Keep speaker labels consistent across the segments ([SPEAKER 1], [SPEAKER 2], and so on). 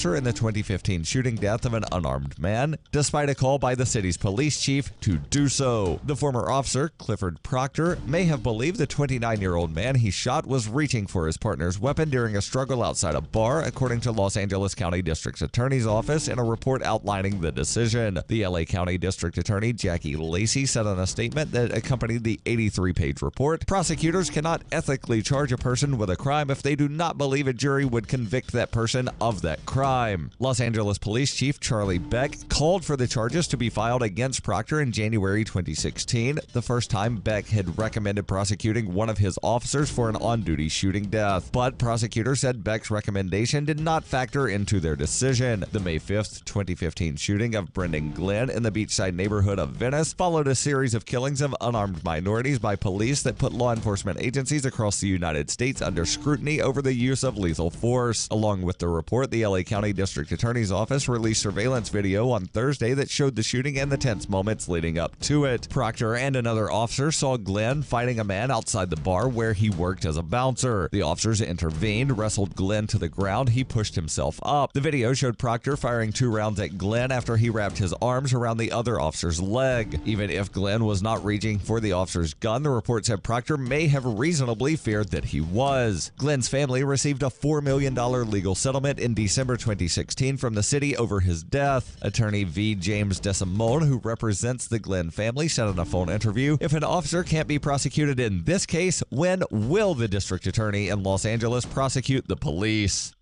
[SPEAKER 1] officer in the 2015 shooting death of an unarmed man, despite a call by the city's police chief to do so. The former officer, Clifford Proctor, may have believed the 29-year-old man he shot was reaching for his partner's weapon during a struggle outside a bar, according to Los Angeles County District Attorney's Office in a report outlining the decision. The LA County District Attorney Jackie Lacey said in a statement that accompanied the 83-page report, prosecutors cannot ethically charge a person with a crime if they do not believe a jury would convict that person of that crime. Los Angeles Police Chief Charlie Beck called for the charges to be filed against Proctor in January 2016, the first time Beck had recommended prosecuting one of his officers for an on-duty shooting death. But prosecutors said Beck's recommendation did not factor into their decision. The May 5th, 2015 shooting of Brendan Glenn in the beachside neighborhood of Venice followed a series of killings of unarmed minorities by police that put law enforcement agencies across the United States under scrutiny over the use of lethal force. Along with the report, the LA County District Attorney's Office released surveillance video on Thursday that showed the shooting and the tense moments leading up to it. Proctor and another officer saw Glenn fighting a man outside the bar where he worked as a bouncer. The officers intervened, wrestled Glenn to the ground. He pushed himself up. The video showed Proctor firing 2 rounds at Glenn after he wrapped his arms around the other officer's leg. Even if Glenn was not reaching for the officer's gun, the report said Proctor may have reasonably feared that he was. Glenn's family received a $4 million legal settlement in December 2016 from the city over his death. Attorney V. James DeSimone, who represents the Glenn family, said in a phone interview, "If an officer can't be prosecuted in this case, when will the district attorney in Los Angeles prosecute the police?"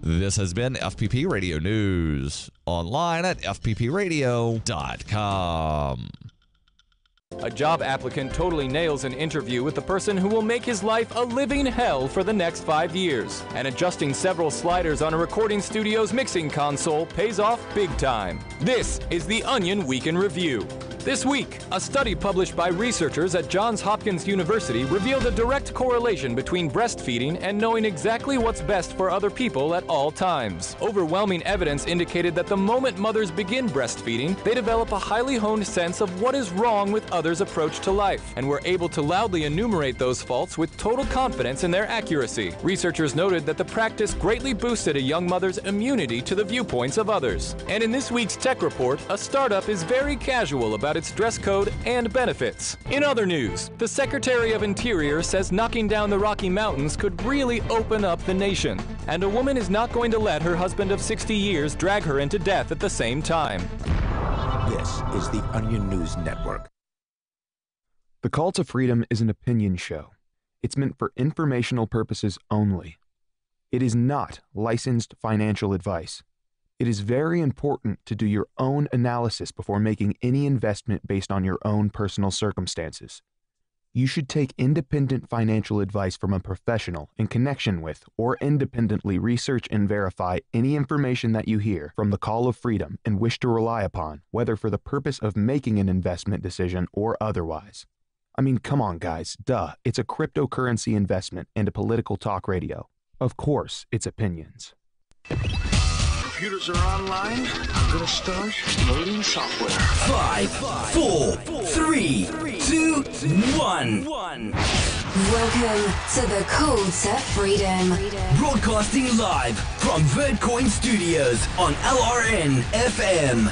[SPEAKER 1] This has been FPP Radio News, online at fppradio.com.
[SPEAKER 2] A job applicant totally nails an interview with the person who will make his life a living hell for the next 5 years. And adjusting several sliders on a recording studio's mixing console pays off big time. This is the Onion Week in Review. This week, a study published by researchers at Johns Hopkins University revealed a direct correlation between breastfeeding and knowing exactly what's best for other people at all times. Overwhelming evidence indicated that the moment mothers begin breastfeeding, they develop a highly honed sense of what is wrong with others' approach to life, and were able to loudly enumerate those faults with total confidence in their accuracy. Researchers noted that the practice greatly boosted a young mother's immunity to the viewpoints of others. And in this week's Tech Report, a startup is very casual about its dress code and benefits. In other news, the Secretary of Interior says knocking down the Rocky Mountains could really open up the nation. And a woman is not going to let her husband of 60 years drag her into death at the same time.
[SPEAKER 3] This is the Onion News Network.
[SPEAKER 4] The Call to Freedom is an opinion show. It's meant for informational purposes only. It is not licensed financial advice. It is very important to do your own analysis before making any investment based on your own personal circumstances. You should take independent financial advice from a professional in connection with or independently research and verify any information that you hear from the Call of Freedom and wish to rely upon, whether for the purpose of making an investment decision or otherwise. I mean, come on, guys. Duh. It's a cryptocurrency investment and a political talk radio. Of course, it's opinions.
[SPEAKER 5] Computers are online. I'm gonna start loading software.
[SPEAKER 6] 5, 4, 3, 2, 1.
[SPEAKER 7] Welcome to the Call to Freedom.
[SPEAKER 6] Broadcasting live from Vertcoin Studios on LRN FM.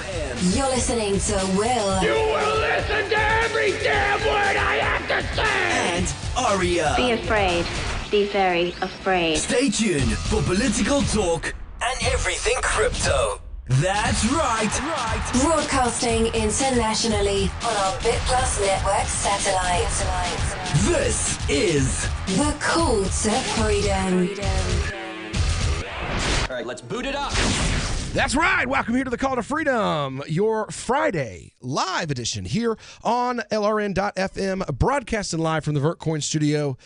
[SPEAKER 7] You're listening to Will.
[SPEAKER 5] You will listen to every damn word I have to say.
[SPEAKER 6] And Aria.
[SPEAKER 8] Be afraid. Be very afraid.
[SPEAKER 6] Stay tuned for political talk and everything crypto. That's right.
[SPEAKER 7] Broadcasting internationally on our BitPlus network satellite.
[SPEAKER 6] This is
[SPEAKER 7] The Call to Freedom.
[SPEAKER 2] All right, let's boot it up.
[SPEAKER 9] That's right. Welcome here to the Call to Freedom, your Friday live edition here on LRN.FM, broadcasting live from the Vertcoin studio,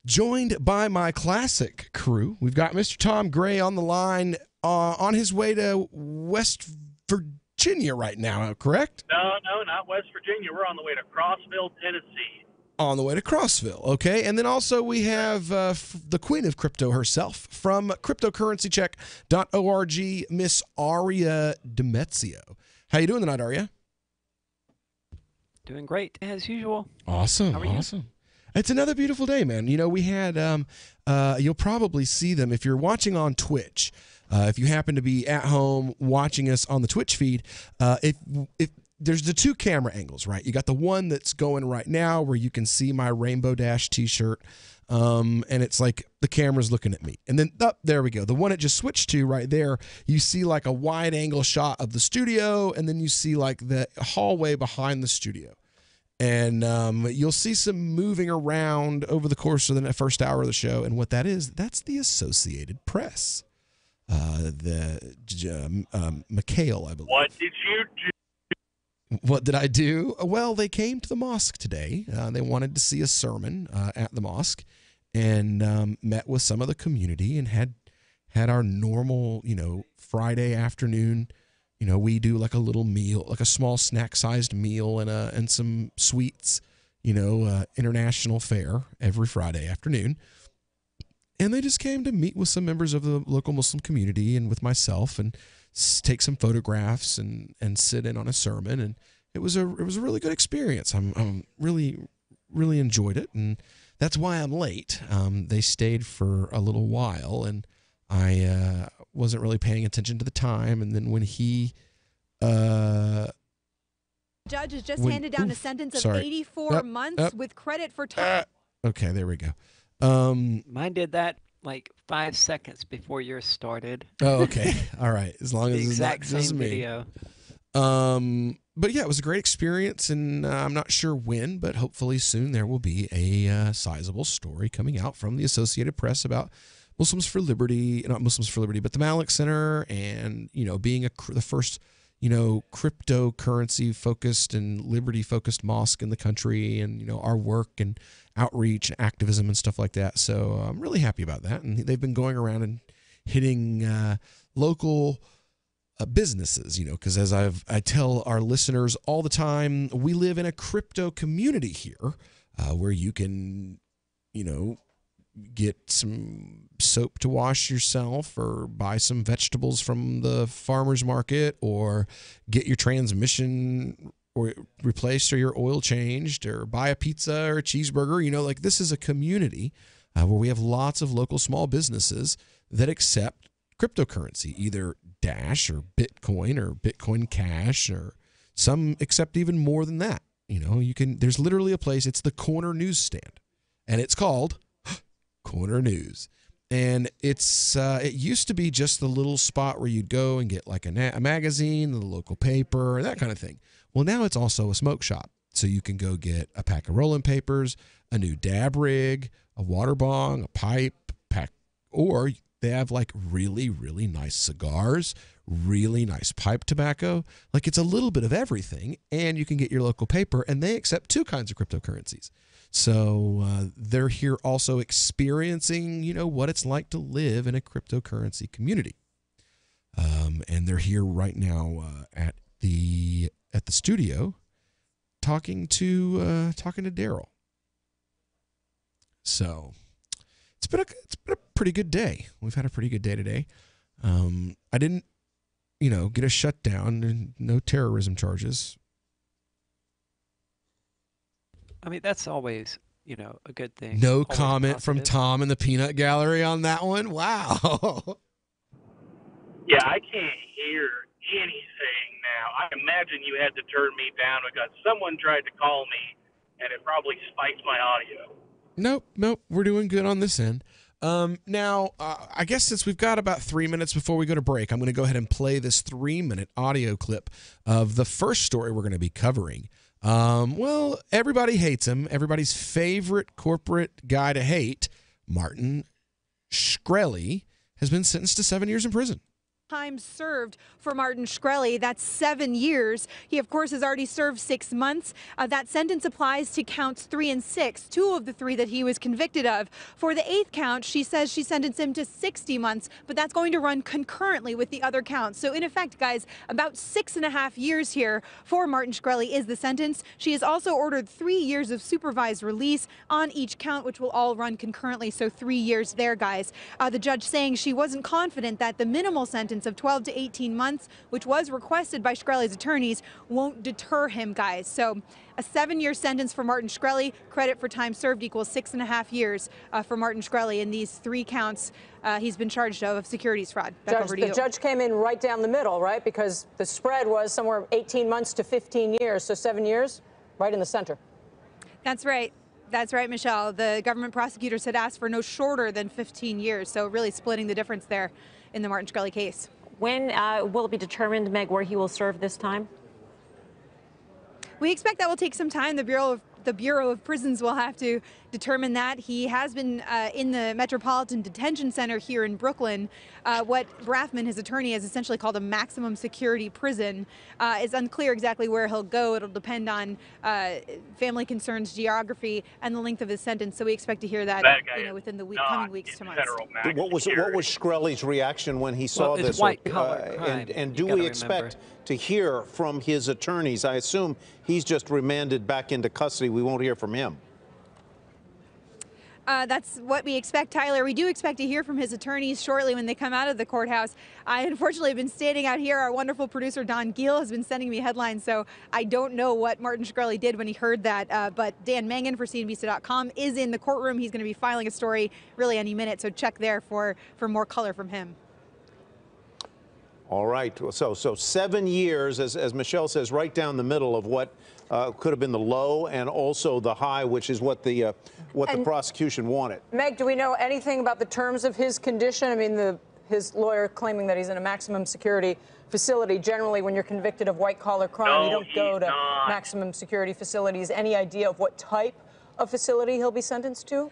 [SPEAKER 9] joined by my classic crew. We've got Mr. Tom Gray on the line, on his way to West Virginia right now, correct?
[SPEAKER 10] No, not West Virginia. We're on the way to Crossville, Tennessee.
[SPEAKER 9] On the way to Crossville, okay. And then also we have the queen of crypto herself from cryptocurrencycheck.org, Miss Aria Demezio. How you doing tonight, Aria?
[SPEAKER 11] Doing great, as usual.
[SPEAKER 9] Awesome,
[SPEAKER 11] How are you?
[SPEAKER 9] awesome. It's another beautiful day, man. You know, we had, you'll probably see them if you're watching on Twitch. If you happen to be at home watching us on the Twitch feed, if there's the two camera angles, right? You got the one that's going right now where you can see my Rainbow Dash t-shirt, and it's like the camera's looking at me. And then, there we go. The one it just switched to right there, you see like a wide angle shot of the studio, and then you see like the hallway behind the studio. And you'll see some moving around over the course of the first hour of the show. And what that is, that's the Associated Press. Mikhail, I believe.
[SPEAKER 10] What did you do?
[SPEAKER 9] What did I do? Well, they came to the mosque today. They wanted to see a sermon at the mosque, and met with some of the community and had our normal, Friday afternoon. We do like a little meal, like a small snack-sized meal and some sweets, international fare every Friday afternoon. And they just came to meet with some members of the local Muslim community and with myself and take some photographs and sit in on a sermon. And it was a really good experience. I'm really, really enjoyed it. And that's why I'm late. They stayed for a little while, and I wasn't really paying attention to the time. And then when he
[SPEAKER 11] judge has just handed down a sentence of 84 months with credit for time.
[SPEAKER 9] Okay, there we go.
[SPEAKER 12] Mine did that like 5 seconds before yours started.
[SPEAKER 9] Oh, okay. All right. As long as
[SPEAKER 12] it's not just me.
[SPEAKER 9] Video. But yeah, it was a great experience, and I'm not sure when, but hopefully soon there will be a sizable story coming out from the Associated Press about Muslims for Liberty, not Muslims for Liberty, but the Malik Center, and being the first cryptocurrency focused and liberty focused mosque in the country, and our work and outreach and activism and stuff like that. So I'm really happy about that. And they've been going around and hitting local businesses, because as I tell our listeners all the time, we live in a crypto community here, where you can, get some soap to wash yourself, or buy some vegetables from the farmer's market, or get your transmission or replaced, or your oil changed, or buy a pizza or a cheeseburger. This is a community where we have lots of local small businesses that accept cryptocurrency, either Dash or Bitcoin Cash, or some accept even more than that. There's literally a place, it's the Corner Newsstand, and it's called Corner News. And it's it used to be just the little spot where you'd go and get like a magazine, the local paper, that kind of thing. Well, now it's also a smoke shop. So you can go get a pack of rolling papers, a new dab rig, a water bong, a pipe, or they have like really, really nice cigars, really nice pipe tobacco. Like, it's a little bit of everything, and you can get your local paper, and they accept two kinds of cryptocurrencies. So they're here also experiencing, what it's like to live in a cryptocurrency community. And they're here right now at the studio talking to Daryl. So it's been a pretty good day. We've had a pretty good day today. I didn't, get a shutdown and no terrorism charges.
[SPEAKER 12] I mean, that's always, a good thing.
[SPEAKER 9] No
[SPEAKER 12] Always
[SPEAKER 9] comment
[SPEAKER 12] positive.
[SPEAKER 9] from Tom in the Peanut Gallery on that one. Wow.
[SPEAKER 10] Yeah, I can't hear anything now. I imagine you had to turn me down because someone tried to call me, and it probably spiked my audio.
[SPEAKER 9] Nope. We're doing good on this end. Now, I guess since we've got about 3 minutes before we go to break, I'm going to go ahead and play this 3-minute audio clip of the first story we're going to be covering. Well, everybody hates him. Everybody's favorite corporate guy to hate, Martin Shkreli, has been sentenced to 7 years in prison.
[SPEAKER 11] Time served for Martin Shkreli. That's 7 years. He, of course, has already served 6 months. That sentence applies to counts 3 and 6, 2 of the 3 that he was convicted of. For the 8th count, she says she sentenced him to 60 months, but that's going to run concurrently with the other counts. So in effect, guys, about 6.5 years here for Martin Shkreli is the sentence. She has also ordered 3 years of supervised release on each count, which will all run concurrently. So 3 years there, guys. The judge saying she wasn't confident that the minimal sentence sentence of 12 to 18 months, which was requested by Shkreli's attorneys, won't deter him, guys. So a 7-year sentence for Martin Shkreli. Credit for time served equals 6.5 years for Martin Shkreli in these 3 counts he's been charged of securities fraud. Back over to you.
[SPEAKER 13] The judge came in right down the middle, right? Because the spread was somewhere 18 months to 15 years. So 7 years, right in the center.
[SPEAKER 11] That's right. That's right, Michelle. The government prosecutors had asked for no shorter than 15 years. So really splitting the difference there in the Martin Shkreli case.
[SPEAKER 14] When will it be determined, Meg, where he will serve this time?
[SPEAKER 11] We expect that will take some time. The Bureau of Prisons will have to determine that. He has been in the Metropolitan Detention Center here in Brooklyn. What Braffman, his attorney, has essentially called a maximum security prison. It's unclear exactly where he'll go. It'll depend on family concerns, geography, and the length of his sentence. So we expect to hear that within the coming weeks to months.
[SPEAKER 15] What was Shkreli's reaction when he saw this? And do we expect to hear from his attorneys? I assume he's just remanded back into custody. We won't hear from him.
[SPEAKER 11] That's what we expect, Tyler. We do expect to hear from his attorneys shortly when they come out of the courthouse. I unfortunately have been standing out here. Our wonderful producer, Don Giel, has been sending me headlines, so I don't know what Martin Shkreli did when he heard that. But Dan Mangan for CNBC.com is in the courtroom. He's going to be filing a story really any minute, so check there for more color from him.
[SPEAKER 15] All right. So 7 years, as Michelle says, right down the middle of what could have been the low and also the high, which is what the prosecution wanted.
[SPEAKER 13] Meg, do we know anything about the terms of his condition? I mean, his lawyer claiming that he's in a maximum security facility. Generally, when you're convicted of white-collar crime, you don't go to maximum security facilities. Any idea of what type of facility he'll be sentenced to?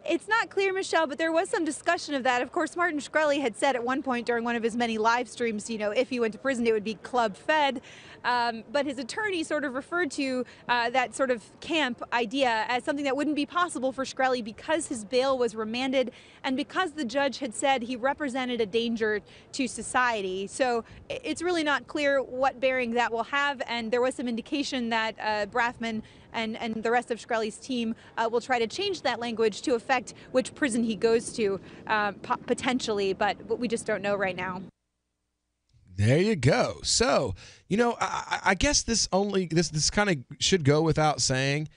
[SPEAKER 11] It's not clear, Michelle, but there was some discussion of that. Of course, Martin Shkreli had said at one point during one of his many live streams, if he went to prison, it would be club fed. But his attorney sort of referred to that sort of camp idea as something that wouldn't be possible for Shkreli because his bail was remanded and because the judge had said he represented a danger to society. So it's really not clear what bearing that will have. And there was some indication that Braffman and the rest of Shkreli's team will try to change that language to affect which prison he goes to potentially, but we just don't know right now.
[SPEAKER 9] There you go. So, I guess this kind of should go without saying.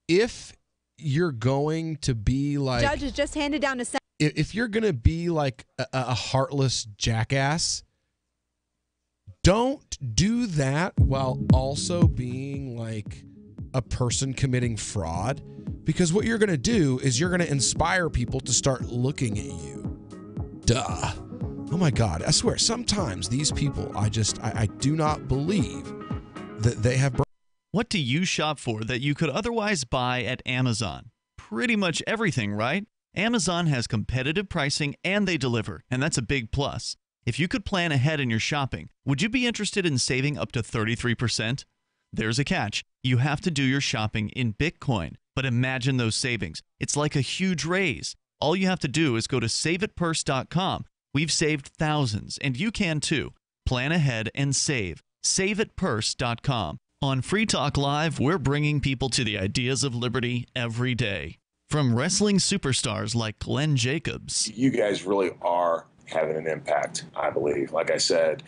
[SPEAKER 9] If you're going to be like,
[SPEAKER 11] judge has just handed down a sentence.
[SPEAKER 9] If you're going to be like a heartless jackass, don't do that while also being like a person committing fraud, because what you're going to do is you're going to inspire people to start looking at you. Duh. Oh my God. I swear, sometimes these people, I do not believe that they have.
[SPEAKER 16] What do you shop for that you could otherwise buy at Amazon? Pretty much everything, right? Amazon has competitive pricing and they deliver, and that's a big plus. If you could plan ahead in your shopping, would you be interested in saving up to 33%? There's a catch. You have to do your shopping in Bitcoin. But imagine those savings. It's like a huge raise. All you have to do is go to saveatpurse.com. We've saved thousands, and you can too. Plan ahead and save. Saveatpurse.com. On Free Talk Live, we're bringing people to the ideas of liberty every day. From wrestling superstars like Glenn Jacobs.
[SPEAKER 17] You guys really are having an impact, I believe. Like I said,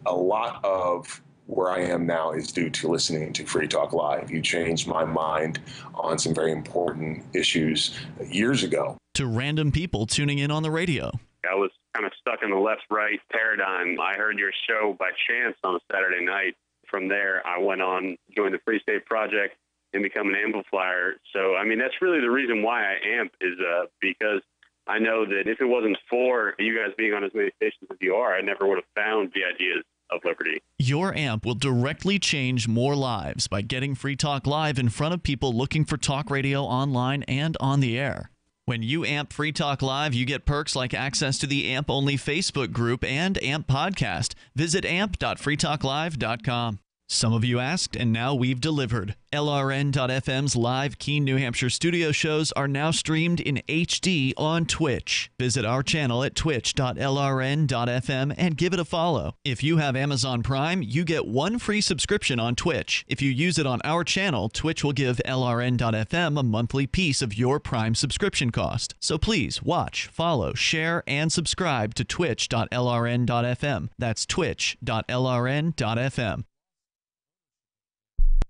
[SPEAKER 17] a lot of where I am now is due to listening to Free Talk Live. You changed my mind on some very important issues years ago.
[SPEAKER 16] To random people tuning in on the radio.
[SPEAKER 18] I was kind of stuck in the left-right paradigm. I heard your show by chance on a Saturday night. From there, I went on, joined the Free State Project, and become an amplifier. So, I mean, that's really the reason why I amp is because I know that if it wasn't for you guys being on as many stations as you are, I never would have found the ideas of liberty.
[SPEAKER 16] Your amp will directly change more lives by getting Free Talk Live in front of people looking for talk radio online and on the air. When you amp Free Talk Live, you get perks like access to the AMP-only Facebook group and AMP podcast. Visit amp.freetalklive.com. Some of you asked, and now we've delivered. LRN.FM's live Keene, New Hampshire studio shows are now streamed in HD on Twitch. Visit our channel at twitch.lrn.fm and give it a follow. If you have Amazon Prime, you get one free subscription on Twitch. If you use it on our channel, Twitch will give LRN.FM a monthly piece of your Prime subscription cost. So please watch, follow, share, and subscribe to twitch.lrn.fm. That's twitch.lrn.fm.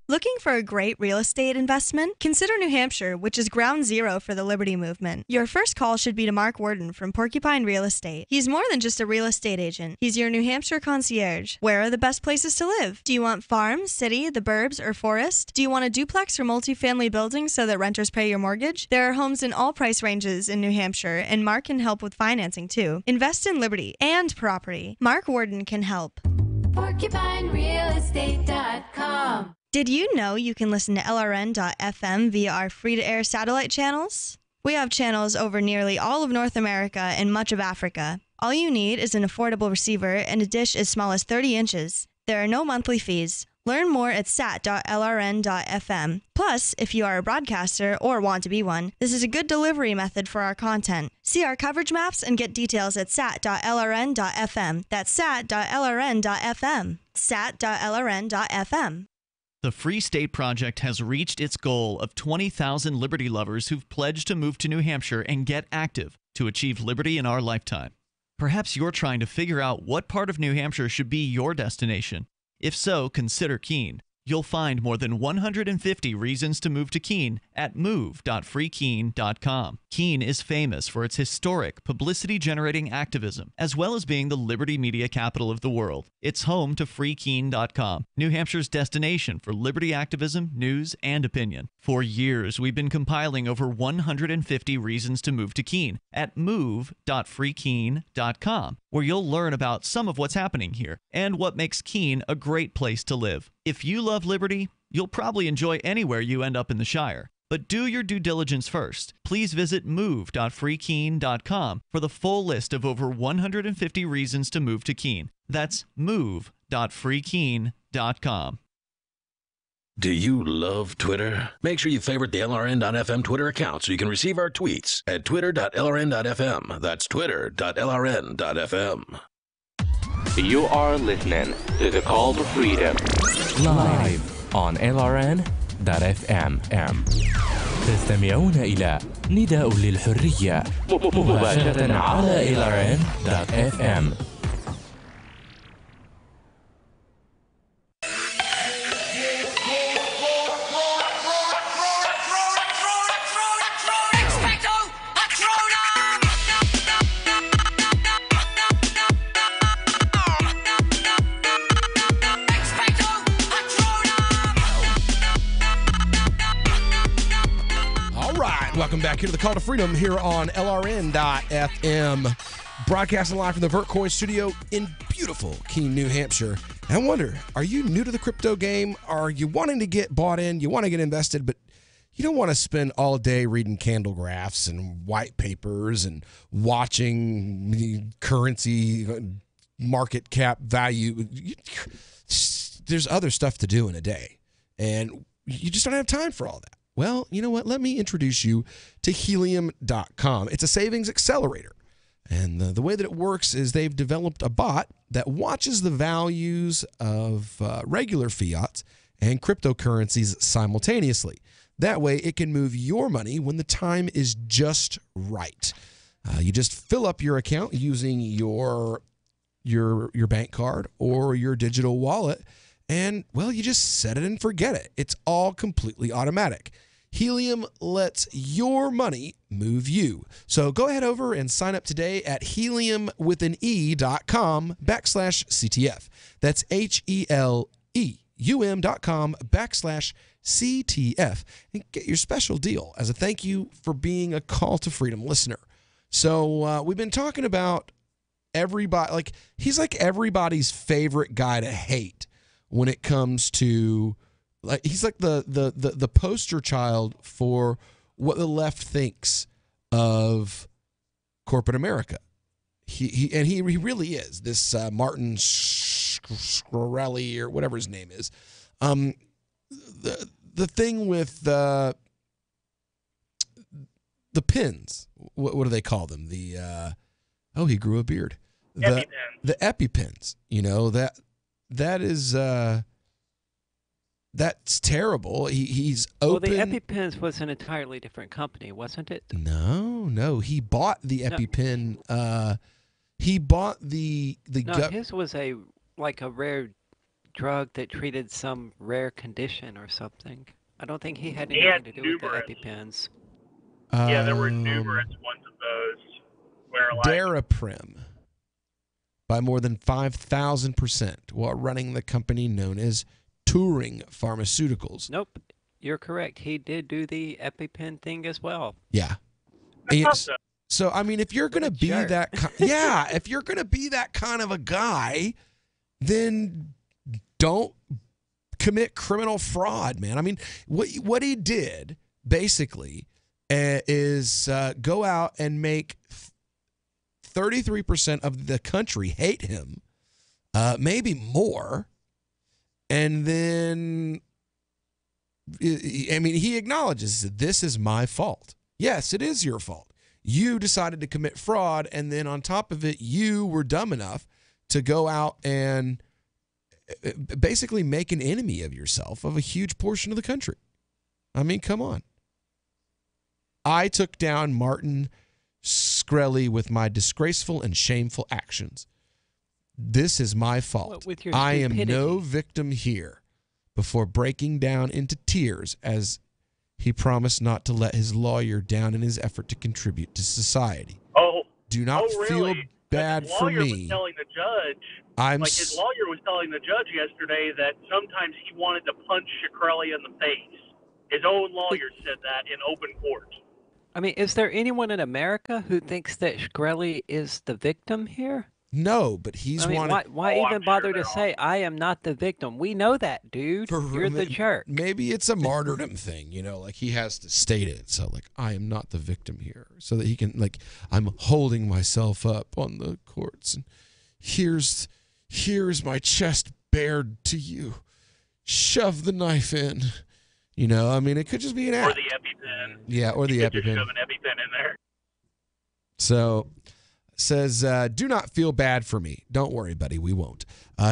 [SPEAKER 19] Looking for a great real estate investment? Consider New Hampshire, which is ground zero for the Liberty Movement. Your first call should be to Mark Worden from Porcupine Real Estate. He's more than just a real estate agent. He's your New Hampshire concierge. Where are the best places to live? Do you want farm, city, the burbs, or forest? Do you want a duplex or multifamily building so that renters pay your mortgage? There are homes in all price ranges in New Hampshire, and Mark can help with financing too. Invest in Liberty and property. Mark Worden can help.
[SPEAKER 20] PorcupineRealEstate.com.
[SPEAKER 19] Did you know you can listen to LRN.FM via our free-to-air satellite channels? We have channels over nearly all of North America and much of Africa. All you need is an affordable receiver and a dish as small as 30 inches. There are no monthly fees. Learn more at sat.lrn.fm. Plus, if you are a broadcaster or want to be one, this is a good delivery method for our content. See our coverage maps and get details at sat.lrn.fm. That's sat.lrn.fm. sat.lrn.fm.
[SPEAKER 16] The Free State Project has reached its goal of 20,000 Liberty lovers who've pledged to move to New Hampshire and get active to achieve liberty in our lifetime. Perhaps you're trying to figure out what part of New Hampshire should be your destination. If so, consider Keene. You'll find more than 150 reasons to move to Keene at move.freekeene.com. Keene is famous for its historic, publicity-generating activism, as well as being the liberty media capital of the world. It's home to freekeene.com, New Hampshire's destination for liberty activism, news, and opinion. For years, we've been compiling over 150 reasons to move to Keene at move.freekeene.com, where you'll learn about some of what's happening here and what makes Keene a great place to live. If you love liberty, you'll probably enjoy anywhere you end up in the Shire. But do your due diligence first. Please visit move.freekeene.com for the full list of over 150 reasons to move to Keene. That's move.freekeene.com.
[SPEAKER 21] Do you love Twitter? Make sure you favorite the LRN.FM Twitter account so you can receive our tweets at twitter.lrn.fm. That's twitter.lrn.fm.
[SPEAKER 22] You are listening to The Call to Freedom live on LRN.FM. تستمعون إلى نداء للحرية مباشرة على LRN.FM.
[SPEAKER 9] Welcome back here to the Call to Freedom here on LRN.FM, broadcasting live from the Vertcoin studio in beautiful Keene, New Hampshire. I wonder, are you new to the crypto game? Are you wanting to get bought in? You want to get invested, but you don't want to spend all day reading candle graphs and white papers and watching the currency market cap value. There's other stuff to do in a day, and you just don't have time for all that. Well, you know what? Let me introduce you to Helium.com. It's a savings accelerator. And the way that it works is they've developed a bot that watches the values of regular fiat and cryptocurrencies simultaneously. That way, it can move your money when the time is just right. You just fill up your account using your bank card or your digital wallet, and, well, you just set it and forget it. It's all completely automatic. Helium lets your money move you. So go ahead over and sign up today at helium.com/CTF. That's HELEUM.com/CTF and get your special deal as a thank you for being a Call to Freedom listener. So we've been talking about everybody, he's like everybody's favorite guy to hate when it comes to, he's like the poster child for what the left thinks of corporate America. He really is. This Martin Shkreli or whatever his name is. The thing with the pins, what do they call them? He grew a beard. The EpiPens, that is that's terrible. He's open.
[SPEAKER 12] Well, the EpiPens was an entirely different company, wasn't it?
[SPEAKER 9] No, he bought the EpiPen. He bought the
[SPEAKER 12] his was a rare drug that treated some rare condition or something. I don't think he had anything to do with the EpiPens.
[SPEAKER 10] Yeah, there were numerous ones of those. Where
[SPEAKER 9] Daraprim by more than 5,000% while running the company known as Turing Pharmaceuticals.
[SPEAKER 12] Nope, you're correct. He did do the EpiPen thing as well.
[SPEAKER 9] Yeah. So I mean, if you're going to be if you're going to be that kind of a guy, then don't commit criminal fraud, man. I mean, what he did basically is go out and make 33% of the country hate him, maybe more. And then, I mean, he acknowledges that this is my fault. Yes, it is your fault. You decided to commit fraud, and then on top of it, you were dumb enough to go out and basically make an enemy of yourself, of a huge portion of the country. I mean, come on. I took down Martin Shkreli with my disgraceful and shameful actions. This is my fault. I am no victim here. Before breaking down into tears as he promised not to let his lawyer down in his effort to contribute to society. Do not feel bad for me.
[SPEAKER 10] Was telling the judge, his lawyer was telling the judge yesterday that sometimes he wanted to punch Shkreli in the face. His own lawyer said that in open court.
[SPEAKER 12] I mean, is there anyone in America who thinks that Shkreli is the victim here?
[SPEAKER 9] No, but he's
[SPEAKER 12] why even bother to say, I am not the victim? We know that, dude. You're the jerk.
[SPEAKER 9] Maybe it's a martyrdom thing, like he has to state it. So, I am not the victim here. So that he can, I'm holding myself up on the courts. And here's my chest bared to you. Shove the knife in. I mean, it could just be an act.
[SPEAKER 10] Or the EpiPen.
[SPEAKER 9] Yeah, or the EpiPen.
[SPEAKER 10] Just shove an EpiPen in there.
[SPEAKER 9] So... says, do not feel bad for me. Don't worry, buddy, we won't.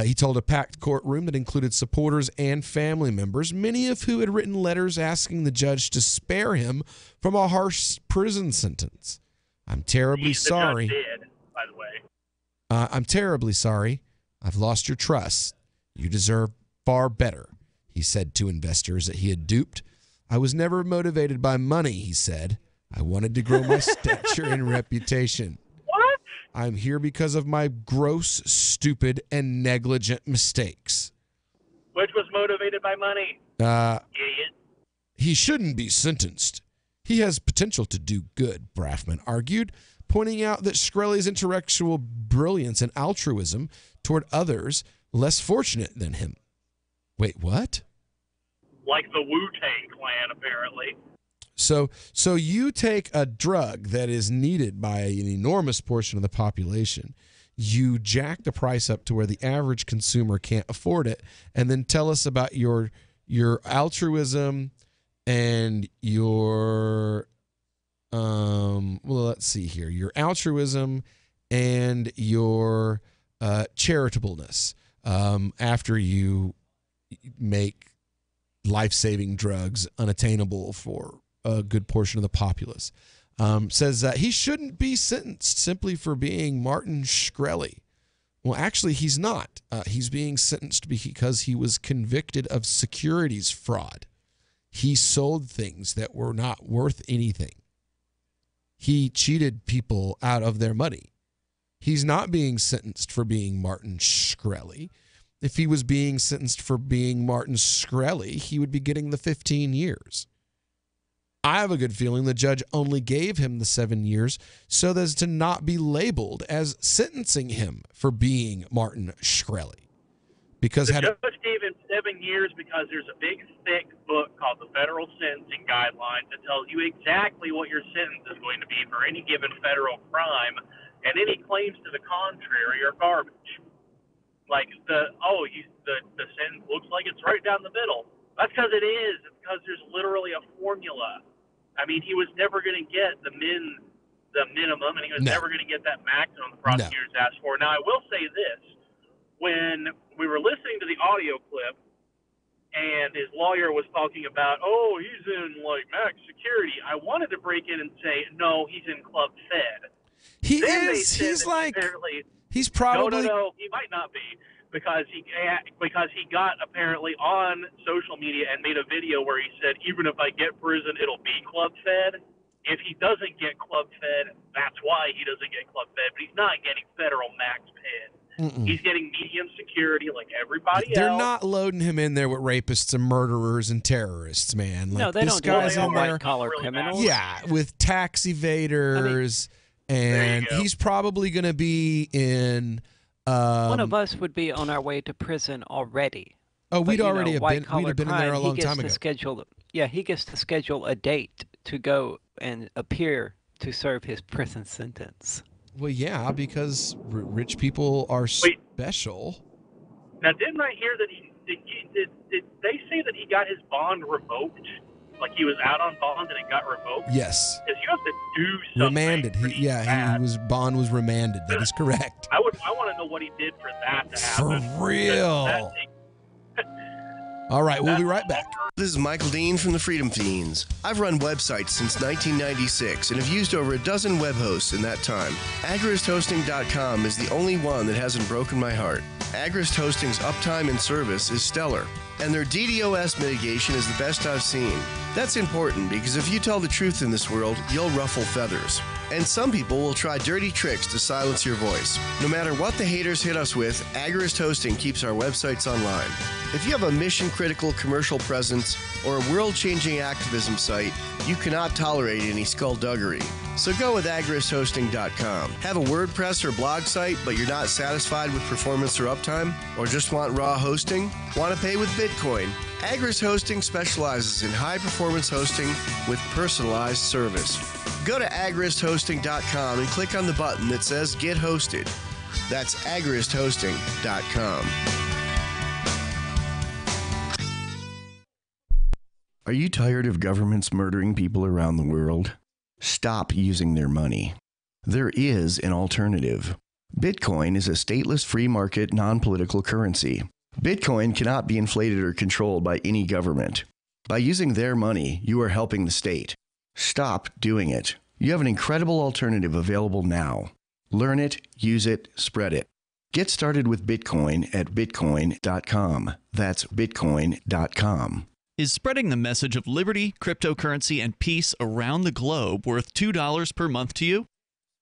[SPEAKER 9] He told a packed courtroom that included supporters and family members, many of who had written letters asking the judge to spare him from a harsh prison sentence. I'm terribly sorry.
[SPEAKER 10] The judge did, by the way.
[SPEAKER 9] I'm terribly sorry. I've lost your trust. You deserve far better, he said to investors that he had duped. I was never motivated by money, he said. I wanted to grow my stature and reputation. I'm here because of my gross, stupid, and negligent mistakes.
[SPEAKER 10] Which was motivated by money. Idiot.
[SPEAKER 9] He shouldn't be sentenced. He has potential to do good, Braffman argued, pointing out that Shkreli's intellectual brilliance and altruism toward others less fortunate than him. Wait, what?
[SPEAKER 10] Like the Wu-Tang Clan, apparently.
[SPEAKER 9] So you take a drug that is needed by an enormous portion of the population, you jack the price up to where the average consumer can't afford it, and then tell us about your altruism and your let's see here, your altruism and your charitableness after you make life-saving drugs unattainable for a good portion of the populace. Says that he shouldn't be sentenced simply for being Martin Shkreli. Well, actually, he's not. He's being sentenced because he was convicted of securities fraud. He sold things that were not worth anything. He cheated people out of their money. He's not being sentenced for being Martin Shkreli. If he was being sentenced for being Martin Shkreli, he would be getting the 15 years. I have a good feeling the judge only gave him the 7 years so as to not be labeled as sentencing him for being Martin Shkreli. Because
[SPEAKER 10] the judge gave him 7 years because there's a big, thick book called the Federal Sentencing Guidelines that tells you exactly what your sentence is going to be for any given federal crime, and any claims to the contrary are garbage. Like the sentence looks like it's right down the middle. That's because it is. It's because there's literally a formula. I mean, he was never going to get the minimum, and he was never going to get that maximum the prosecutors asked for. Now, I will say this. When we were listening to the audio clip and his lawyer was talking about, he's in, like, max security, I wanted to break in and say, no, he's in Club Fed.
[SPEAKER 9] He is. He's like, he's probably.
[SPEAKER 10] No, he might not be. Because he got apparently on social media and made a video where he said, even if I get prison, it'll be Club Fed. If he doesn't get Club Fed, that's why he doesn't get Club Fed. But he's not getting federal max Fed. He's getting medium security like everybody else.
[SPEAKER 9] They're not loading him in there with rapists and murderers and terrorists, man. Like,
[SPEAKER 12] no, they
[SPEAKER 9] this
[SPEAKER 12] don't.
[SPEAKER 9] Guy's in there,
[SPEAKER 12] white-collar criminals.
[SPEAKER 9] Yeah, with tax evaders, and he's probably going to be in.
[SPEAKER 12] One of us would be on our way to prison already.
[SPEAKER 9] Oh, we'd already have been. We'd have been in there a long time ago.
[SPEAKER 12] He gets to schedule a date to go and appear to serve his prison sentence.
[SPEAKER 9] Well, yeah, because rich people are special.
[SPEAKER 10] Now, didn't I hear that did they say that he got his bond revoked? Like he was out on bond and it got revoked?
[SPEAKER 9] Yes.
[SPEAKER 10] Because you have to do something.
[SPEAKER 9] Remanded. Bond was remanded. That is correct.
[SPEAKER 10] I want to know what he did for that to happen.
[SPEAKER 9] For real. All right, we'll be right back.
[SPEAKER 1] This is Michael Dean from the Freedom Fiends. I've run websites since 1996 and have used over a dozen web hosts in that time. AgristHosting.com is the only one that hasn't broken my heart. Agrist Hosting's uptime and service is stellar, and their DDoS mitigation is the best I've seen. That's important because if you tell the truth in this world, you'll ruffle feathers. And some people will try dirty tricks to silence your voice. No matter what the haters hit us with, Agrist Hosting keeps our websites online. If you have a mission-critical commercial presence or a world-changing activism site, you cannot tolerate any skullduggery. So go with AgristHosting.com. Have a WordPress or blog site, but you're not satisfied with performance or uptime? Or just want raw hosting? Want to pay with Bitcoin? Agrist Hosting specializes in high-performance hosting with personalized service. Go to AgristHosting.com and click on the button that says Get Hosted. That's AgristHosting.com. Are you tired of governments murdering people around the world? Stop using their money. There is an alternative. Bitcoin is a stateless free market non-political currency. Bitcoin cannot be inflated or controlled by any government. By using their money, you are helping the state. Stop doing it. You have an incredible alternative available now. Learn it, use it, spread it. Get started with Bitcoin at bitcoin.com. That's bitcoin.com.
[SPEAKER 16] Is spreading the message of liberty, cryptocurrency, and peace around the globe worth $2 per month to you?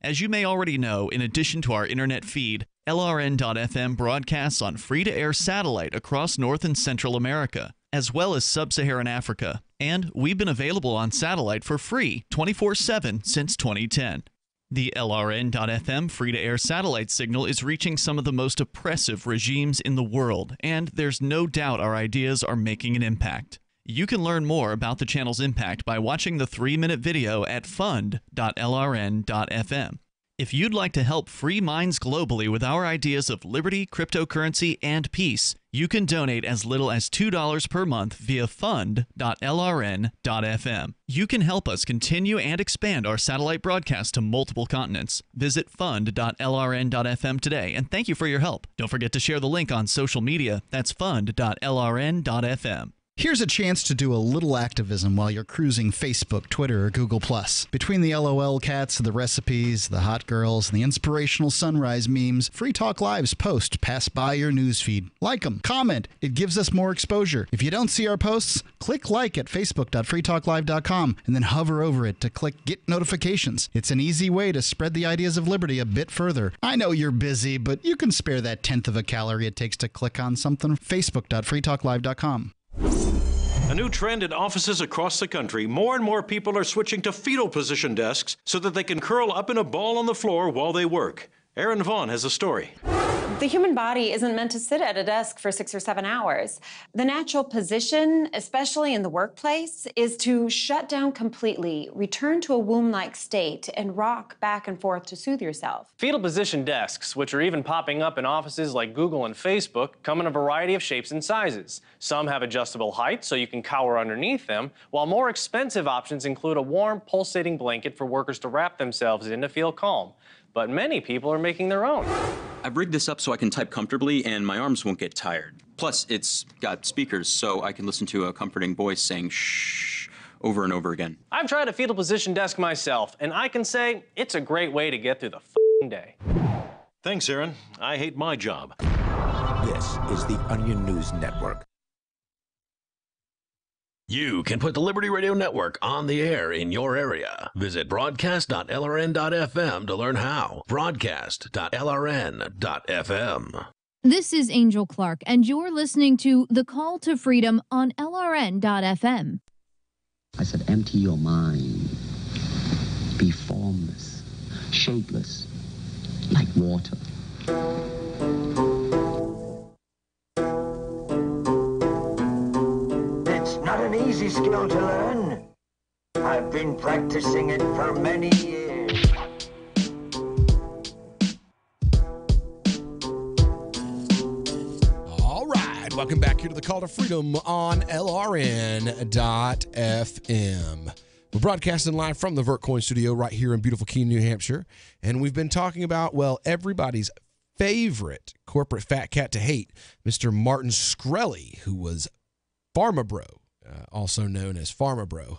[SPEAKER 16] As you may already know, in addition to our internet feed, LRN.FM broadcasts on free-to-air satellite across North and Central America, as well as Sub-Saharan Africa. And we've been available on satellite for free 24/7 since 2010. The LRN.FM free-to-air satellite signal is reaching some of the most oppressive regimes in the world, and there's no doubt our ideas are making an impact. You can learn more about the channel's impact by watching the 3-minute video at fund.lrn.fm. If you'd like to help free minds globally with our ideas of liberty, cryptocurrency, and peace, you can donate as little as $2 per month via fund.lrn.fm. You can help us continue and expand our satellite broadcast to multiple continents. Visit fund.lrn.fm today, and thank you for your help. Don't forget to share the link on social media. That's fund.lrn.fm.
[SPEAKER 20] Here's a chance to do a little activism while you're cruising Facebook, Twitter, or Google+. Between the LOL cats, the recipes, the hot girls, and the inspirational sunrise memes, Free Talk Live's posts pass by your newsfeed. Like them, comment. It gives us more exposure. If you don't see our posts, click like at facebook.freetalklive.com and then hover over it to click Get Notifications. It's an easy way to spread the ideas of liberty a bit further. I know you're busy, but you can spare that 1/10 of a calorie it takes to click on something. Facebook.freetalklive.com.
[SPEAKER 23] A new trend in offices across the country, more and more people are switching to fetal position desks so that they can curl up in a ball on the floor while they work. Aaron Vaughn has a story.
[SPEAKER 3] The human body isn't meant to sit at a desk for 6 or 7 hours. The natural position, especially in the workplace, is to shut down completely, return to a womb-like state, and rock back and forth to soothe yourself.
[SPEAKER 4] Fetal position desks, which are even popping up in offices like Google and Facebook, come in a variety of shapes and sizes. Some have adjustable height, so you can cower underneath them, while more expensive options include a warm, pulsating blanket for workers to wrap themselves in to feel calm. But many people are making their own.
[SPEAKER 5] I've rigged this up so I can type comfortably and my arms won't get tired. Plus, it's got speakers so I can listen to a comforting voice saying shh over and over again.
[SPEAKER 4] I've tried a fetal position desk myself, and I can say it's a great way to get through the f***ing day.
[SPEAKER 23] Thanks, Aaron. I hate my job.
[SPEAKER 24] This is the Onion News Network.
[SPEAKER 21] You can put the Liberty Radio Network on the air in your area. Visit broadcast.lrn.fm to learn how. Broadcast.lrn.fm.
[SPEAKER 25] This is Angel Clark, and you're listening to The Call to Freedom on LRN.fm.
[SPEAKER 26] I said, empty your mind. Be formless, shapeless, like water.
[SPEAKER 27] Not an easy skill to learn. I've been practicing it for many years.
[SPEAKER 9] All right, welcome back here to the Call to Freedom on LRN.FM. We're broadcasting live from the VertCoin studio right here in beautiful Keene, New Hampshire, and we've been talking about, well, everybody's favorite corporate fat cat to hate, Mr. Martin Shkreli, who was PharmaBro. Also known as PharmaBro.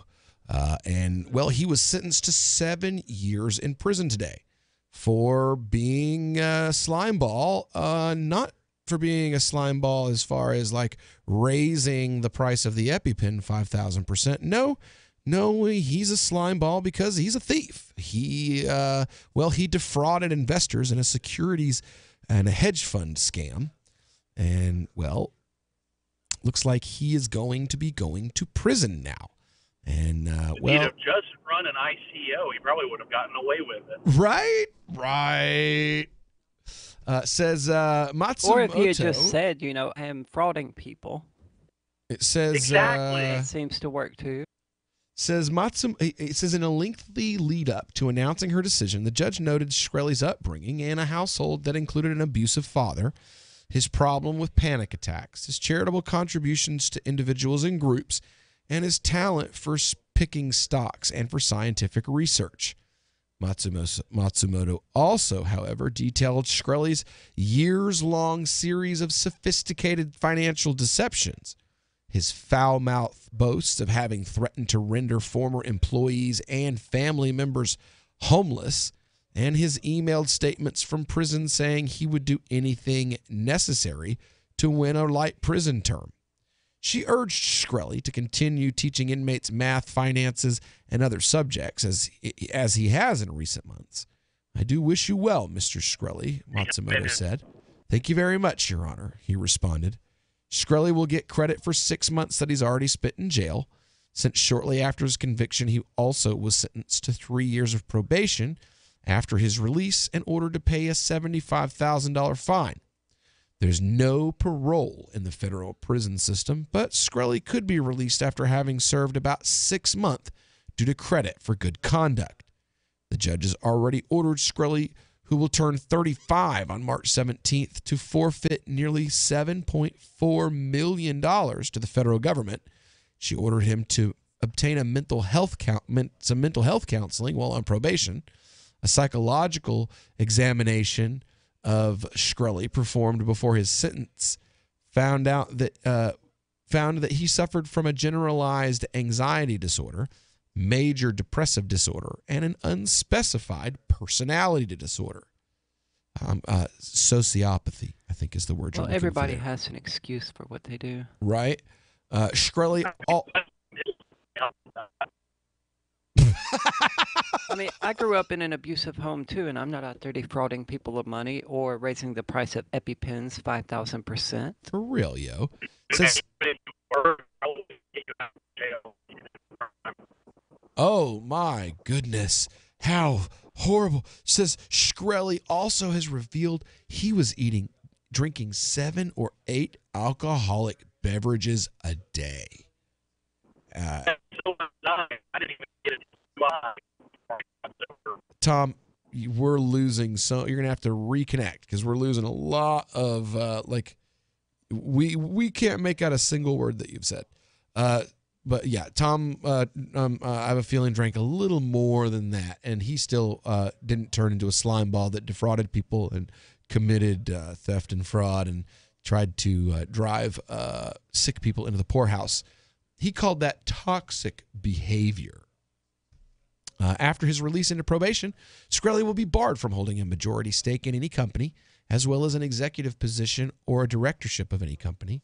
[SPEAKER 9] And, well, he was sentenced to 7 years in prison today for being a slimeball. Not for being a slimeball as far as, like, raising the price of the EpiPen 5,000%. No, he's a slimeball because he's a thief. He defrauded investors in a securities and a hedge fund scam. And, well, looks like he is going to be going to prison now. And,
[SPEAKER 10] if he'd have just run an ICO, he probably would have gotten away with it.
[SPEAKER 9] Right. Says Matsumoto.
[SPEAKER 12] Or if he had just said, I am frauding people.
[SPEAKER 9] It says...
[SPEAKER 12] Exactly. It seems to work, too.
[SPEAKER 9] It says in a lengthy lead-up to announcing her decision, the judge noted Shkreli's upbringing in a household that included an abusive father, his problem with panic attacks, his charitable contributions to individuals and groups, and his talent for picking stocks and for scientific research. Matsumoto also, however, detailed Shkreli's years-long series of sophisticated financial deceptions, his foul-mouthed boasts of having threatened to render former employees and family members homeless, and his emailed statements from prison saying he would do anything necessary to win a light prison term. She urged Shkreli to continue teaching inmates math, finances, and other subjects as he has in recent months. I do wish you well, Mr. Shkreli, Matsumoto said. Thank you very much, Your Honor, he responded. Shkreli will get credit for 6 months that he's already spent in jail, since shortly after his conviction, he also was sentenced to 3 years of probation after his release and ordered to pay a $75,000 fine. There's no parole in the federal prison system, but Shkreli could be released after having served about 6 months due to credit for good conduct. The judge has already ordered Shkreli, who will turn 35 on March 17th, to forfeit nearly $7.4 million to the federal government. She ordered him to obtain some mental health counseling while on probation. A psychological examination of Shkreli performed before his sentence found that he suffered from a generalized anxiety disorder, major depressive disorder, and an unspecified personality disorder. Sociopathy, I think, is the word.
[SPEAKER 12] Well, everybody has an excuse for what they do,
[SPEAKER 9] right? Shkreli.
[SPEAKER 12] I mean, I grew up in an abusive home too, and I'm not out there defrauding people of money or raising the price of EpiPens 5,000%.
[SPEAKER 9] For real, yo. Oh my goodness, how horrible. Says Shkreli also has revealed he was eating drinking 7 or 8 alcoholic beverages a day.
[SPEAKER 10] I didn't even get it.
[SPEAKER 9] Tom, we're losing. So you're gonna have to reconnect because we're losing a lot of we can't make out a single word that you've said. But yeah, Tom, I have a feeling drank a little more than that, and he still didn't turn into a slime ball that defrauded people and committed theft and fraud and tried to drive sick people into the poorhouse. He called that toxic behavior. After his release into probation, Shkreli will be barred from holding a majority stake in any company, as well as an executive position or a directorship of any company.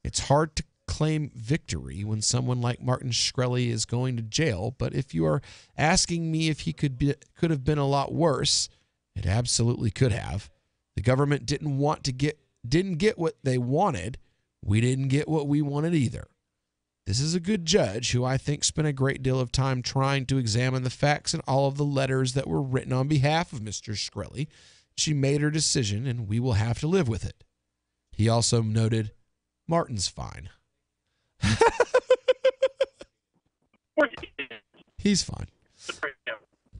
[SPEAKER 9] It's hard to claim victory when someone like Martin Shkreli is going to jail, but if you are asking me if he could have been a lot worse, it absolutely could have. The government didn't get what they wanted. We didn't get what we wanted either. This is a good judge who I think spent a great deal of time trying to examine the facts and all of the letters that were written on behalf of Mr. Shkreli. She made her decision, and we will have to live with it. He also noted, Martin's fine. He's fine.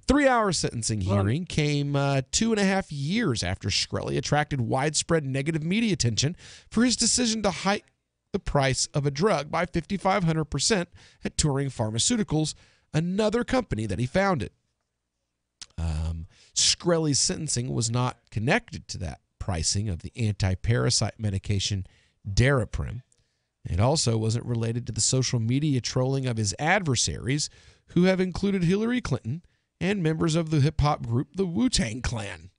[SPEAKER 9] 3-hour sentencing hearing came 2.5 years after Shkreli attracted widespread negative media attention for his decision to hike the price of a drug by 5,500% at Turing Pharmaceuticals, another company that he founded. Shkreli's sentencing was not connected to that pricing of the anti-parasite medication Daraprim. It also wasn't related to the social media trolling of his adversaries, who have included Hillary Clinton and members of the hip-hop group the Wu-Tang Clan.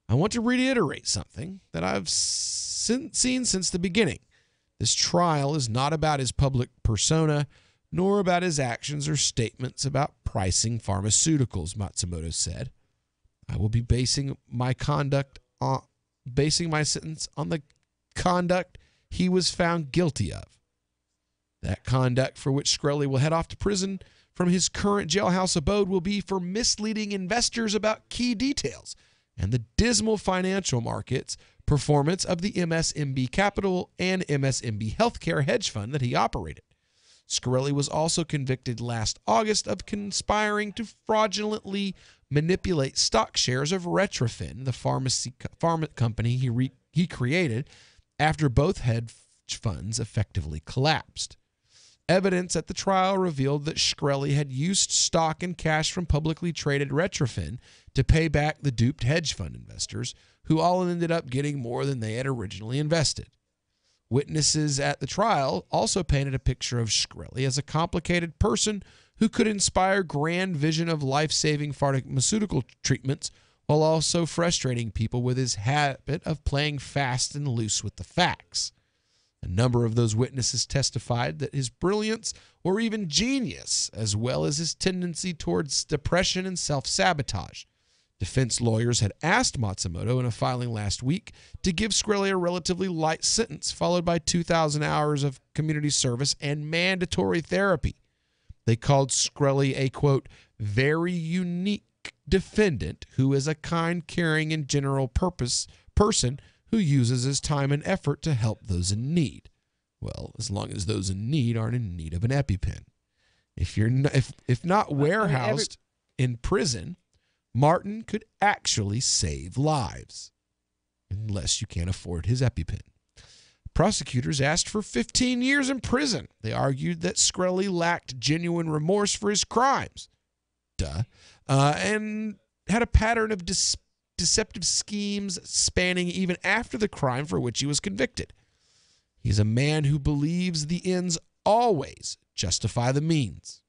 [SPEAKER 9] I want to reiterate something that I've seen since the beginning. This trial is not about his public persona, nor about his actions or statements about pricing pharmaceuticals, Matsumoto said. I will be basing my sentence on the conduct he was found guilty of. That conduct for which Shkreli will head off to prison from his current jailhouse abode will be for misleading investors about key details and the dismal financial markets performance of the MSMB Capital and MSMB Healthcare hedge fund that he operated. Shkreli was also convicted last August of conspiring to fraudulently manipulate stock shares of Retrophin, the pharma company he created, after both hedge funds effectively collapsed. Evidence at the trial revealed that Shkreli had used stock and cash from publicly traded Retrophin to pay back the duped hedge fund investors, who all ended up getting more than they had originally invested. Witnesses at the trial also painted a picture of Shkreli as a complicated person who could inspire grand vision of life-saving pharmaceutical treatments while also frustrating people with his habit of playing fast and loose with the facts. A number of those witnesses testified that his brilliance or even genius, as well as his tendency towards depression and self-sabotage. Defense lawyers had asked Matsumoto in a filing last week to give Shkreli a relatively light sentence, followed by 2,000 hours of community service and mandatory therapy. They called Shkreli a, quote, very unique defendant who is a kind, caring, and general purpose person who uses his time and effort to help those in need. Well, as long as those in need aren't in need of an EpiPen. If not warehoused in prison, Martin could actually save lives, unless you can't afford his EpiPen. Prosecutors asked for 15 years in prison. They argued that Shkreli lacked genuine remorse for his crimes. And had a pattern of deceptive schemes spanning even after the crime for which he was convicted. He's a man who believes the ends always justify the means.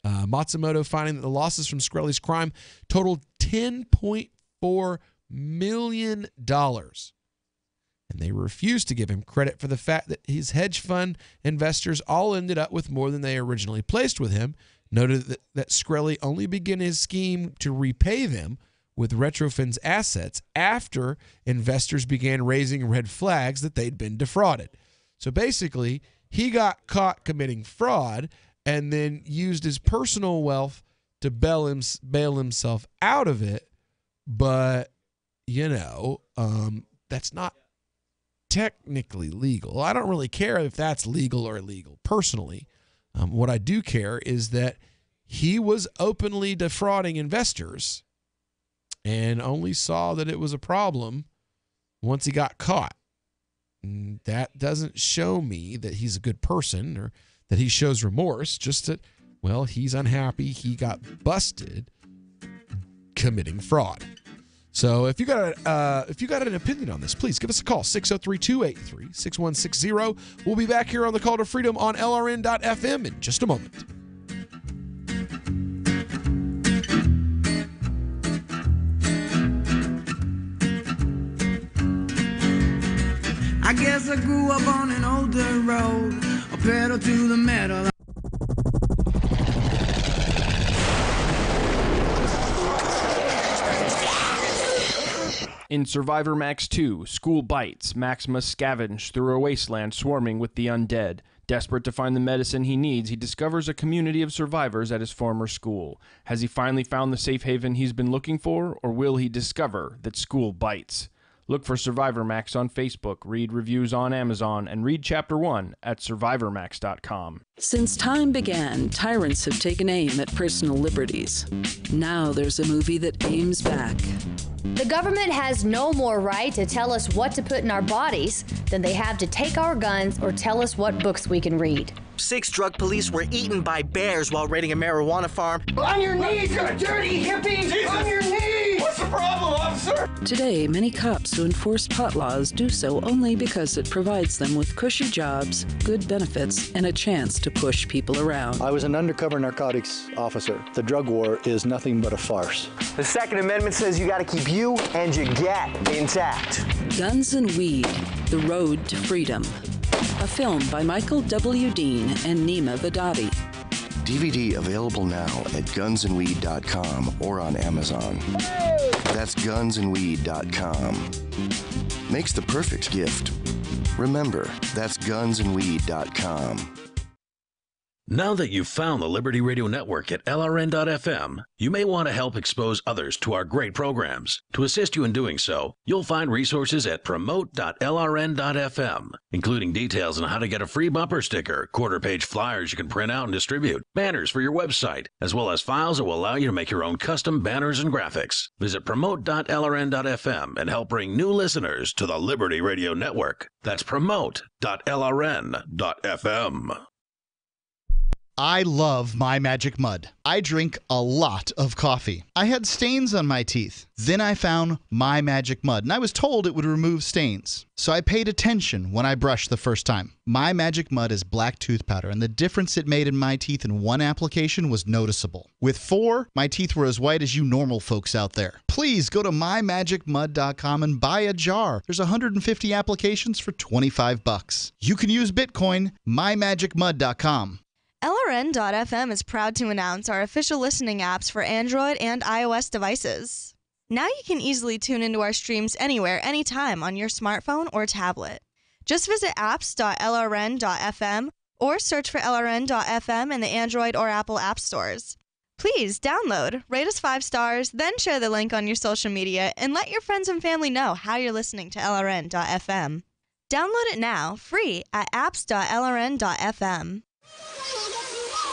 [SPEAKER 9] Matsumoto finding that the losses from Shkreli's crime totaled $10.4 million. And they refused to give him credit for the fact that his hedge fund investors all ended up with more than they originally placed with him, noted that Shkreli only began his scheme to repay them with Retrofin's assets after investors began raising red flags that they'd been defrauded. So basically, he got caught committing fraud and then used his personal wealth to bail himself out of it. But, that's not technically legal. I don't really care if that's legal or illegal. Personally, what I do care is that he was openly defrauding investors and only saw that it was a problem once he got caught. And that doesn't show me that he's a good person or that he shows remorse, just that, well, he's unhappy. He got busted committing fraud. So if you got an opinion on this, please give us a call, 603-283-6160. We'll be back here on the Call to Freedom on LRN.FM in just a moment.
[SPEAKER 2] I guess I grew up on an older road, a pedal to the metal.
[SPEAKER 6] In Survivor Max 2, School Bites, Max must scavenge through a wasteland swarming with the undead. Desperate to find the medicine he needs, he discovers a community of survivors at his former school. Has he finally found the safe haven he's been looking for, or will he discover that school bites? Look for Survivor Max on Facebook, read reviews on Amazon, and read Chapter 1 at SurvivorMax.com.
[SPEAKER 7] Since time began, tyrants have taken aim at personal liberties. Now there's a movie that aims back.
[SPEAKER 8] The government has no more right to tell us what to put in our bodies than they have to take our guns or tell us what books we can read.
[SPEAKER 13] 6 drug police were eaten by bears while raiding a marijuana farm.
[SPEAKER 2] On your knees, you dirty hippie! Jesus. On your knees! What's the problem, officer?
[SPEAKER 7] Today, many cops who enforce pot laws do so only because it provides them with cushy jobs, good benefits, and a chance to push people around.
[SPEAKER 14] I was an undercover narcotics officer. The drug war is nothing but a farce.
[SPEAKER 13] The Second Amendment says you gotta keep you and your gat intact.
[SPEAKER 7] Guns and Weed, The Road to Freedom. A film by Michael W. Dean and Nima Vadadi.
[SPEAKER 1] DVD available now at gunsandweed.com or on Amazon. That's gunsandweed.com. Makes the perfect gift. Remember, that's gunsandweed.com.
[SPEAKER 21] Now that you've found the Liberty Radio Network at LRN.FM, you may want to help expose others to our great programs. To assist you in doing so, you'll find resources at promote.lrn.fm, including details on how to get a free bumper sticker, quarter-page flyers you can print out and distribute, banners for your website, as well as files that will allow you to make your own custom banners and graphics. Visit promote.lrn.fm and help bring new listeners to the Liberty Radio Network. That's promote.lrn.fm.
[SPEAKER 20] I love My Magic Mud. I drink a lot of coffee. I had stains on my teeth. Then I found My Magic Mud, and I was told it would remove stains. So I paid attention when I brushed the first time. My Magic Mud is black tooth powder, and the difference it made in my teeth in one application was noticeable. With 4, my teeth were as white as you normal folks out there. Please go to mymagicmud.com and buy a jar. There's 150 applications for $25. You can use Bitcoin, mymagicmud.com.
[SPEAKER 19] LRN.FM is proud to announce our official listening apps for Android and iOS devices. Now you can easily tune into our streams anywhere, anytime on your smartphone or tablet. Just visit apps.lrn.fm or search for LRN.FM in the Android or Apple app stores. Please download, rate us 5 stars, then share the link on your social media and let your friends and family know how you're listening to LRN.FM. Download it now, free at apps.lrn.fm.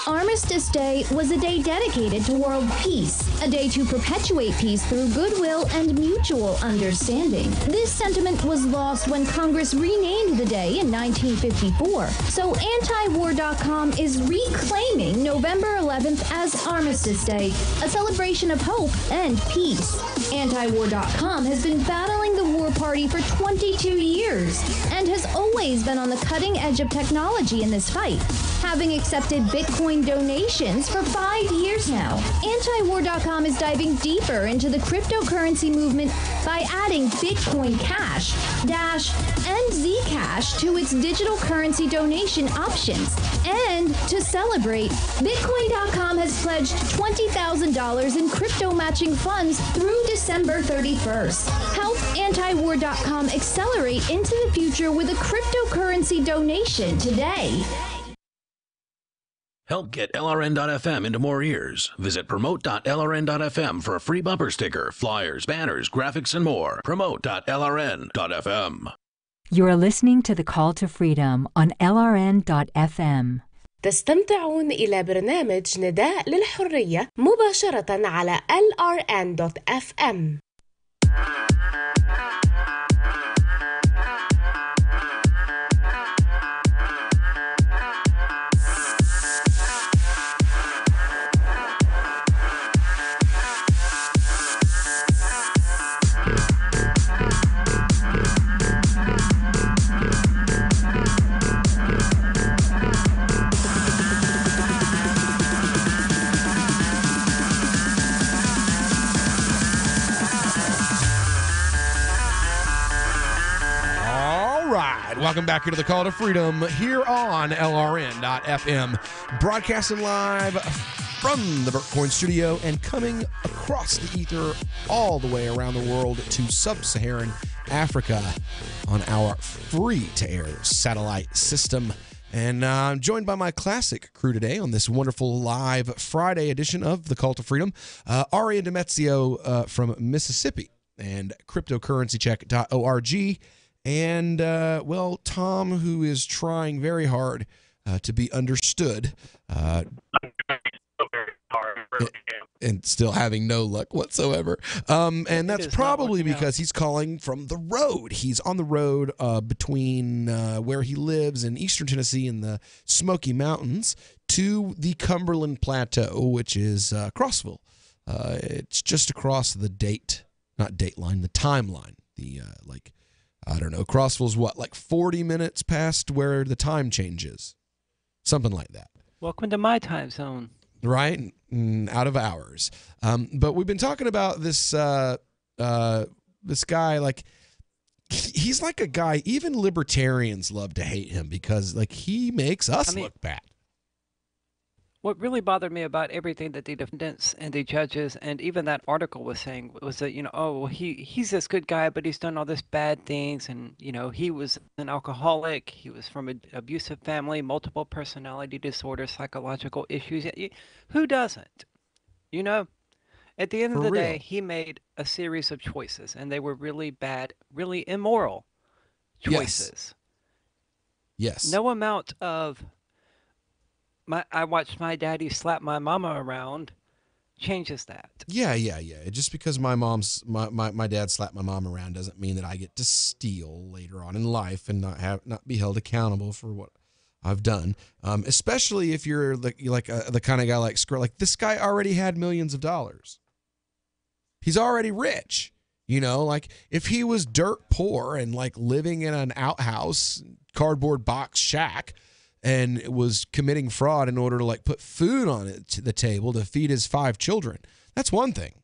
[SPEAKER 25] Armistice Day was a day dedicated to world peace, a day to perpetuate peace through goodwill and mutual understanding. This sentiment was lost when Congress renamed the day in 1954. So Antiwar.com is reclaiming November 11th as Armistice Day, a celebration of hope and peace. Antiwar.com has been battling the war party for 22 years and has always been on the cutting edge of technology in this fight, having accepted Bitcoin donations for 5 years now. Antiwar.com is diving deeper into the cryptocurrency movement by adding Bitcoin Cash, Dash, and Zcash to its digital currency donation options. And to celebrate, Bitcoin.com has pledged $20,000 in crypto matching funds through December 31st. Help Antiwar.com accelerate into the future with a cryptocurrency donation today.
[SPEAKER 21] Help get LRN.FM into more ears. Visit promote.lrn.fm for a free bumper sticker, flyers, banners, graphics, and more. Promote.lrn.fm.
[SPEAKER 3] You are listening to The Call to Freedom on LRN.FM.
[SPEAKER 11] تستمتعون إلى برنامج نداء للحرية مباشرة على LRN.FM.
[SPEAKER 9] Welcome back here to the Call to Freedom here on LRN.FM, broadcasting live from the Vertcoin studio and coming across the ether all the way around the world to sub-Saharan Africa on our free-to-air satellite system. And I'm joined by my classic crew today on this wonderful live Friday edition of the Call to Freedom. Aria Demezio from Mississippi and cryptocurrencycheck.org. And, well, Tom, who is trying very hard to be understood and still having no luck whatsoever. And that's probably because he's calling from the road. He's on the road between where he lives in eastern Tennessee in the Smoky Mountains to the Cumberland Plateau, which is Crossville. It's just across the the timeline, I don't know, Crossville's what, like 40 minutes past where the time changes? Something like that.
[SPEAKER 12] Welcome to my time zone.
[SPEAKER 9] Right? Out of hours. But we've been talking about this this guy, like, he's like a guy, even libertarians love to hate him because, like, he makes us look bad.
[SPEAKER 12] What really bothered me about everything that the defense and the judges and even that article was saying was that, he's this good guy, but he's done all this bad things. And, he was an alcoholic. He was from an abusive family, multiple personality disorder, psychological issues. Who doesn't? At the end of the day, he made a series of choices, and they were really bad, really immoral choices.
[SPEAKER 9] Yes.
[SPEAKER 12] No amount of... I watched my daddy slap my mama around changes that.
[SPEAKER 9] Yeah. Just because my dad slapped my mom around doesn't mean that I get to steal later on in life and not be held accountable for what I've done. Especially if you're the kind of guy like Skrull. Like, this guy already had millions of dollars. He's already rich. Like, if he was dirt poor and like living in an outhouse, cardboard box shack, and was committing fraud in order to like put food on the table to feed his 5 children, that's one thing.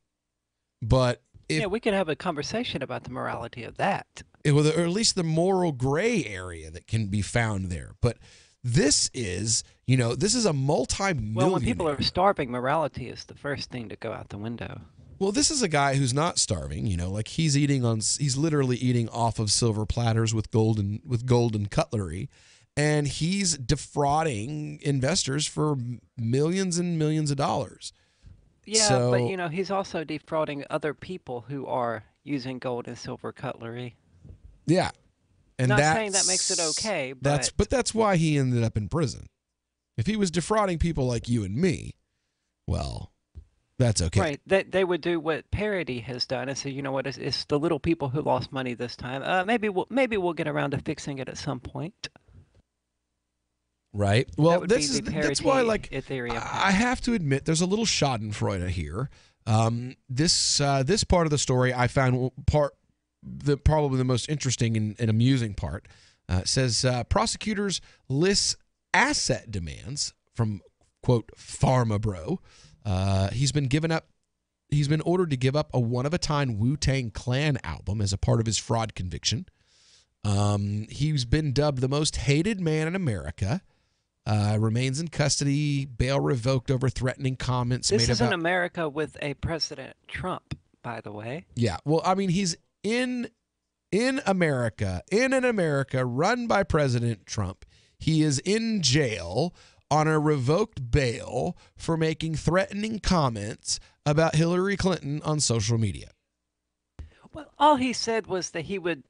[SPEAKER 9] But
[SPEAKER 12] we could have a conversation about the morality of that.
[SPEAKER 9] Or at least the moral gray area that can be found there. But this is, this is a multi-millionaire.
[SPEAKER 12] Well, when people are starving, morality is the first thing to go out the window.
[SPEAKER 9] Well, this is a guy who's not starving, like he's literally eating off of silver platters with golden cutlery. And he's defrauding investors for millions and millions of dollars.
[SPEAKER 12] Yeah, but he's also defrauding other people who are using gold and silver cutlery.
[SPEAKER 9] Yeah, and
[SPEAKER 12] not saying that makes it okay. But
[SPEAKER 9] that's why he ended up in prison. If he was defrauding people like you and me, well, that's okay.
[SPEAKER 12] Right? They would do what Parody has done and say, you know what? It's the little people who lost money this time. Maybe we'll get around to fixing it at some point.
[SPEAKER 9] Right. Well, that's why, like, I have to admit, there's a little Schadenfreude here. This part of the story I found probably the most interesting and amusing part. Says prosecutors list asset demands from, quote, Pharma Bro. He's been ordered to give up a one-of-a-kind Wu-Tang Clan album as a part of his fraud conviction. He's been dubbed the most hated man in America. Remains in custody, bail revoked over threatening comments made about...
[SPEAKER 12] This is in America with a President Trump, by the way.
[SPEAKER 9] Yeah, well, I mean, he's in America, in an America run by President Trump. He is in jail on a revoked bail for making threatening comments about Hillary Clinton on social media.
[SPEAKER 12] Well, all he said was that he would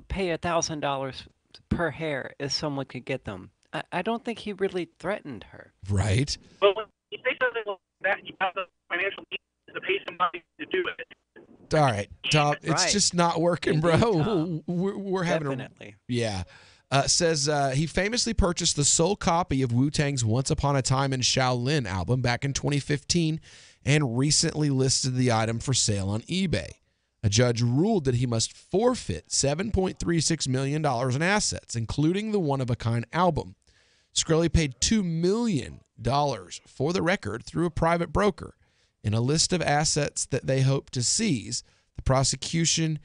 [SPEAKER 12] pay $1,000 per hair if someone could get them. I don't think he really threatened her.
[SPEAKER 9] Right.
[SPEAKER 10] But when you say something like that, you have the financial means to pay somebody to do it.
[SPEAKER 9] All right, Tom, it's
[SPEAKER 12] Right.
[SPEAKER 9] just not working,
[SPEAKER 12] Indeed,
[SPEAKER 9] bro.
[SPEAKER 12] Tom.
[SPEAKER 9] We're having
[SPEAKER 12] Definitely.
[SPEAKER 9] Yeah. Says he famously purchased the sole copy of Wu-Tang's Once Upon a Time in Shaolin album back in 2015 and recently listed the item for sale on eBay. A judge ruled that he must forfeit $7.36 million in assets, including the one-of-a-kind album. Shkreli paid $2 million for the record through a private broker. In a list of assets that they hope to seize, the prosecution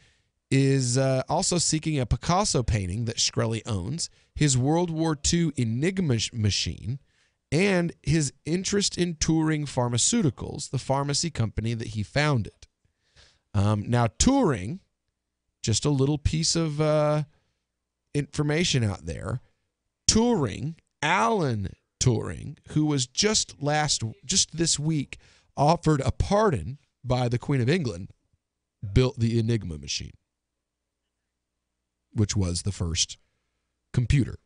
[SPEAKER 9] is also seeking a Picasso painting that Shkreli owns, his World War II Enigma machine, and his interest in Turing Pharmaceuticals, the pharmacy company that he founded. Now, Turing, just a little piece of information out there, Turing, Alan Turing, who was just this week offered a pardon by the Queen of England, built the Enigma machine, which was the first computer.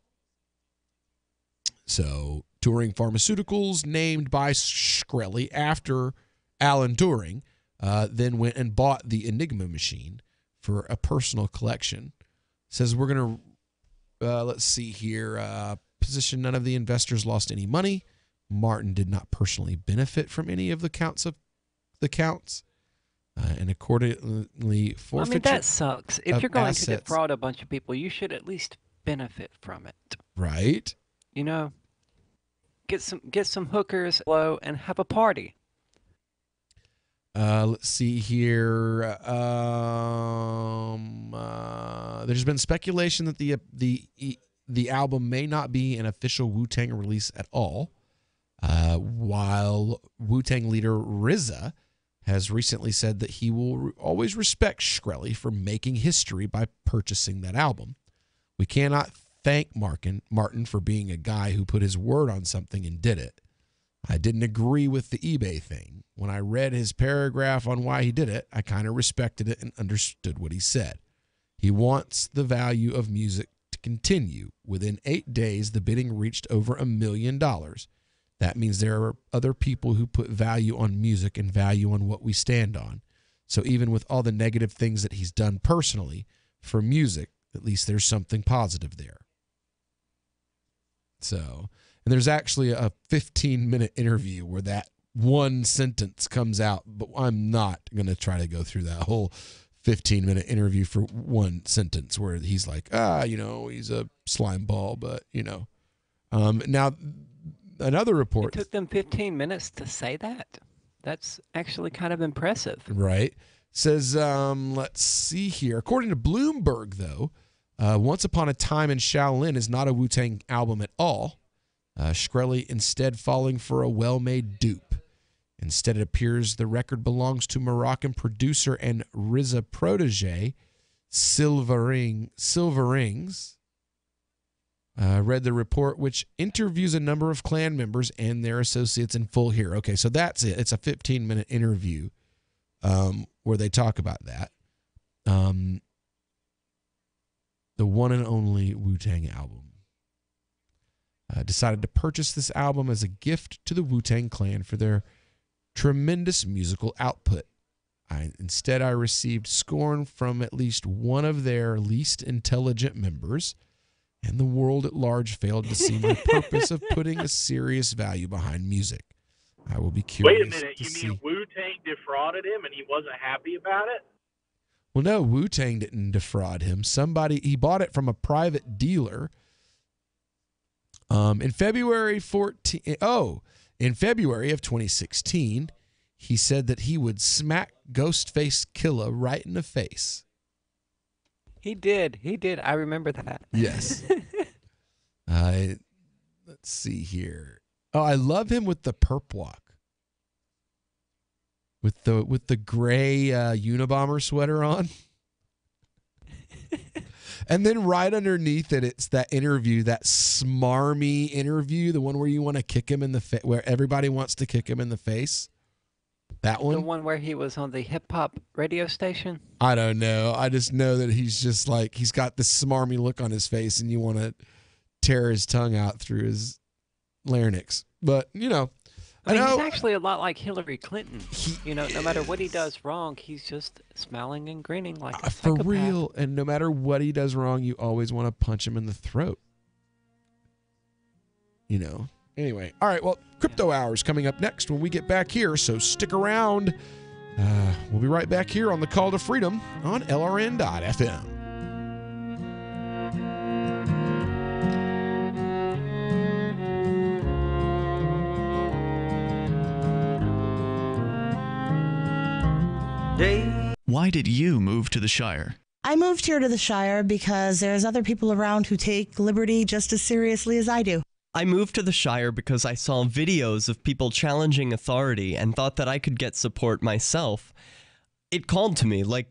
[SPEAKER 9] So Turing Pharmaceuticals, named by Shkreli after Alan Turing, then went and bought the Enigma machine for a personal collection. Says we're going to, let's see here, position none of the investors lost any money. Martin did not personally benefit from any of the counts. And accordingly, forfeiture.
[SPEAKER 12] I mean, that sucks. If you're going
[SPEAKER 9] assets,
[SPEAKER 12] to defraud a bunch of people, you should at least benefit from it.
[SPEAKER 9] Right?
[SPEAKER 12] You know, get some hookers, blow, and have a party.
[SPEAKER 9] Let's see here. There's been speculation that the album may not be an official Wu-Tang release at all, while Wu-Tang leader RZA has recently said that he will always respect Shkreli for making history by purchasing that album. We cannot thank Martin for being a guy who put his word on something and did it. I didn't agree with the eBay thing. When I read his paragraph on why he did it, I kind of respected it and understood what he said. He wants the value of music to continue. Within 8 days, the bidding reached over $1 million. That means there are other people who put value on music and value on what we stand on. So even with all the negative things that he's done personally for music, at least there's something positive there. So, and there's actually a 15-minute interview where that one sentence comes out, but I'm not going to try to go through that whole 15-minute interview for one sentence where he's like, he's a slime ball, but, now another report.
[SPEAKER 12] It took them 15 minutes to say that. That's actually kind of impressive.
[SPEAKER 9] Right. Says, let's see here. According to Bloomberg, though, Once Upon a Time in Shaolin is not a Wu-Tang album at all. Shkreli instead falling for a well-made dupe. Instead, it appears the record belongs to Moroccan producer and RZA protege, Silverings. Read the report, which interviews a number of clan members and their associates in full here. Okay, so that's it. It's a 15-minute interview where they talk about that. The one and only Wu-Tang album. Decided to purchase this album as a gift to the Wu-Tang Clan for their tremendous musical output. Instead, I received scorn from at least one of their least intelligent members, and the world at large failed to see my purpose of putting a serious value behind music. I will be curious.
[SPEAKER 10] Wait a minute, you mean Wu-Tang defrauded him and he wasn't happy about it?
[SPEAKER 9] Well, no, Wu-Tang didn't defraud him. He bought it from a private dealer. In February of 2016, he said that he would smack Ghostface Killah right in the face.
[SPEAKER 12] He did. I remember that.
[SPEAKER 9] Yes. Let's see here. Oh, I love him with the perp walk. With the gray Unabomber sweater on. And then right underneath it, it's that interview, that smarmy interview, the one where you want to kick him in the face, where everybody wants to kick him in the face. That one?
[SPEAKER 12] The one where he was on the hip-hop radio station?
[SPEAKER 9] I don't know. I just know that he's just like, he's got this smarmy look on his face and you want to tear his tongue out through his larynx. But, you know.
[SPEAKER 12] I mean, he's actually a lot like Hillary Clinton. No matter what he does wrong, he's just smiling and grinning like a psychopath.
[SPEAKER 9] For real. And no matter what he does wrong, you always want to punch him in the throat. You know. Anyway. All right. Well, Crypto Hours coming up next when we get back here. So stick around. We'll be right back here on the Call to Freedom on LRN.FM.
[SPEAKER 4] Why did you move to the Shire?
[SPEAKER 5] I moved here to the Shire because there's other people around who take liberty just as seriously as I do.
[SPEAKER 15] I moved to the Shire because I saw videos of people challenging authority and thought that I could get support myself. It called to me, like,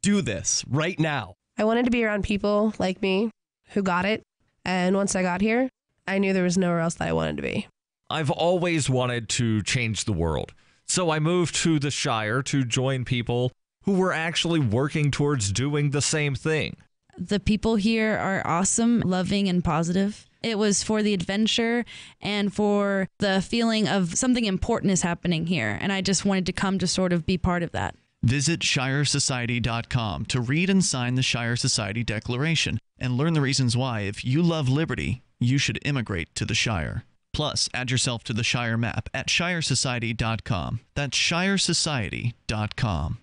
[SPEAKER 15] do this right now.
[SPEAKER 16] I wanted to be around people like me who got it, and once I got here, I knew there was nowhere else that I wanted to be.
[SPEAKER 17] I've always wanted to change the world. So I moved to the Shire to join people who were actually working towards doing the same thing.
[SPEAKER 18] The people here are awesome, loving, and positive. It was for the adventure and for the feeling of something important is happening here. And I just wanted to come to sort of be part of that.
[SPEAKER 4] Visit ShireSociety.com to read and sign the Shire Society Declaration and learn the reasons why, if you love liberty, you should immigrate to the Shire. Plus, add yourself to the Shire map at ShireSociety.com. That's ShireSociety.com.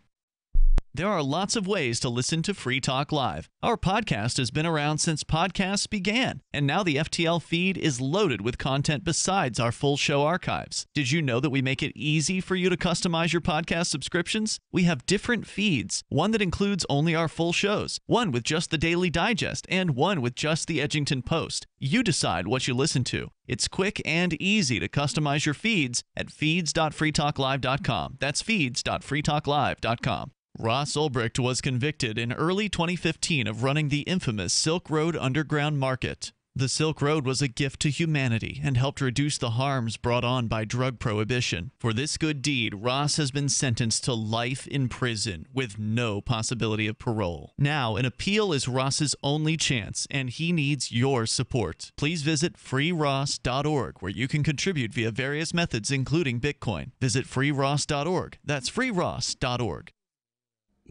[SPEAKER 4] There are lots of ways to listen to Free Talk Live. Our podcast has been around since podcasts began, and now the FTL feed is loaded with content besides our full show archives. Did you know that we make it easy for you to customize your podcast subscriptions? We have different feeds, one that includes only our full shows, one with just the Daily Digest, and one with just the Edgington Post. You decide what you listen to. It's quick and easy to customize your feeds at feeds.freetalklive.com. That's feeds.freetalklive.com. Ross Ulbricht was convicted in early 2015 of running the infamous Silk Road Underground Market. The Silk Road was a gift to humanity and helped reduce the harms brought on by drug prohibition. For this good deed, Ross has been sentenced to life in prison with no possibility of parole. Now, an appeal is Ross's only chance, and he needs your support. Please visit freeross.org, where you can contribute via various methods, including Bitcoin. Visit freeross.org. That's freeross.org.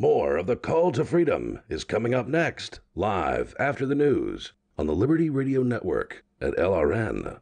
[SPEAKER 22] More of the Call to Freedom is coming up next, live after the news on the Liberty Radio Network at LRN.FM.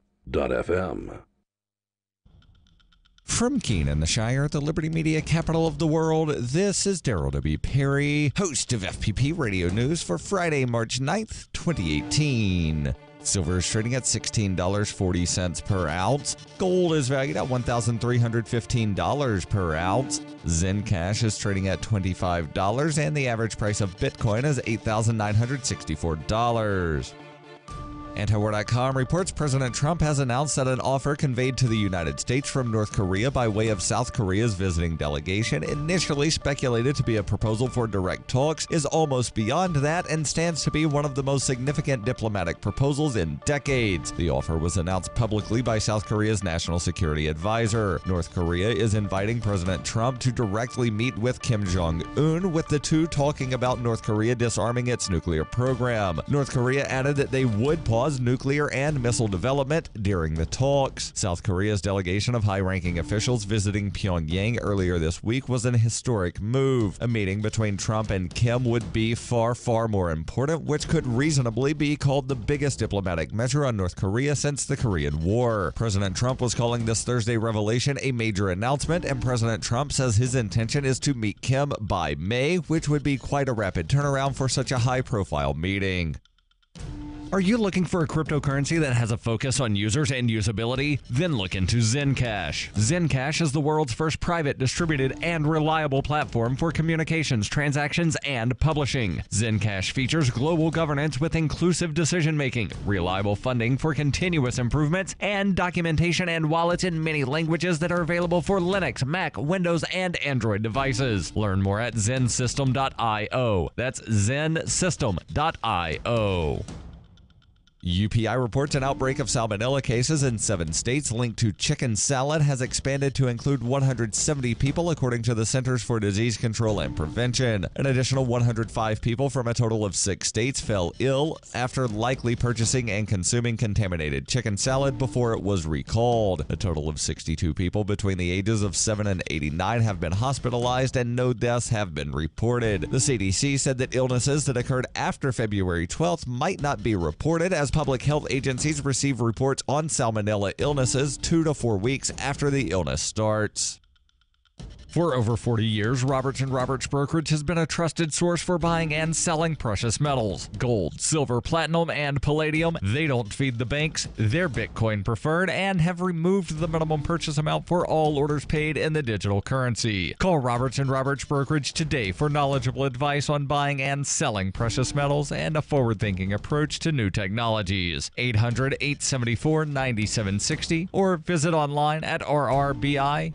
[SPEAKER 28] From Keene in the Shire, the Liberty Media capital of the world, this is Daryl W. Perry, host of FPP Radio News for Friday, March 9th, 2018. Silver is trading at $16.40 per ounce. Gold is valued at $1,315 per ounce. Zencash is trading at $25, and the average price of Bitcoin is $8,964. Antiwar.com reports President Trump has announced that an offer conveyed to the United States from North Korea by way of South Korea's visiting delegation, initially speculated to be a proposal for direct talks, is almost beyond that and stands to be one of the most significant diplomatic proposals in decades. The offer was announced publicly by South Korea's National Security Advisor. North Korea is inviting President Trump to directly meet with Kim Jong-un, with the two talking about North Korea disarming its nuclear program. North Korea added that they would pause nuclear and missile development during the talks. South Korea's delegation of high-ranking officials visiting Pyongyang earlier this week was an historic move. A meeting between Trump and Kim would be far, far more important, which could reasonably be called the biggest diplomatic measure on North Korea since the Korean War. President Trump was calling this Thursday revelation a major announcement, and President Trump says his intention is to meet Kim by May, which would be quite a rapid turnaround for such a high-profile meeting.
[SPEAKER 17] Are you looking for a cryptocurrency that has a focus on users and usability? Then look into Zencash. Zencash is the world's first private, distributed, and reliable platform for communications, transactions, and publishing. Zencash features global governance with inclusive decision-making, reliable funding for continuous improvements, and documentation and wallets in many languages that are available for Linux, Mac, Windows, and Android devices. Learn more at zensystem.io. That's zensystem.io. UPI reports an outbreak of salmonella cases in 7 states linked to chicken salad has expanded to include 170 people, according to the Centers for Disease Control and Prevention. An additional 105 people from a total of 6 states fell ill after likely purchasing and consuming contaminated chicken salad before it was recalled. A total of 62 people between the ages of 7 and 89 have been hospitalized and no deaths have been reported. The CDC said that illnesses that occurred after February 12th might not be reported, as public health agencies receive reports on salmonella illnesses 2 to 4 weeks after the illness starts. For over 40 years, Roberts & Roberts Brokerage has been a trusted source for buying and selling precious metals. Gold, silver, platinum, and palladium. They don't feed the banks. They're Bitcoin preferred and have removed the minimum purchase amount for all orders paid in the digital currency. Call Roberts & Roberts Brokerage today for knowledgeable advice on buying and selling precious metals and a forward-thinking approach to new technologies. 800-874-9760 or visit online at rrbi.co.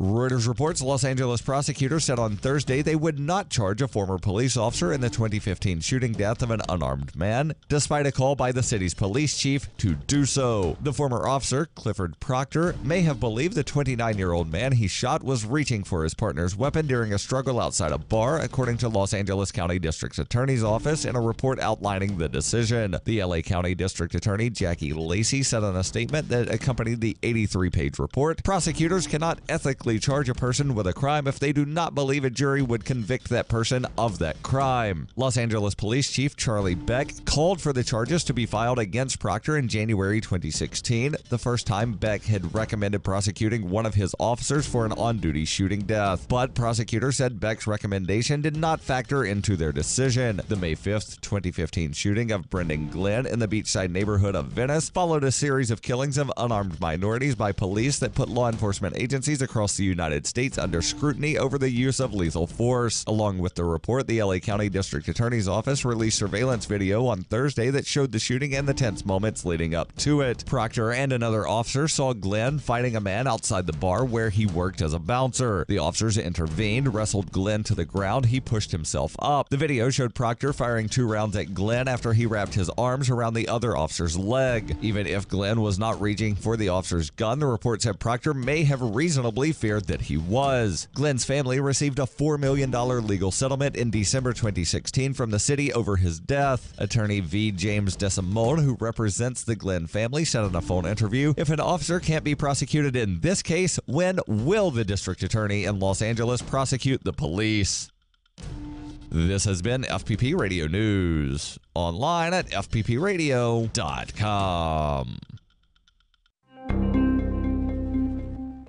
[SPEAKER 17] Reuters reports Los Angeles prosecutors said on Thursday they would not charge a former police officer in the 2015 shooting death of an unarmed man, despite a call by the city's police chief to do so. The former officer, Clifford Proctor, may have believed the 29-year-old man he shot was reaching for his partner's weapon during a struggle outside a bar, according to Los Angeles County District Attorney's Office in a report outlining the decision. The LA County District Attorney Jackie Lacey said in a statement that accompanied the 83-page report, prosecutors cannot ethically charge a person with a crime if they do not believe a jury would convict that person of that crime. Los Angeles Police Chief Charlie Beck called for the charges to be filed against Proctor in January 2016, the first time Beck had recommended prosecuting one of his officers for an on-duty shooting death. But prosecutors said Beck's recommendation did not factor into their decision. The May 5th, 2015 shooting of Brendan Glenn in the beachside neighborhood of Venice followed a series of killings of unarmed minorities by police that put law enforcement agencies across the United States under scrutiny over the use of lethal force. Along with the report, the LA County District Attorney's Office released surveillance video on Thursday that showed the shooting and the tense moments leading up to it. Proctor and another officer saw Glenn fighting a man outside the bar where he worked as a bouncer. The officers intervened, wrestled Glenn to the ground. He pushed himself up. The video showed Proctor firing 2 rounds at Glenn after he wrapped his arms around the other officer's leg. Even if Glenn was not reaching for the officer's gun, the report said Proctor may have reasonably feared that he was. Glenn's family received a $4 million legal settlement in December 2016 from the city over his death. Attorney V. James DeSimone, who represents the Glenn family, said in a phone interview, "If an officer can't be prosecuted in this case, when will the district attorney in Los Angeles prosecute the police?" This has been FPP Radio News, online at fppradio.com.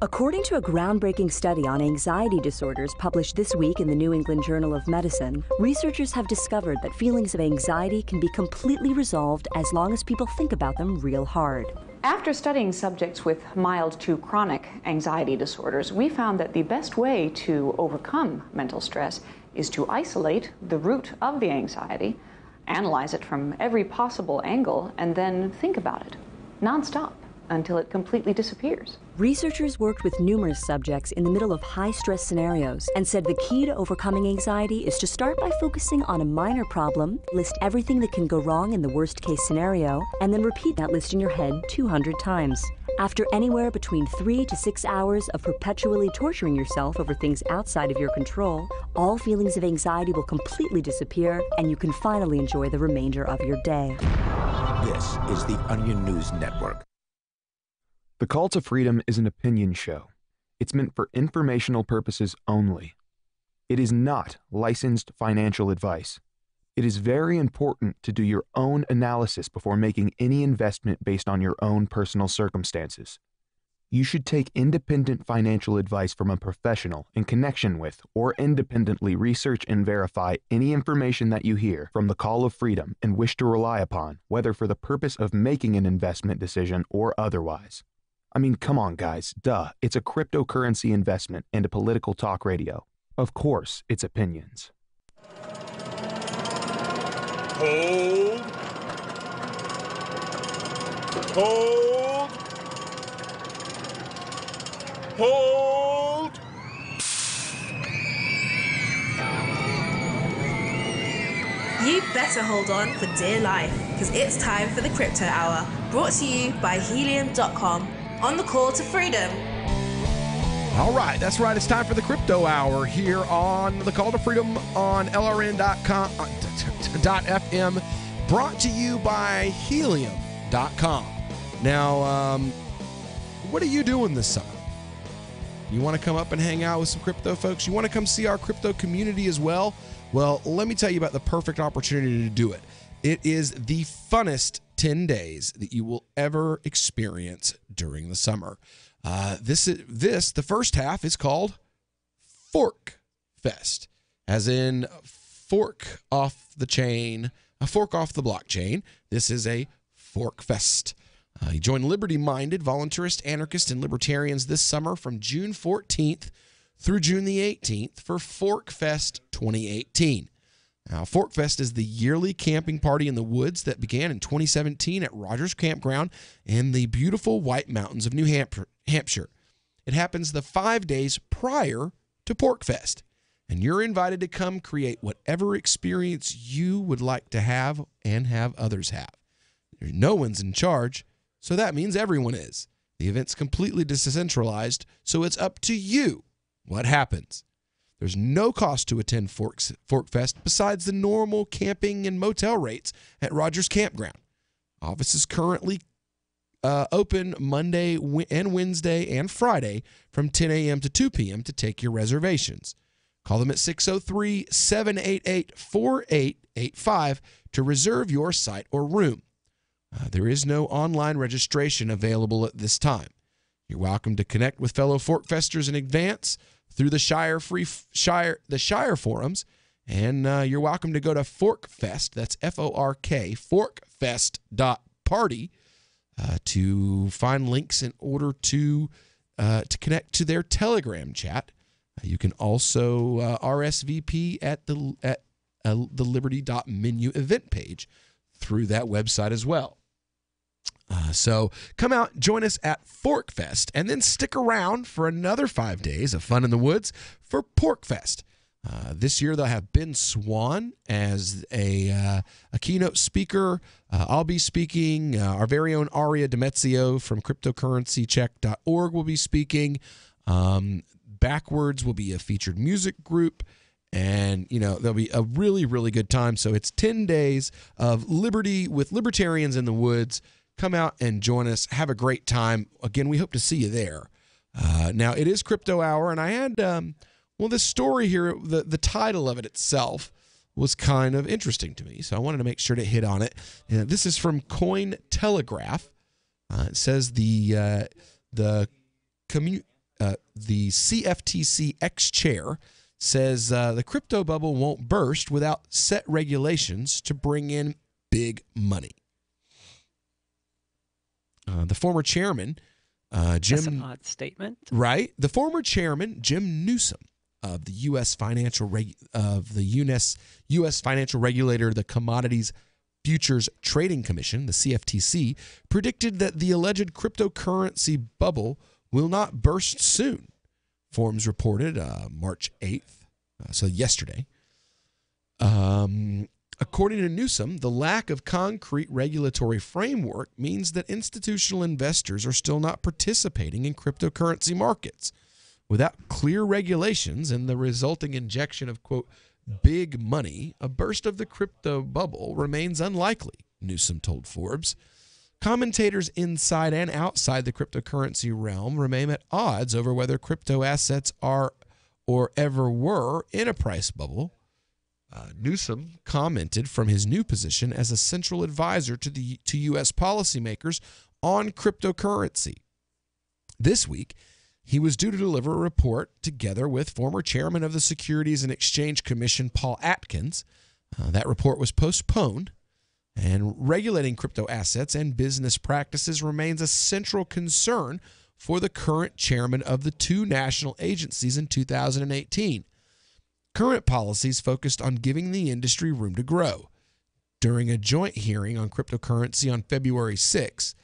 [SPEAKER 2] According to a groundbreaking study on anxiety disorders published this week in the New England Journal of Medicine, researchers have discovered that feelings of anxiety can be completely resolved as long as people think about them real hard.
[SPEAKER 6] After studying subjects with mild to chronic anxiety disorders, we found that the best way to overcome mental stress is to isolate the root of the anxiety, analyze it from every possible angle, and then think about it nonstop until it completely disappears.
[SPEAKER 2] Researchers worked with numerous subjects in the middle of high-stress scenarios and said the key to overcoming anxiety is to start by focusing on a minor problem, list everything that can go wrong in the worst-case scenario, and then repeat that list in your head 200 times. After anywhere between 3 to 6 hours of perpetually torturing yourself over things outside of your control, all feelings of anxiety will completely disappear, and you can finally enjoy the remainder of your day.
[SPEAKER 8] This is the Onion News Network.
[SPEAKER 14] The Call to Freedom is an opinion show. It's meant for informational purposes only. It is not licensed financial advice. It is very important to do your own analysis before making any investment based on your own personal circumstances. You should take independent financial advice from a professional in connection with or independently research and verify any information that you hear from the Call of Freedom and wish to rely upon, whether for the purpose of making an investment decision or otherwise. I mean, come on, guys. Duh. It's a cryptocurrency investment and a political talk radio. Of course, it's opinions.
[SPEAKER 9] Hold. Hold. Hold.
[SPEAKER 1] You better hold on for dear life, because it's time for the Crypto Hour, brought to you by Helium.com on the Call to Freedom.
[SPEAKER 9] All right, that's right. It's time for the Crypto Hour here on the Call to Freedom on LRN.FM, brought to you by Helium.com. Now, what are you doing this summer? You want to come up and hang out with some crypto folks? You want to come see our crypto community as well? Well, let me tell you about the perfect opportunity to do it. It is the funnest 10 days that you will ever experience during the summer. The first half is called Fork Fest, as in fork off the chain, a fork off the blockchain. This is a Fork Fest. You join liberty-minded, voluntarist, anarchists, and libertarians this summer from June 14th through June the 18th for Fork Fest 2018. Now, Fork Fest is the yearly camping party in the woods that began in 2017 at Rogers Campground in the beautiful White Mountains of New Hampshire. It happens the 5 days prior to Pork Fest, and you're invited to come create whatever experience you would like to have and have others have. No one's in charge, so that means everyone is. The event's completely decentralized, so it's up to you what happens. There's no cost to attend Fork Fest besides the normal camping and motel rates at Rogers Campground. Office is currently open Monday and Wednesday and Friday from 10 a.m. to 2 p.m. to take your reservations. Call them at 603-788-4885 to reserve your site or room. There is no online registration available at this time. You're welcome to connect with fellow Fork Festers in advance through the Shire forums, and you're welcome to go to Fork Fest, that's F-O-R-K, forkfest.party, to find links in order to connect to their Telegram chat. You can also RSVP at the liberty.menu event page through that website as well. So come out, join us at Fork Fest, and then stick around for another 5 days of fun in the woods for Pork Fest. This year they'll have Ben Swan as a keynote speaker. I'll be speaking. Our very own Aria Demezio from cryptocurrencycheck.org will be speaking. Backwards will be a featured music group. And, there'll be a really, really good time. So it's 10 days of liberty with libertarians in the woods. Come out and join us. Have a great time. Again, we hope to see you there. Now, it is Crypto Hour, and I had, this story here, the title of it itself was kind of interesting to me, so I wanted to make sure to hit on it. This is from Cointelegraph. It says the CFTC ex-chair says the crypto bubble won't burst without set regulations to bring in big money. The former chairman, Jim...
[SPEAKER 12] That's an odd statement.
[SPEAKER 9] Right? The former chairman, Jim Newsom, of the U.S. financial regulator, the Commodities Futures Trading Commission, the CFTC, predicted that the alleged cryptocurrency bubble will not burst soon. Forums reported March 8th, so yesterday. According to Newsom, the lack of concrete regulatory framework means that institutional investors are still not participating in cryptocurrency markets. Without clear regulations and the resulting injection of, quote, big money, a burst of the crypto bubble remains unlikely, Newsom told Forbes. Commentators inside and outside the cryptocurrency realm remain at odds over whether crypto assets are or ever were in a price bubble. Newsom commented from his new position as a central advisor to U.S. policymakers on cryptocurrency. This week, he was due to deliver a report together with former chairman of the Securities and Exchange Commission, Paul Atkins. That report was postponed, and regulating crypto assets and business practices remains a central concern for the current chairman of the two national agencies in 2018. Current policies focused on giving the industry room to grow. During a joint hearing on cryptocurrency on February 6,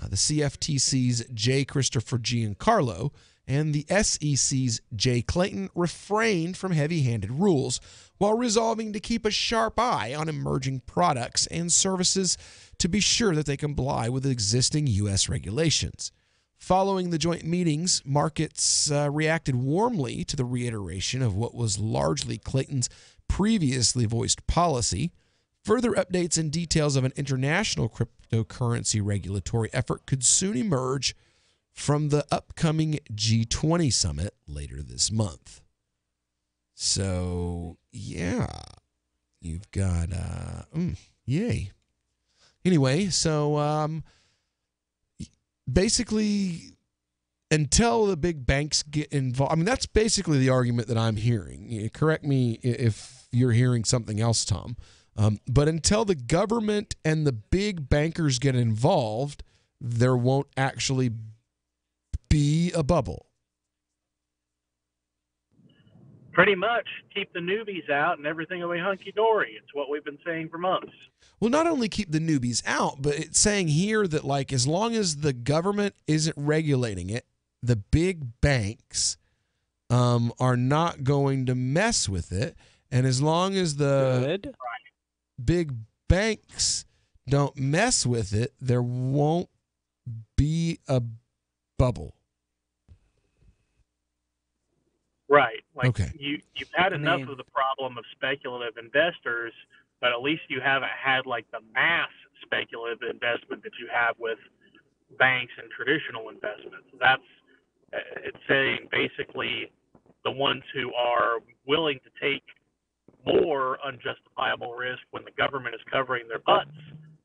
[SPEAKER 9] the CFTC's J. Christopher Giancarlo and the SEC's Jay Clayton refrained from heavy-handed rules while resolving to keep a sharp eye on emerging products and services to be sure that they comply with existing U.S. regulations. Following the joint meetings, markets reacted warmly to the reiteration of what was largely Clayton's previously voiced policy. Further updates and details of an international cryptocurrency regulatory effort could soon emerge from the upcoming G20 summit later this month. So, yeah, you've got, yay. Anyway, so basically, until the big banks get involved, I mean, that's basically the argument that I'm hearing. Correct me if you're hearing something else, Tom. But until the government and the big bankers get involved, there won't actually be a bubble.
[SPEAKER 10] Pretty much keep the newbies out and everything will be hunky-dory. It's what we've been saying for months.
[SPEAKER 9] Well, not only keep the newbies out, but it's saying here that, like, as long as the government isn't regulating it, the big banks are not going to mess with it. And as long as the big banks don't mess with it, there won't be a bubble.
[SPEAKER 10] Right. Like
[SPEAKER 9] okay.
[SPEAKER 10] You've had enough of the problem of speculative investors, but at least you haven't had like the mass speculative investment that you have with banks and traditional investments. It's saying basically the ones who are willing to take more unjustifiable risk when the government is covering their butts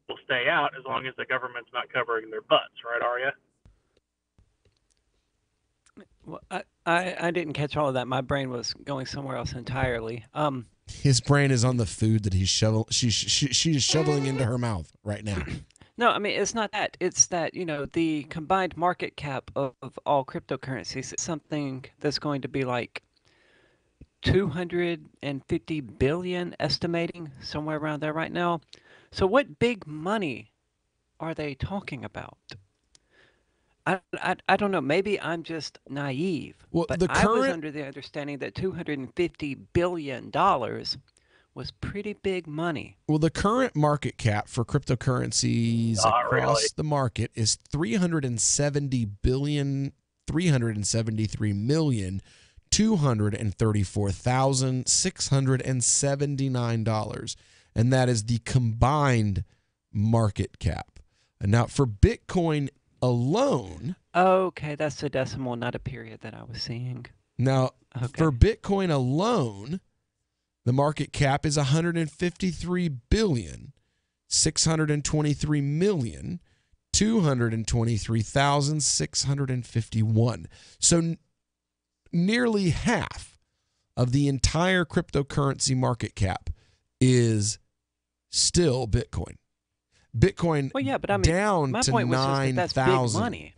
[SPEAKER 10] will stay out as long as the government's not covering their butts. Right, Arya?
[SPEAKER 12] Well, I didn't catch all of that. My brain was going somewhere else entirely.
[SPEAKER 9] His brain is on the food that he's she's shoveling into her mouth right now.
[SPEAKER 12] No, I mean, it's not that. It's that, the combined market cap of all cryptocurrencies is something that's going to be like 250 billion, estimating somewhere around there right now. So what big money are they talking about? I don't know. Maybe I'm just naive.
[SPEAKER 9] Well,
[SPEAKER 12] but I was under the understanding that $250 billion was pretty big money.
[SPEAKER 9] Well, the current market cap for cryptocurrencies across the market is $373,334,679, and that is the combined market cap. And now for Bitcoin alone.
[SPEAKER 12] Okay, that's a decimal, not a period that I was seeing.
[SPEAKER 9] Now, for Bitcoin alone, the market cap is $153,623,223,651. So nearly half of the entire cryptocurrency market cap is still Bitcoin. Bitcoin down
[SPEAKER 12] my
[SPEAKER 9] to
[SPEAKER 12] point was just that
[SPEAKER 9] 9,000.
[SPEAKER 12] that's big money.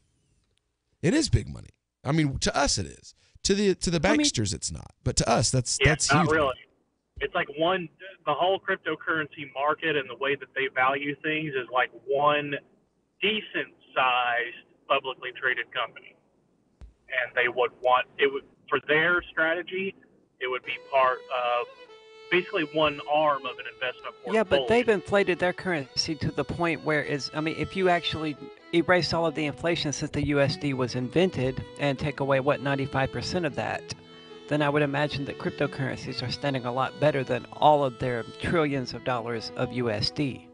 [SPEAKER 9] It is big money. I mean, to us it is. To the banksters it's not. But to us that's
[SPEAKER 10] not
[SPEAKER 9] huge.
[SPEAKER 10] Really. It's like the whole cryptocurrency market and the way that they value things is like one decent sized publicly traded company. And they would want for their strategy, it would be part of basically one arm of an investment portfolio.
[SPEAKER 12] Yeah, but they've inflated their currency to the point where if you actually erase all of the inflation since the USD was invented and take away 95% of that, then I would imagine that cryptocurrencies are standing a lot better than all of their trillions of dollars of USD.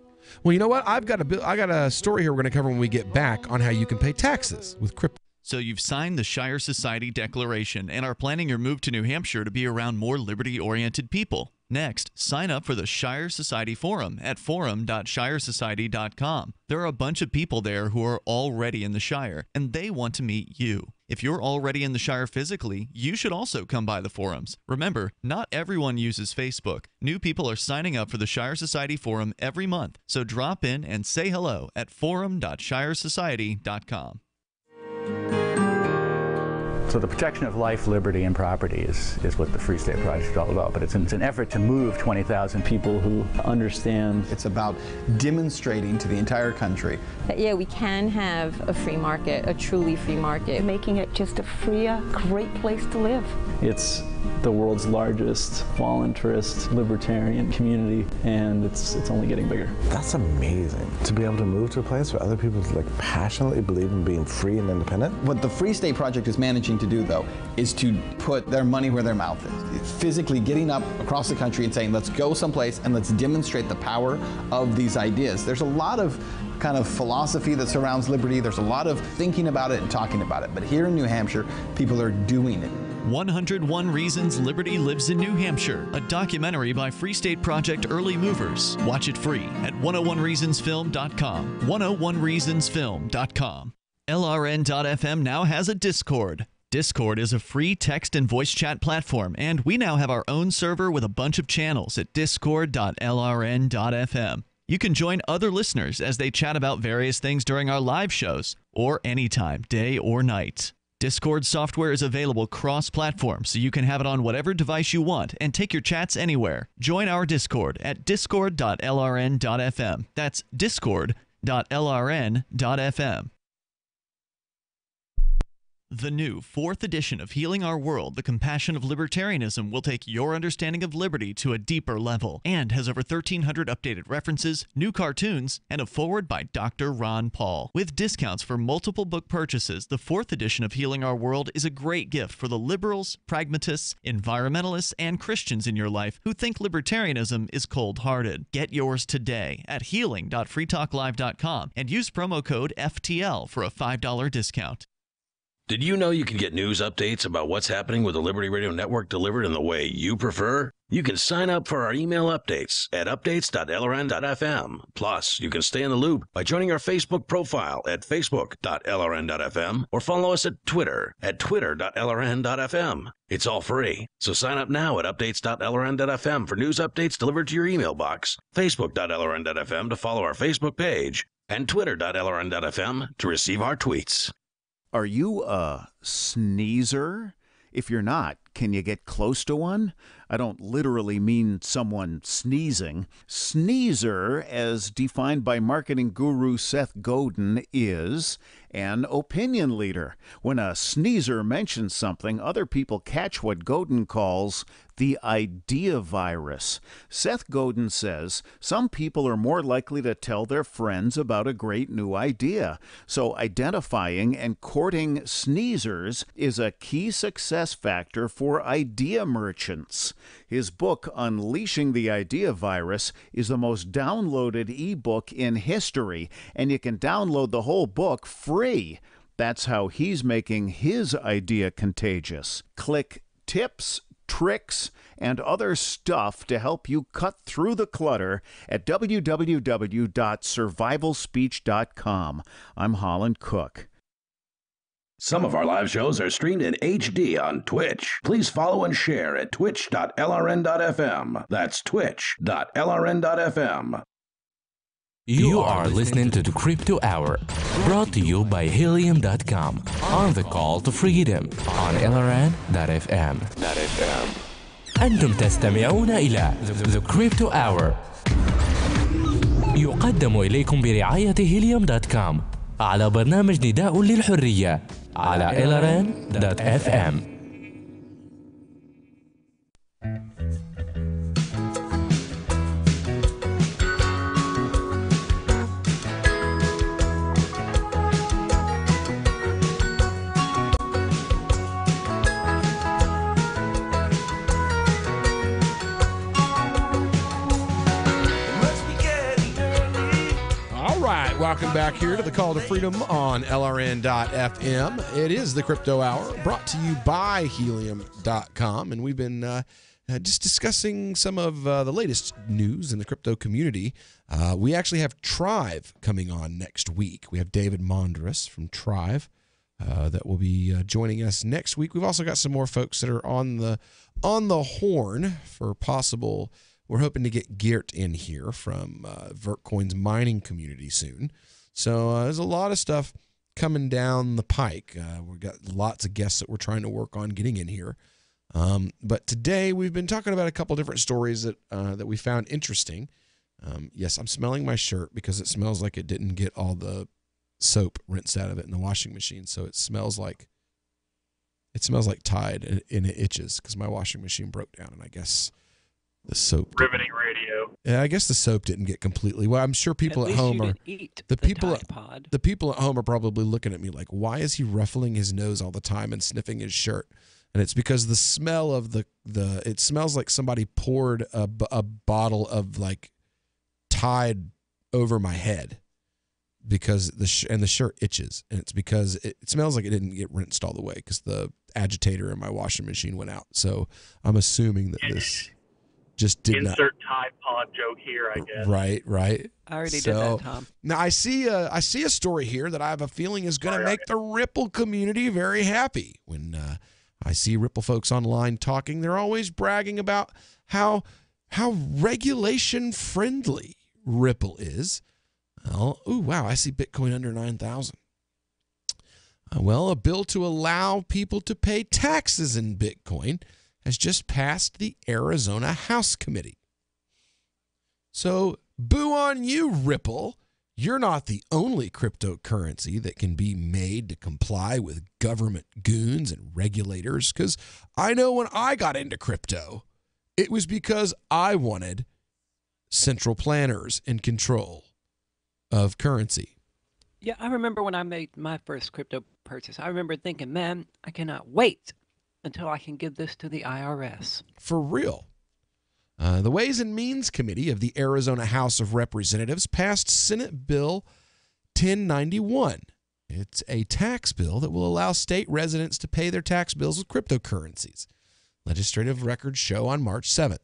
[SPEAKER 9] Well, you know what? I got a story here we're going to cover when we get back on how you can pay taxes with crypto.
[SPEAKER 4] So you've signed the Shire Society Declaration and are planning your move to New Hampshire to be around more liberty-oriented people. Next, sign up for the Shire Society Forum at forum.shiresociety.com. There are a bunch of people there who are already in the Shire, and they want to meet you. If you're already in the Shire physically, you should also come by the forums. Remember, not everyone uses Facebook. New people are signing up for the Shire Society Forum every month, so drop in and say hello at forum.shiresociety.com.
[SPEAKER 7] So the protection of life, liberty, and property is what the Free State Project is all about. But it's an effort to move 20,000 people who understand.
[SPEAKER 13] It's about demonstrating to the entire country
[SPEAKER 19] that, yeah, we can have a free market, a truly free market.
[SPEAKER 20] Making it just a freer, great place to live.
[SPEAKER 7] It's the world's largest voluntarist libertarian community, and it's only getting bigger.
[SPEAKER 23] That's amazing, to be able to move to a place where other people passionately believe in being free and independent.
[SPEAKER 13] What the Free State Project is managing to do, though, is to put their money where their mouth is. It's physically getting up across the country and saying, let's go someplace and let's demonstrate the power of these ideas. There's a lot of kind of philosophy that surrounds liberty. There's a lot of thinking about it and talking about it. But here in New Hampshire, people are doing it.
[SPEAKER 4] 101 Reasons Liberty Lives in New Hampshire, a documentary by Free State Project Early Movers. Watch it free at 101reasonsfilm.com. 101reasonsfilm.com. LRN.FM now has a Discord. Discord is a free text and voice chat platform, and we now have our own server with a bunch of channels at discord.lrn.fm. You can join other listeners as they chat about various things during our live shows, or anytime, day or night. Discord software is available cross-platform, so you can have it on whatever device you want and take your chats anywhere. Join our Discord at discord.lrn.fm. That's discord.lrn.fm. The new 4th edition of Healing Our World, The Compassion of Libertarianism, will take your understanding of liberty to a deeper level and has over 1,300 updated references, new cartoons, and a foreword by Dr. Ron Paul. With discounts for multiple book purchases, the 4th edition of Healing Our World is a great gift for the liberals, pragmatists, environmentalists, and Christians in your life who think libertarianism is cold-hearted. Get yours today at healing.freetalklive.com and use promo code FTL for a $5 discount.
[SPEAKER 21] Did you know you can get news updates about what's happening with the Liberty Radio Network delivered in the way you prefer? You can sign up for our email updates at updates.lrn.fm. Plus, you can stay in the loop by joining our Facebook profile at facebook.lrn.fm or follow us at Twitter at twitter.lrn.fm. It's all free, so sign up now at updates.lrn.fm for news updates delivered to your email box, facebook.lrn.fm to follow our Facebook page, and twitter.lrn.fm to receive our tweets.
[SPEAKER 24] Are you a sneezer? If you're not, can you get close to one? I don't literally mean someone sneezing. Sneezer, as defined by marketing guru Seth Godin, is an opinion leader. When a sneezer mentions something, other people catch what Godin calls the idea virus. Seth Godin says some people are more likely to tell their friends about a great new idea. So identifying and courting sneezers is a key success factor for idea merchants. His book, Unleashing the Idea Virus, is the most downloaded ebook in history, and you can download the whole book free. That's how he's making his idea contagious. Click Tips, Tricks, and other stuff to help you cut through the clutter at www.survivalspeech.com. I'm Holland Cook.
[SPEAKER 22] Some of our live shows are streamed in HD on Twitch. Please follow and share at twitch.lrn.fm. That's twitch.lrn.fm.
[SPEAKER 26] You are listening to the Crypto Hour, brought to you by Helium.com, on the call to freedom on LRN.FM. أنتم تستمعون إلى The Crypto Hour. يقدم إليكم برعاية Helium.com على برنامج نداء للحرية على LRN.FM.
[SPEAKER 9] Welcome back here to the Call to Freedom on LRN.FM. It is the Crypto Hour, brought to you by Helium.com, and we've been just discussing some of the latest news in the crypto community. We actually have Trive coming on next week. We have David Mondras from Trive that will be joining us next week. We've also got some more folks that are on the horn for possible. We're hoping to get Geert in here from Vertcoin's mining community soon. So there's a lot of stuff coming down the pike. We've got lots of guests that we're trying to work on getting in here. But today we've been talking about a couple different stories that we found interesting. Yes, I'm smelling my shirt because it smells like it didn't get all the soap rinsed out of it in the washing machine. So it smells like Tide, and it itches because my washing machine broke down, and I guess the soap.
[SPEAKER 10] Riveting radio.
[SPEAKER 9] Yeah, I guess the soap didn't get completely. Well, I'm sure people at home are the people at home are probably looking at me like, why is he ruffling his nose all the time and sniffing his shirt? And it's because the smell of it smells like somebody poured a bottle of like Tide over my head because the shirt itches, and it's because it smells like it didn't get rinsed all the way because the agitator in my washing machine went out. So I'm assuming that this just did not.
[SPEAKER 10] Insert Tide Pod joke here, I guess.
[SPEAKER 9] Right.
[SPEAKER 12] I already did that, Tom.
[SPEAKER 9] Now I see a story here that I have a feeling is going to make the Ripple community very happy. When I see Ripple folks online talking, they're always bragging about how regulation friendly Ripple is. Well, ooh, wow, I see Bitcoin under 9,000. Well, a bill to allow people to pay taxes in Bitcoin has just passed the Arizona House Committee. So, boo on you, Ripple. You're not the only cryptocurrency that can be made to comply with government goons and regulators, because I know when I got into crypto, it was because I wanted central planners in control of currency.
[SPEAKER 12] Yeah, I remember when I made my first crypto purchase, I remember thinking, man, I cannot wait until I can give this to the IRS.
[SPEAKER 9] For real. The Ways and Means Committee of the Arizona House of Representatives passed Senate Bill 1091. It's a tax bill that will allow state residents to pay their tax bills with cryptocurrencies. Legislative records show on March 7th.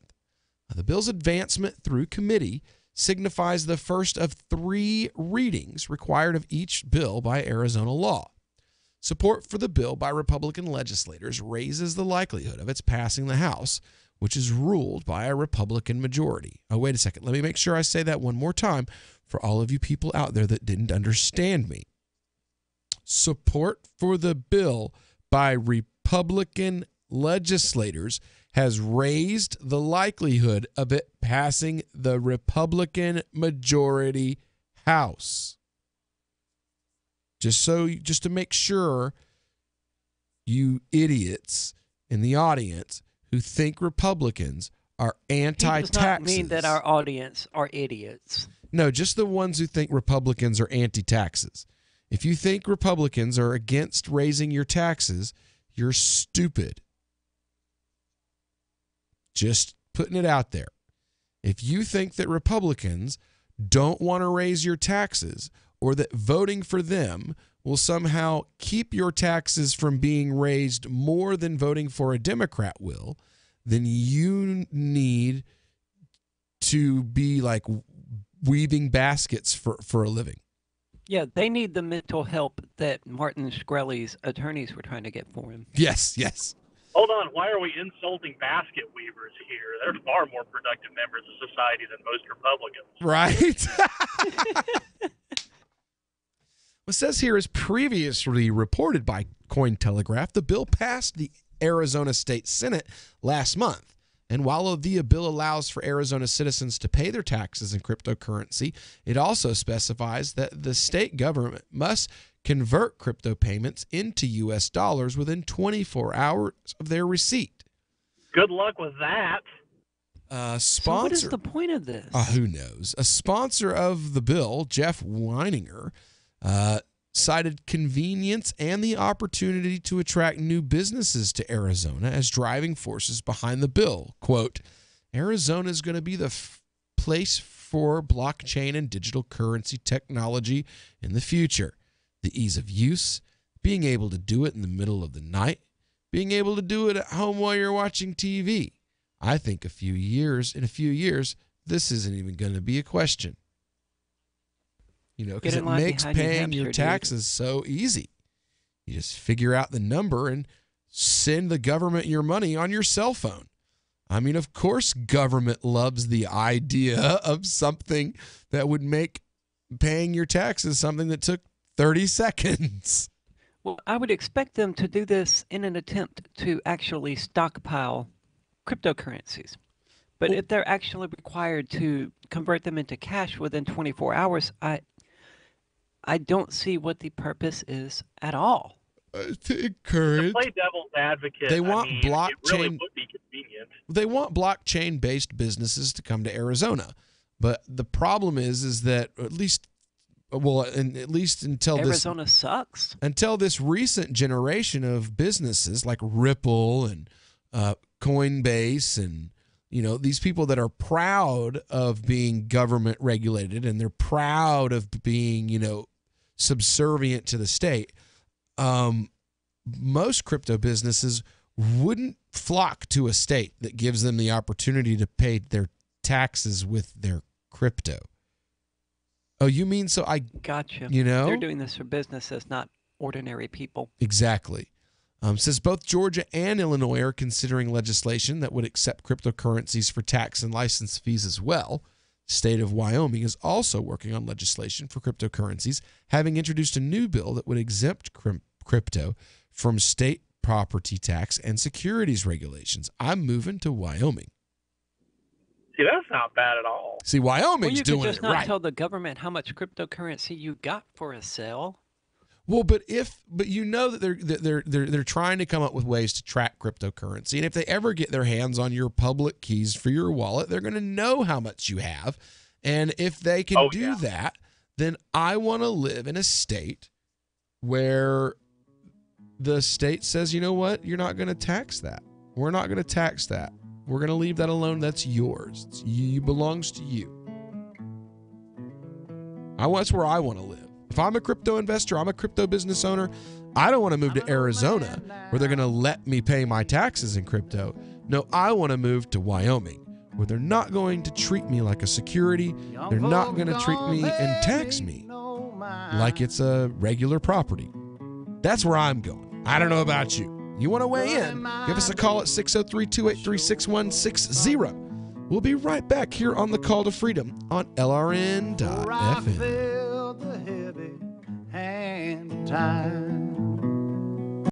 [SPEAKER 9] The bill's advancement through committee signifies the first of 3 readings required of each bill by Arizona law. Support for the bill by Republican legislators raises the likelihood of its passing the House, which is ruled by a Republican majority. Oh, wait a second. Let me make sure I say that one more time for all of you people out there that didn't understand me. Support for the bill by Republican legislators has raised the likelihood of it passing the Republican majority House. Just to make sure you idiots in the audience who think Republicans are anti-taxes.
[SPEAKER 12] It does not mean that our audience are idiots.
[SPEAKER 9] No, just the ones who think Republicans are anti-taxes. If you think Republicans are against raising your taxes, you're stupid. Just putting it out there. If you think that Republicans don't want to raise your taxes, or that voting for them will somehow keep your taxes from being raised more than voting for a Democrat will, then you need to be like weaving baskets for a living.
[SPEAKER 12] Yeah, they need the mental help that Martin Shkreli's attorneys were trying to get for him.
[SPEAKER 9] Yes.
[SPEAKER 10] Hold on, why are we insulting basket weavers here? They're far more productive members of society than most Republicans.
[SPEAKER 9] Right? It says here, as previously reported by Cointelegraph, the bill passed the Arizona State Senate last month. And while the bill allows for Arizona citizens to pay their taxes in cryptocurrency, it also specifies that the state government must convert crypto payments into U.S. dollars within 24 hours of their receipt.
[SPEAKER 10] Good luck with that.
[SPEAKER 12] So what is the point of this?
[SPEAKER 9] Who knows? A sponsor of the bill, Jeff Weininger, cited convenience and the opportunity to attract new businesses to Arizona as driving forces behind the bill. Quote, Arizona is going to be the place for blockchain and digital currency technology in the future. The ease of use, being able to do it in the middle of the night, being able to do it at home while you're watching TV. I think in a few years, this isn't even going to be a question. Because it makes paying your taxes so easy. You just figure out the number and send the government your money on your cell phone. I mean, of course, government loves the idea of something that would make paying your taxes something that took 30 seconds.
[SPEAKER 12] Well, I would expect them to do this in an attempt to actually stockpile cryptocurrencies. But if they're actually required to convert them into cash within 24 hours, I don't see what the purpose is at all.
[SPEAKER 9] To encourage.
[SPEAKER 10] To play devil's advocate,
[SPEAKER 9] They want
[SPEAKER 10] it really
[SPEAKER 9] blockchain.
[SPEAKER 10] would be convenient.
[SPEAKER 9] They want blockchain-based businesses to come to Arizona, but the problem is that at least until
[SPEAKER 12] Arizona sucks.
[SPEAKER 9] Until this recent generation of businesses like Ripple and Coinbase and these people that are proud of being government regulated and they're proud of being subservient to the state. Most crypto businesses wouldn't flock to a state that gives them the opportunity to pay their taxes with their crypto. Oh, you mean so I
[SPEAKER 12] gotcha. They're doing this for businesses, not ordinary people.
[SPEAKER 9] Exactly. Says both Georgia and Illinois are considering legislation that would accept cryptocurrencies for tax and license fees as well. The state of Wyoming is also working on legislation for cryptocurrencies, having introduced a new bill that would exempt crypto from state property tax and securities regulations. I'm moving to Wyoming.
[SPEAKER 10] See, that's not bad at all.
[SPEAKER 9] See, Wyoming's doing it right.
[SPEAKER 12] You could just not tell the government how much cryptocurrency you got for a sale.
[SPEAKER 9] Well, but that they're trying to come up with ways to track cryptocurrency, and if they ever get their hands on your public keys for your wallet, they're going to know how much you have, and if they can do that, then I want to live in a state where the state says, you know what, you're not going to tax that. We're not going to tax that. We're going to leave that alone. That's yours. It belongs to you. That's where I want to live. If I'm a crypto investor, I'm a crypto business owner, I don't want to move to Arizona where they're going to let me pay my taxes in crypto. No, I want to move to Wyoming where they're not going to treat me like a security. They're not going to treat me and tax me like it's a regular property. That's where I'm going. I don't know about you. You want to weigh in? Give us a call at 603-283-6160. We'll be right back here on the Call to Freedom on LRN.FM.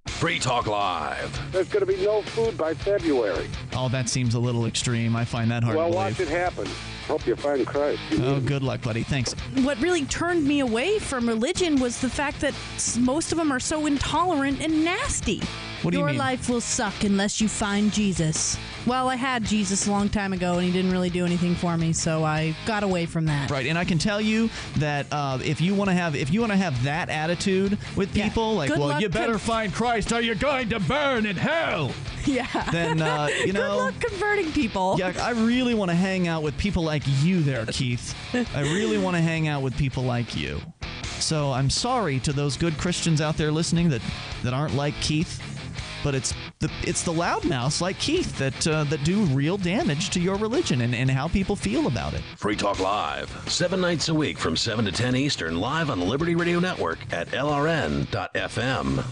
[SPEAKER 22] Free Talk Live.
[SPEAKER 3] There's going to be no food by February.
[SPEAKER 4] Oh, that seems a little extreme. I find that hard to believe.
[SPEAKER 3] Well, watch it happen. Hope you find Christ.
[SPEAKER 4] Oh, good luck, buddy. Thanks.
[SPEAKER 5] What really turned me away from religion was the fact that most of them are so intolerant and nasty.
[SPEAKER 4] What do you mean?
[SPEAKER 5] Your life will suck unless you find Jesus. Well, I had Jesus a long time ago, and he didn't really do anything for me, so I got away from that.
[SPEAKER 4] Right, and I can tell you that if you want to have that attitude with people, like, well, you better find Christ, or you're going to burn in hell.
[SPEAKER 5] Yeah.
[SPEAKER 4] Then
[SPEAKER 5] Good luck converting people.
[SPEAKER 4] Yeah, I really want to hang out with people like you, there, Keith. I really want to hang out with people like you. So I'm sorry to those good Christians out there listening that aren't like Keith. But it's the loudmouths like Keith that do real damage to your religion and how people feel about it.
[SPEAKER 21] Free Talk Live, 7 nights a week from 7 to 10 Eastern, live on the Liberty Radio Network at LRN.FM.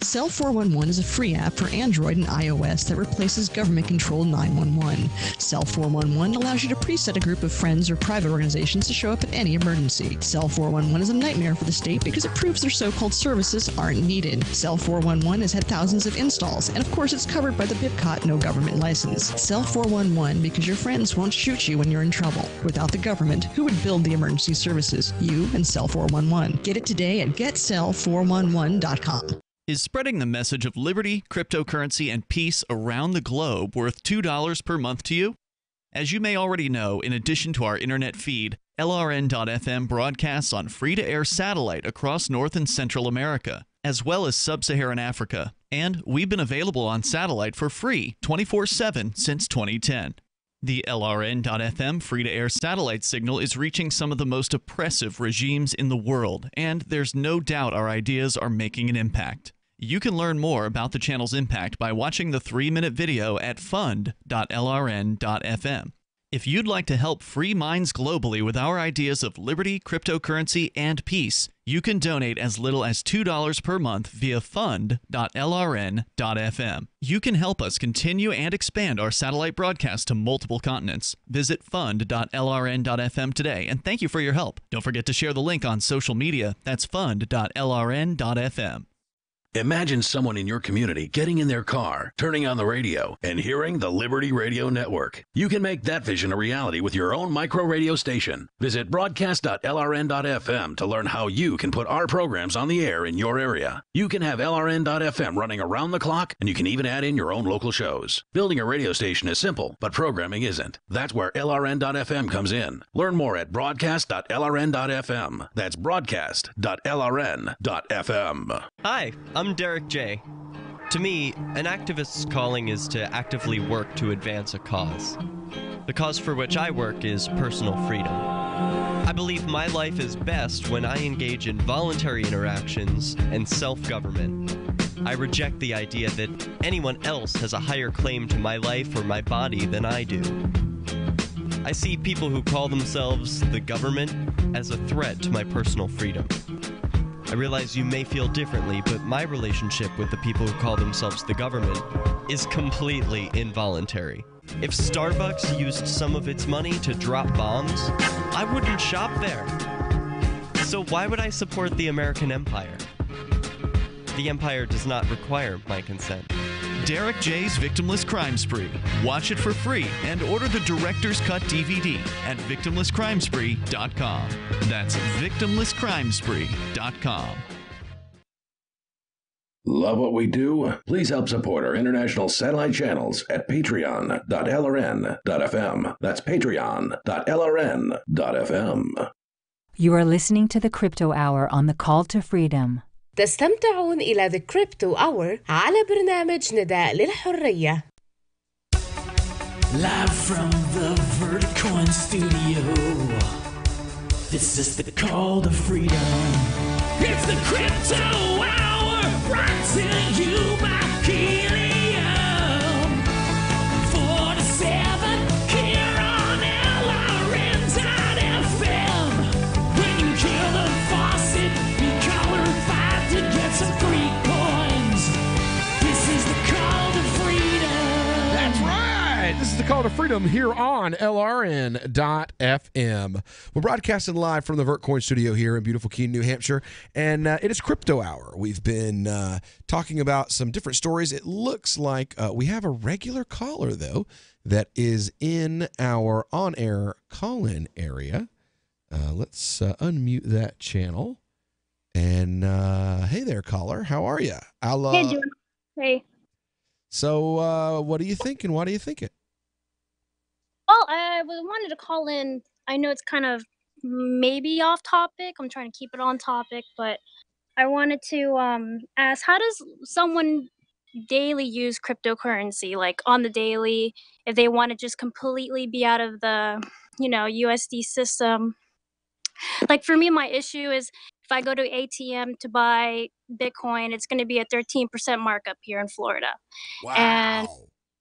[SPEAKER 11] Cell 411 is a free app for Android and iOS that replaces government-controlled 911. Cell 411 allows you to preset a group of friends or private organizations to show up at any emergency. Cell 411 is a nightmare for the state because it proves their so-called services aren't needed. Cell 411 has had thousands of installs, and of course it's covered by the BIPCOT no government license. Cell 411 because your friends won't shoot you when you're in trouble. Without the government, who would build the emergency services? You and Cell 411. Get it today at getcell411.com.
[SPEAKER 4] Is spreading the message of liberty, cryptocurrency, and peace around the globe worth $2 per month to you? As you may already know, in addition to our internet feed, LRN.FM broadcasts on free-to-air satellite across North and Central America, as well as Sub-Saharan Africa. And we've been available on satellite for free 24/7 since 2010. The LRN.FM free-to-air satellite signal is reaching some of the most oppressive regimes in the world, and there's no doubt our ideas are making an impact. You can learn more about the channel's impact by watching the 3-minute video at fund.lrn.fm. If you'd like to help free minds globally with our ideas of liberty, cryptocurrency, and peace, you can donate as little as $2 per month via fund.lrn.fm. You can help us continue and expand our satellite broadcast to multiple continents. Visit fund.lrn.fm today, and thank you for your help. Don't forget to share the link on social media. That's fund.lrn.fm.
[SPEAKER 21] Imagine someone in your community getting in their car, turning on the radio, and hearing the Liberty Radio Network. You can make that vision a reality with your own micro radio station. Visit broadcast.lrn.fm to learn how you can put our programs on the air in your area. You can have LRN.FM running around the clock, and you can even add in your own local shows. Building a radio station is simple, but programming isn't. That's where LRN.FM comes in. Learn more at broadcast.lrn.fm. That's broadcast.lrn.fm.
[SPEAKER 6] Hi, I'm Derek J. To me, an activist's calling is to actively work to advance a cause. The cause for which I work is personal freedom. I believe my life is best when I engage in voluntary interactions and self-government. I reject the idea that anyone else has a higher claim to my life or my body than I do. I see people who call themselves the government as a threat to my personal freedom. I realize you may feel differently, but my relationship with the people who call themselves the government is completely involuntary. If Starbucks used some of its money to drop bombs, I wouldn't shop there. So why would I support the American empire? The empire does not require my consent.
[SPEAKER 4] Derek J's Victimless Crime Spree. Watch it for free and order the Director's Cut DVD at victimlesscrimespree.com. That's victimlesscrimespree.com.
[SPEAKER 22] Love what we do? Please help support our international satellite channels at patreon.lrn.fm. That's patreon.lrn.fm.
[SPEAKER 15] You are listening to the Crypto Hour on the Call to Freedom.
[SPEAKER 1] تستمتعون إلى The Crypto Hour على برنامج نداء للحرية.
[SPEAKER 16] Live from the Vertcoin studio. This is the Call to Freedom. It's the Crypto Hour brought to you by Helium 47 here on LRN.FM. When you kill the faucet, you call her 5 to get some free coins. This is the Call to Freedom.
[SPEAKER 9] That's right. This is the Call to Freedom here on LRN.FM. We're broadcasting live from the Vertcoin studio here in beautiful Keene, New Hampshire, and it is Crypto Hour. We've been talking about some different stories. It looks like we have a regular caller, though, that is in our on-air call-in area. Let's unmute that channel. And hey there, caller. How are you?
[SPEAKER 17] Hey, Jordan. Hey.
[SPEAKER 9] So what are you thinking? Why do you think it?
[SPEAKER 17] Well, I wanted to call in. I know it's kind of maybe off topic. I'm trying to keep it on topic, but I wanted to ask, how does someone daily use cryptocurrency, like on the daily, if they want to just completely be out of the, USD system? Like for me, my issue is if I go to ATM to buy Bitcoin, it's going to be a 13% markup here in Florida.
[SPEAKER 9] Wow.
[SPEAKER 17] And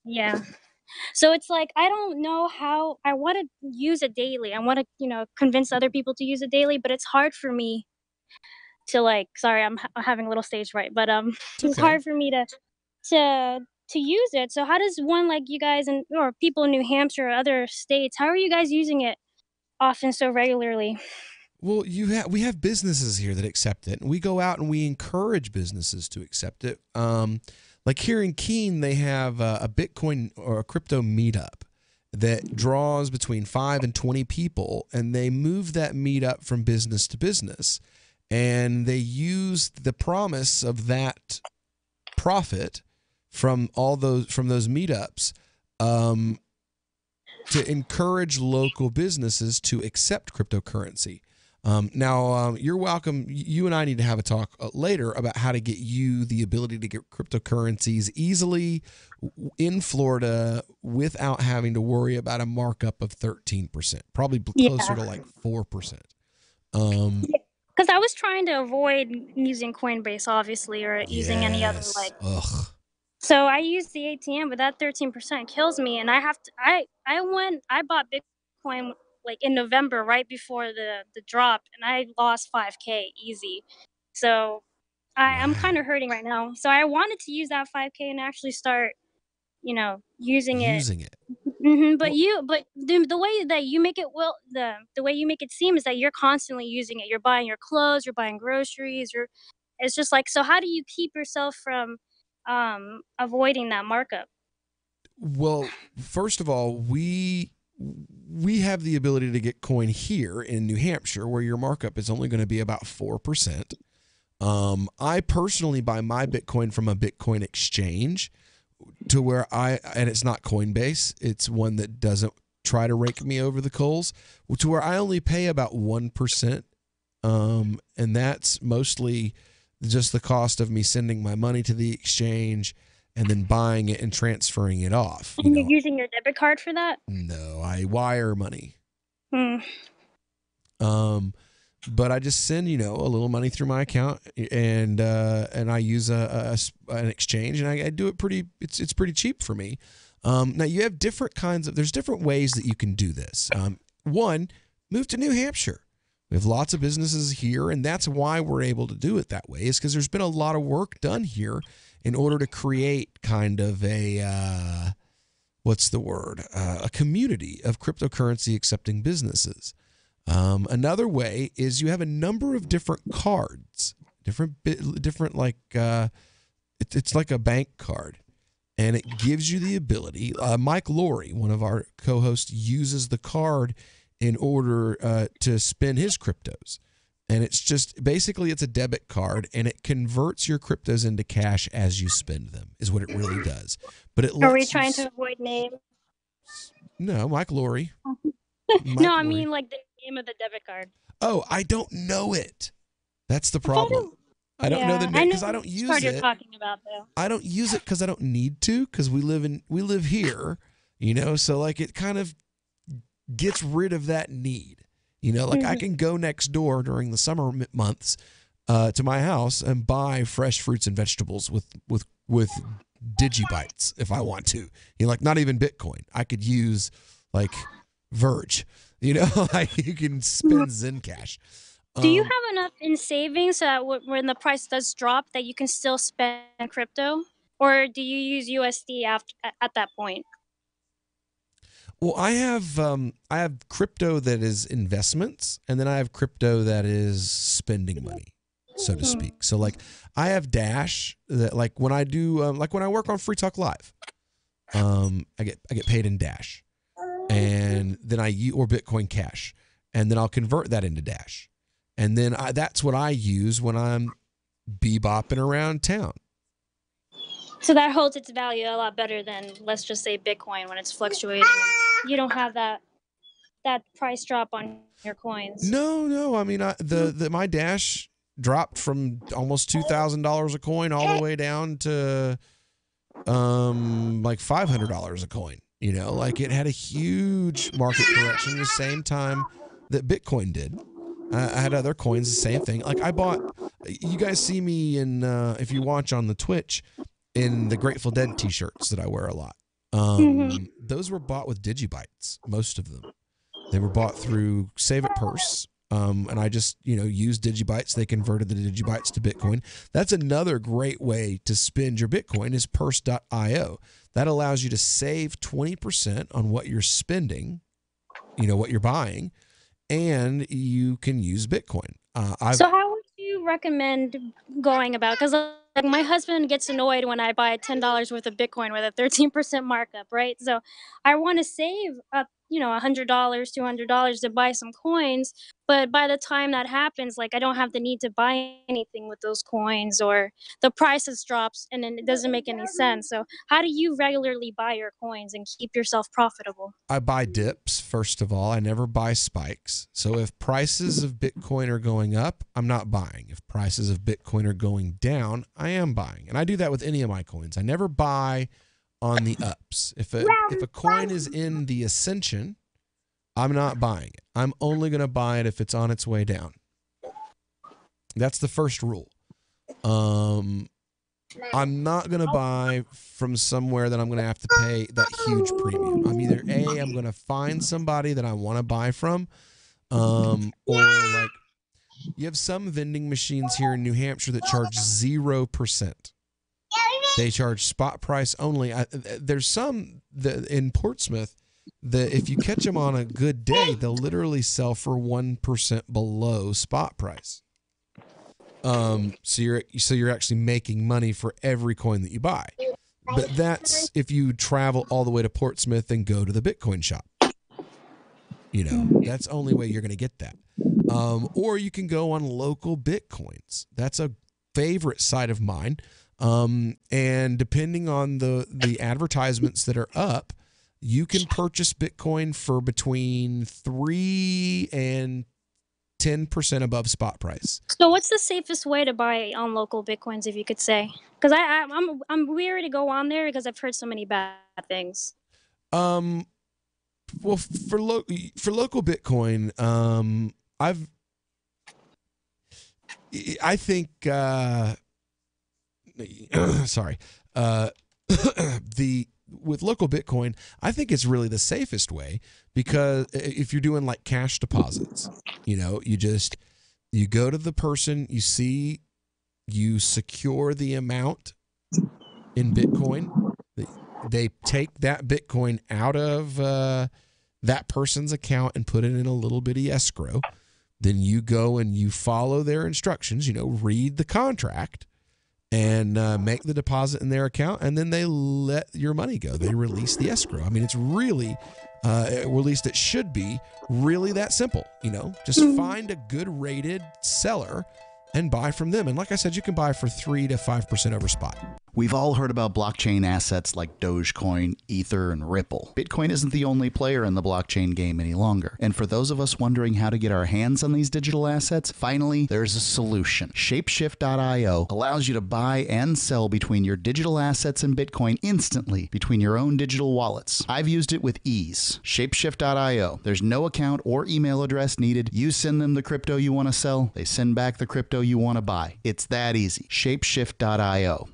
[SPEAKER 17] yeah. So it's like, I don't know how I want to use it daily. I want to, convince other people to use it daily, but it's hard for me to sorry, I'm having a little stage fright, but it's hard for me to use it. So how does one like you guys or people in New Hampshire or other states, how are you guys using it often so regularly?
[SPEAKER 9] Well, we have businesses here that accept it, and we go out and we encourage businesses to accept it. Like here in Keene, they have a Bitcoin or a crypto meetup that draws between 5 and 20 people, and they move that meetup from business to business, and they use the promise of that profit from those meetups to encourage local businesses to accept cryptocurrency. Now, you're welcome. You and I need to have a talk later about how to get you the ability to get cryptocurrencies easily in Florida without having to worry about a markup of 13%, probably closer to like 4%.
[SPEAKER 17] Because I was trying to avoid using Coinbase, obviously, or using any other like.
[SPEAKER 9] Ugh.
[SPEAKER 17] So I used the ATM, but that 13% kills me, and I bought Bitcoin like in November, right before the drop, and I lost 5K easy. So I'm kind of hurting right now. So I wanted to use that 5K and actually start, using it. But the way that you make it, the way you make it seem is that you're constantly using it. You're buying your clothes, you're buying groceries, it's just like, so how do you keep yourself from avoiding that markup?
[SPEAKER 9] Well, first of all, we have the ability to get coin here in New Hampshire, where your markup is only going to be about 4%. I personally buy my Bitcoin from a Bitcoin exchange, to where and it's not Coinbase, it's one that doesn't try to rake me over the coals, to where I only pay about 1%. And that's mostly just the cost of me sending my money to the exchange and then buying it and transferring it off.
[SPEAKER 17] And you're using your debit card for that?
[SPEAKER 9] No, I wire money.
[SPEAKER 17] Hmm.
[SPEAKER 9] But I just send, a little money through my account, and I use an exchange, and I do it it's pretty cheap for me. Now you have there's different ways that you can do this. One, move to New Hampshire. We have lots of businesses here, and that's why we're able to do it that way, is because there's been a lot of work done here in order to create kind of a, a community of cryptocurrency accepting businesses. Another way is you have a number of different cards, different like, it's like a bank card, and it gives you the ability. Mike Lowry, one of our co-hosts, uses the card in order to spend his cryptos. And it's just, basically it's a debit card, and it converts your cryptos into cash as you spend them, is what it really does. But it
[SPEAKER 17] Are we trying to avoid names?
[SPEAKER 9] No, Mike Lowry.
[SPEAKER 17] No, I mean like the name of the debit card.
[SPEAKER 9] Oh, I don't know it. That's the problem. I don't know the name because I don't use it.
[SPEAKER 17] You're talking about though.
[SPEAKER 9] I don't use it because I don't need to, because we live here, so like it kind of gets rid of that need. I can go next door during the summer months to my house and buy fresh fruits and vegetables with Digibytes if I want to. Not even Bitcoin. I could use like Verge. You can spend Zencash.
[SPEAKER 17] Do you have enough in savings so that when the price does drop that you can still spend crypto? Or do you use USD at that point?
[SPEAKER 9] Well, I have crypto that is investments, and then I have crypto that is spending money, so to speak. So like I have Dash that, like when I do like when I work on Free Talk Live, I get paid in Dash, and then or Bitcoin Cash, and then I'll convert that into Dash, and then that's what I use when I'm bebopping around town.
[SPEAKER 17] So that holds its value a lot better than, let's just say, Bitcoin when it's fluctuating. You don't have that price drop on your coins.
[SPEAKER 9] No. I mean, my Dash dropped from almost $2,000 a coin all the way down to like $500 a coin. Like it had a huge market correction the same time that Bitcoin did. I had other coins, the same thing. Like I bought. You guys see me in if you watch on the Twitch, in the Grateful Dead t-shirts that I wear a lot. Those were bought with Digibytes, most of them. They were bought through Save It Purse, and I just used Digibytes. They converted the Digibytes to Bitcoin. That's another great way to spend your Bitcoin is Purse.io. That allows you to save 20% on what you're spending, what you're buying, and you can use Bitcoin.
[SPEAKER 17] So how would you recommend going about? Because like my husband gets annoyed when I buy $10 worth of Bitcoin with a 13% markup, right? So I want to save up, $100, $200 to buy some coins. But by the time that happens, like I don't have the need to buy anything with those coins, or the prices drops and then it doesn't make any sense. So how do you regularly buy your coins and keep yourself profitable?
[SPEAKER 9] I buy dips, first of all. I never buy spikes. So if prices of Bitcoin are going up, I'm not buying. If prices of Bitcoin are going down, I am buying. And I do that with any of my coins. I never buy on the ups. If a coin is in the ascension, I'm not buying it. I'm only going to buy it if it's on its way down. That's the first rule. I'm not going to buy from somewhere that I'm going to have to pay that huge premium. I'm either I'm going to find somebody that I want to buy from, or like you have some vending machines here in New Hampshire that charge 0%. They charge spot price only. There's some in Portsmouth that if you catch them on a good day, they'll literally sell for 1% below spot price. So you're actually making money for every coin that you buy. But that's if you travel all the way to Portsmouth and go to the Bitcoin shop. That's the only way you're going to get that. Or you can go on Local Bitcoins. That's a favorite site of mine. And depending on the advertisements that are up, you can purchase Bitcoin for between 3 and 10% above spot price.
[SPEAKER 17] So what's the safest way to buy on Local Bitcoins, if you could say? Because I'm weary to go on there because I've heard so many bad things.
[SPEAKER 9] Well, for Local Bitcoin, I think sorry, with Local Bitcoin, I think it's really the safest way, because if you're doing like cash deposits, you go to the person, you secure the amount in Bitcoin. They take that Bitcoin out of that person's account and put it in a little bitty escrow. Then you go and you follow their instructions, read the contract, and make the deposit in their account, and then they let your money go. They release the escrow. I mean, it's really, or at least it should be, really that simple. Just find a good rated seller and buy from them. And like I said, you can buy for 3 to 5% over spot.
[SPEAKER 24] We've all heard about blockchain assets like Dogecoin, Ether, and Ripple. Bitcoin isn't the only player in the blockchain game any longer. And for those of us wondering how to get our hands on these digital assets, finally, there's a solution. Shapeshift.io allows you to buy and sell between your digital assets and Bitcoin instantly between your own digital wallets. I've used it with ease. Shapeshift.io. There's no account or email address needed. You send them the crypto you want to sell. They send back the crypto you want to buy. It's that easy. Shapeshift.io.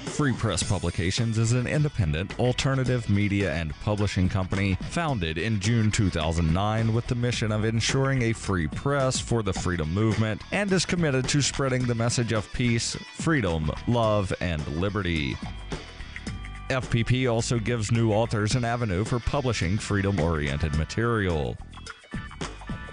[SPEAKER 2] Free Press Publications is an independent, alternative media and publishing company founded in June 2009 with the mission of ensuring a free press for the freedom movement, and is committed to spreading the message of peace, freedom, love, and liberty. FPP also gives new authors an avenue for publishing freedom-oriented material.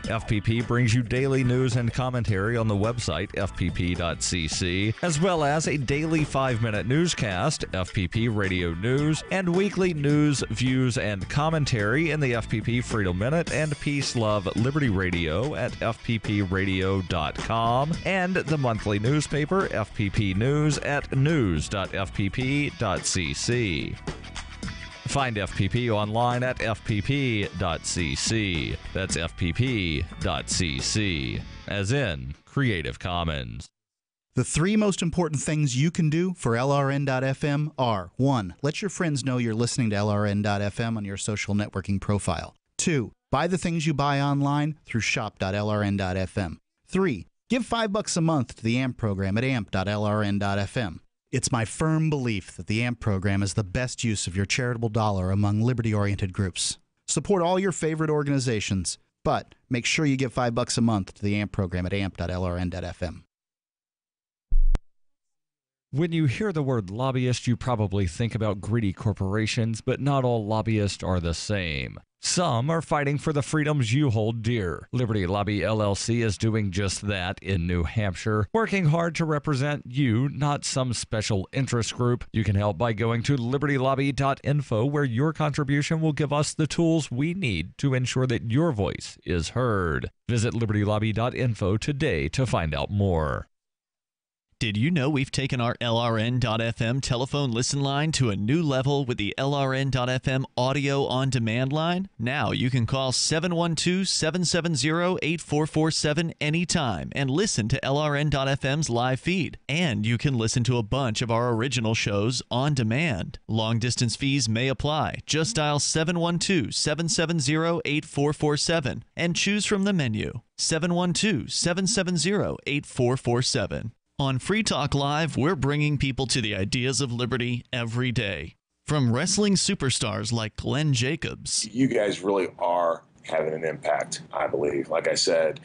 [SPEAKER 2] FPP brings you daily news and commentary on the website fpp.cc, as well as a daily 5-minute newscast, FPP Radio News, and weekly news, views, and commentary in the FPP Freedom Minute and Peace, Love, Liberty Radio at fppradio.com, and the monthly newspaper FPP News at news.fpp.cc. Find FPP online at fpp.cc. That's fpp.cc, as in Creative Commons.
[SPEAKER 24] The 3 most important things you can do for LRN.FM are: 1. Let your friends know you're listening to LRN.FM on your social networking profile. 2. Buy the things you buy online through shop.lrn.fm. 3. Give $5 a month to the AMP program at amp.lrn.fm. It's my firm belief that the AMP program is the best use of your charitable dollar among liberty-oriented groups. Support all your favorite organizations, but make sure you give $5 a month to the AMP program at amp.lrn.fm.
[SPEAKER 2] When you hear the word lobbyist, you probably think about greedy corporations, but not all lobbyists are the same. Some are fighting for the freedoms you hold dear. Liberty Lobby LLC is doing just that in New Hampshire, working hard to represent you, not some special interest group. You can help by going to libertylobby.info, where your contribution will give us the tools we need to ensure that your voice is heard. Visit libertylobby.info today to find out more.
[SPEAKER 4] Did you know we've taken our LRN.FM telephone listen line to a new level with the LRN.FM audio on demand line? Now you can call 712-770-8447 anytime and listen to LRN.FM's live feed. And you can listen to a bunch of our original shows on demand. Long distance fees may apply. Just dial 712-770-8447 and choose from the menu. 712-770-8447. On Free Talk Live, we're bringing people to the ideas of liberty every day. From wrestling superstars like Glenn Jacobs.
[SPEAKER 8] You guys really are having an impact, I believe. Like I said,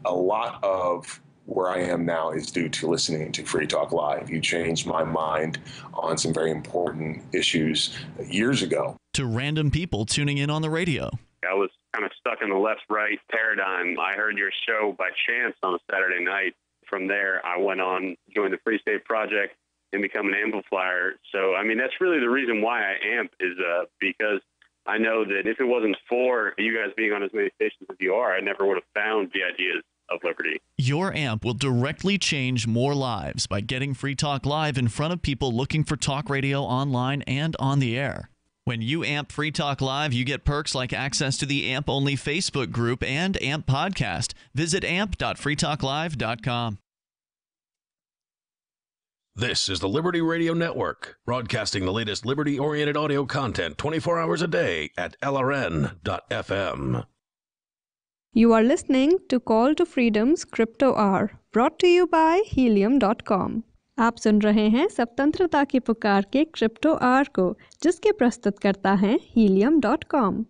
[SPEAKER 8] a lot of where I am now is due to listening to Free Talk Live. You changed my mind on some very important issues years ago.
[SPEAKER 4] To random people tuning in on the radio.
[SPEAKER 14] I was kind of stuck in the left-right paradigm. I heard your show by chance on a Saturday night. From there, I went on, joined the Free State Project, and become an amplifier. So, I mean, that's really the reason why I amp is because I know that if it wasn't for you guys being on as many stations as you are, I never would have found the ideas of liberty.
[SPEAKER 4] Your amp will directly change more lives by getting Free Talk Live in front of people looking for talk radio online and on the air. When you amp Free Talk Live, you get perks like access to the AMP-only Facebook group and AMP podcast. Visit amp.freetalklive.com.
[SPEAKER 21] This is the Liberty Radio Network, broadcasting the latest liberty-oriented audio content 24 hours a day at LRN.FM.
[SPEAKER 18] You are listening to Call to Freedom's Crypto Hour, brought to you by Helium.com. आप सुन रहे हैं स्वतंत्रता की पुकार के crypto our को, जिसके प्रस्तुत करता है Helium.com।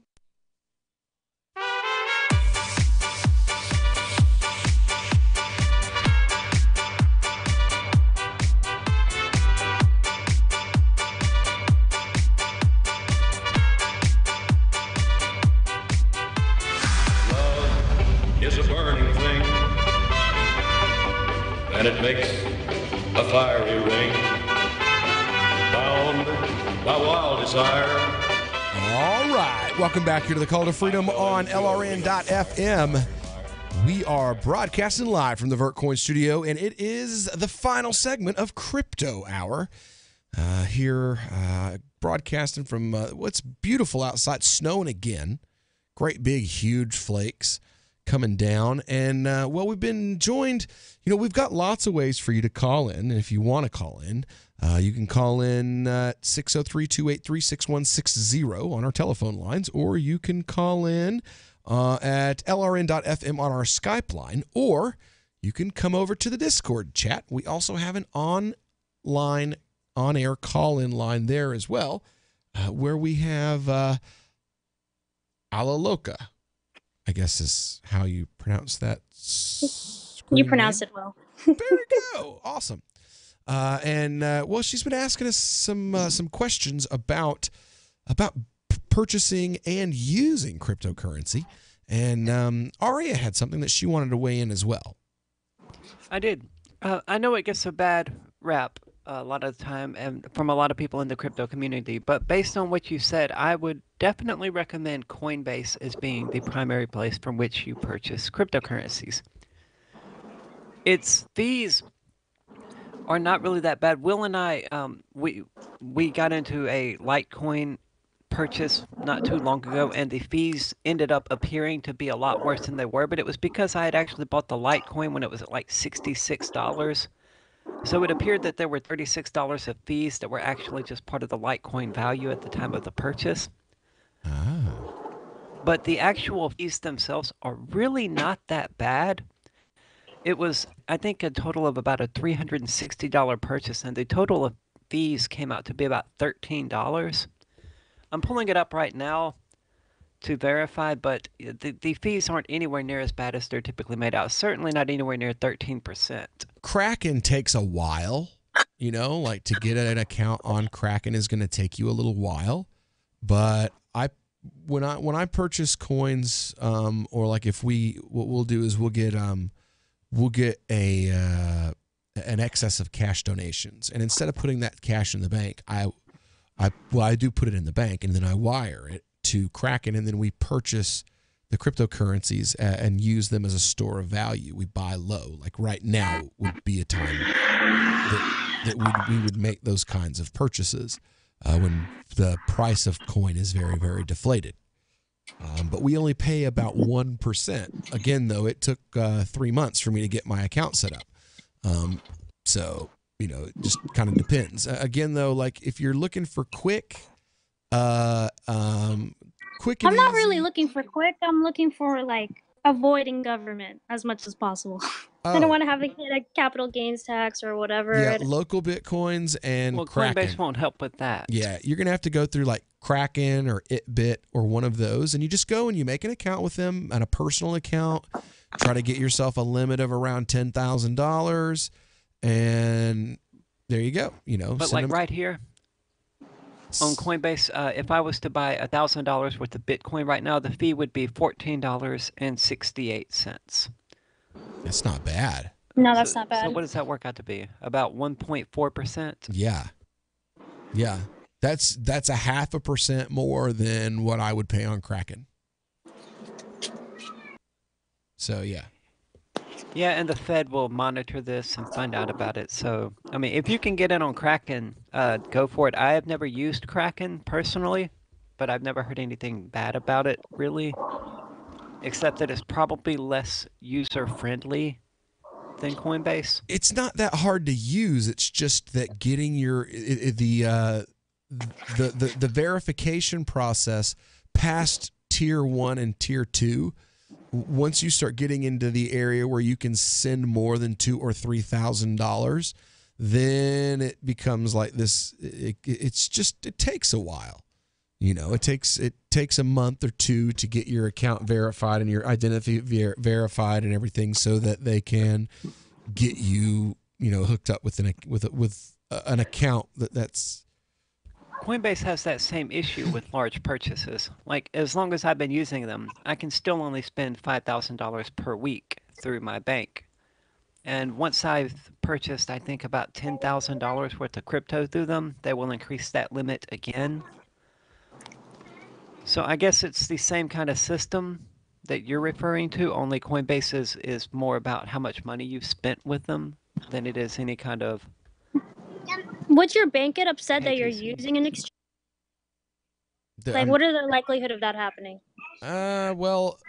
[SPEAKER 19] Love is a burning thing, and it makes a fiery ring, bound by wild desire.
[SPEAKER 9] All right. Welcome back here to the Call to Freedom on LRN.FM. We are broadcasting live from the Vertcoin studio, and it is the final segment of Crypto Hour. Broadcasting from what's beautiful outside, snowing again. Great big, huge flakes coming down. And, we've been joined, we've got lots of ways for you to call in. And if you want to call in, you can call in 603-283-6160 on our telephone lines, or you can call in at LRN.FM on our Skype line, or you can come over to the Discord chat. We also have an online, on-air call-in line there as well, where we have Ala Loca, I guess is how you pronounce that.
[SPEAKER 17] You pronounced it well.
[SPEAKER 9] There we go. Awesome. She's been asking us some questions about purchasing and using cryptocurrency. And Aria had something that she wanted to weigh in as well.
[SPEAKER 12] I did. I know it gets a bad rap a lot of the time and from a lot of people in the crypto community, but based on what you said, I would definitely recommend Coinbase as being the primary place from which you purchase cryptocurrencies. Its fees are not really that bad. Will and I, we got into a Litecoin purchase not too long ago, and the fees ended up appearing to be a lot worse than they were, but it was because I had actually bought the Litecoin when it was at like $66. So it appeared that there were $36 of fees that were actually just part of the Litecoin value at the time of the purchase. But the actual fees themselves are really not that bad. It was, I think, a total of about a $360 purchase, and the total of fees came out to be about $13. I'm pulling it up right now to verify, but the fees aren't anywhere near as bad as they're typically made out. Certainly not anywhere near 13%.
[SPEAKER 9] Kraken takes a while, like to get an account on Kraken is going to take you a little while. But when I purchase coins, or like what we'll do is we'll get an excess of cash donations, and instead of putting that cash in the bank, I do put it in the bank, and then I wire it to Kraken, and then we purchase the cryptocurrencies and use them as a store of value. We buy low. Like right now would be a time that we would make those kinds of purchases when the price of coin is very, very deflated. But we only pay about 1%. Again, though, it took 3 months for me to get my account set up. So, you know, it just kind of depends. Again, though, like if you're looking for quick and
[SPEAKER 17] I'm not really looking for quick. I'm looking for like avoiding government as much as possible. I don't want to have a capital gains tax or whatever.
[SPEAKER 9] Yeah, local Bitcoins and Kraken.
[SPEAKER 12] Coinbase won't help with that.
[SPEAKER 9] Yeah, you're going to have to go through like Kraken or Itbit or one of those, and you just go and you make an account with them and a personal account. Try to get yourself a limit of around $10,000, and there you go. You know,
[SPEAKER 12] but like right here on Coinbase, if I was to buy $1,000 worth of Bitcoin right now, the fee would be $14.68.
[SPEAKER 9] That's not bad.
[SPEAKER 17] No, that's not bad.
[SPEAKER 12] So what does that work out to be? About 1.4%?
[SPEAKER 9] Yeah. That's 0.5% more than what I would pay on Kraken. So yeah.
[SPEAKER 12] Yeah, and the Fed will monitor this and find out about it. So, I mean, if you can get in on Kraken, go for it. I have never used Kraken personally, but I've never heard anything bad about it, really, except that it's probably less user-friendly than Coinbase.
[SPEAKER 9] It's not that hard to use. It's just that getting the verification process past tier 1 and tier 2. Once you start getting into the area where you can send more than $2,000 or $3,000, then it becomes like this. It takes a while. You know, it takes a month or two to get your account verified and your identity verified and everything, so that they can get you, you know, hooked up with an account that's.
[SPEAKER 12] Coinbase has that same issue with large purchases. Like, as long as I've been using them, I can still only spend $5,000 per week through my bank. And once I've purchased, I think, about $10,000 worth of crypto through them, they will increase that limit again. So I guess it's the same kind of system that you're referring to, only Coinbase is more about how much money you've spent with them than it is any kind of...
[SPEAKER 17] Would your bank get upset that you're using an exchange? Like, what are the likelihood of that happening?
[SPEAKER 9] Well,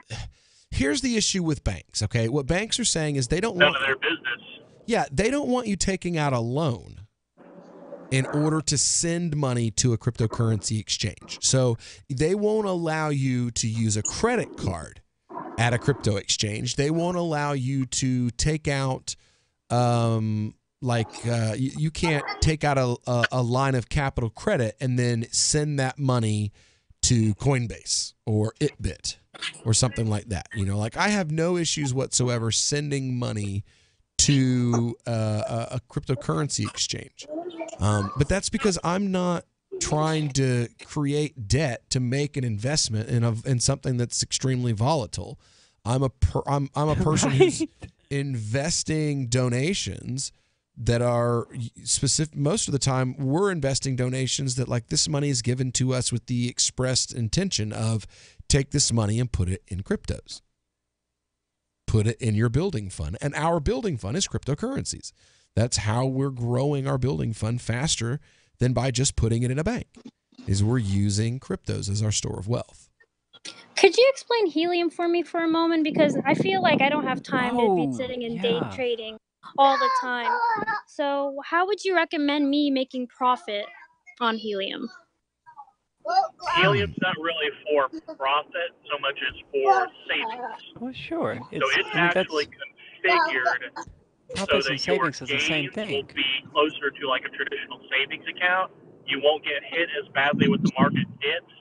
[SPEAKER 9] here's the issue with banks, okay? What banks are saying is they don't
[SPEAKER 10] None
[SPEAKER 9] want...
[SPEAKER 10] of their business.
[SPEAKER 9] Yeah, they don't want you taking out a loan in order to send money to a cryptocurrency exchange. So they won't allow you to use a credit card at a crypto exchange. They won't allow you to take out... you can't take out a line of capital credit and then send that money to Coinbase or Itbit or something like that. You know, like I have no issues whatsoever sending money to a cryptocurrency exchange. But that's because I'm not trying to create debt to make an investment in something that's extremely volatile. I'm a person who's investing donations that are specific. Most of the time we're investing donations that, like, this money is given to us with the expressed intention of take this money and put it in cryptos. Put it in your building fund. And our building fund is cryptocurrencies. That's how we're growing our building fund faster than by just putting it in a bank, is we're using cryptos as our store of wealth.
[SPEAKER 17] Could you explain helium for me for a moment? Because I feel like I don't have time to be sitting and day trading all the time. So how would you recommend me making profit on helium?
[SPEAKER 10] Helium's not really for profit so much as for savings.
[SPEAKER 12] Well, sure.
[SPEAKER 10] So it's actually configured so
[SPEAKER 12] Profits
[SPEAKER 10] that
[SPEAKER 12] and
[SPEAKER 10] your
[SPEAKER 12] savings is the same
[SPEAKER 10] gains
[SPEAKER 12] thing.
[SPEAKER 10] will be closer to like a traditional savings account. You won't get hit as badly with the market dips,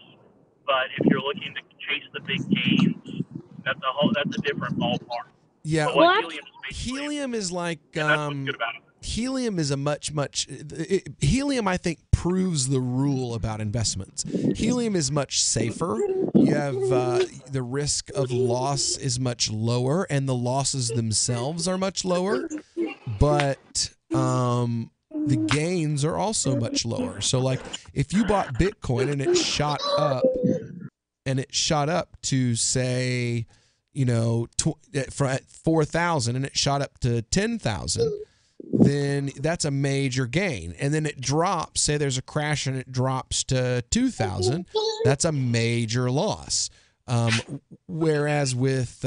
[SPEAKER 10] but if you're looking to chase the big gains, that's a different ballpark.
[SPEAKER 9] Yeah,
[SPEAKER 10] But what
[SPEAKER 9] helium is like
[SPEAKER 10] that's what's good about it.
[SPEAKER 9] helium is a helium, I think, proves the rule about investments. Helium is much safer. You have the risk of loss is much lower, and the losses themselves are much lower, but the gains are also much lower. So, like, if you bought Bitcoin and it shot up and it shot up to say, for 4,000 and it shot up to 10,000, then that's a major gain. And then it drops, say there's a crash and it drops to 2,000, that's a major loss. Whereas with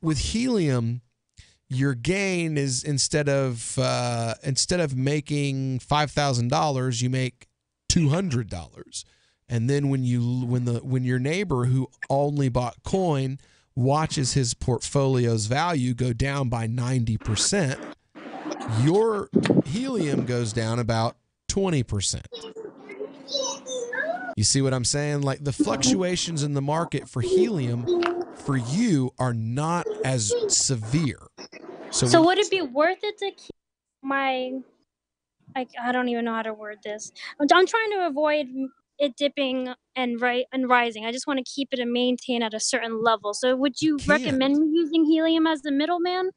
[SPEAKER 9] helium, your gain is instead of making $5,000, you make $200. And then when your neighbor who only bought coin watches his portfolio's value go down by 90%, your helium goes down about 20%. You see what I'm saying? Like the fluctuations in the market for helium for you are not as severe.
[SPEAKER 17] So would it be worth it to keep my, I don't even know how to word this. I'm trying to avoid it dipping and rising. I just want to keep it and maintain at a certain level. So would you recommend me using helium as the middleman?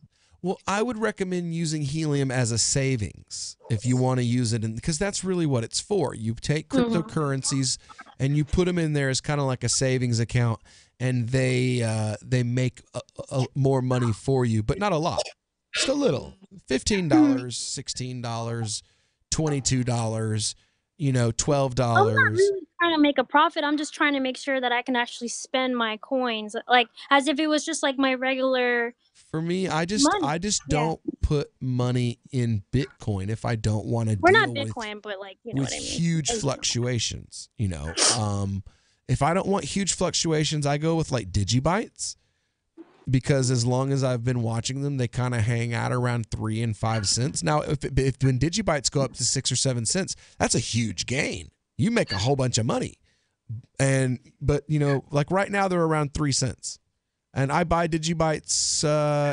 [SPEAKER 9] Well, I would recommend using helium as a savings if you want to use it, because that's really what it's for. You take cryptocurrencies and you put them in there as kind of like a savings account, and they make more money for you, but not a lot. Just a little. $15, $16, $22, $12.
[SPEAKER 17] I'm not really trying to make a profit. I'm just trying to make sure that I can actually spend my coins, like as if it was just like my regular.
[SPEAKER 9] For me, I just don't put money in Bitcoin if I don't want to.
[SPEAKER 17] We're not Bitcoin, but like you know what I mean.
[SPEAKER 9] Huge fluctuations, If I don't want huge fluctuations, I go with like Digibytes, because as long as I've been watching them, they kind of hang out around 3 and 5 cents. Now, if when Digibytes go up to 6 or 7 cents, that's a huge gain. You make a whole bunch of money, but like right now they're around 3 cents. And I buy Digibytes,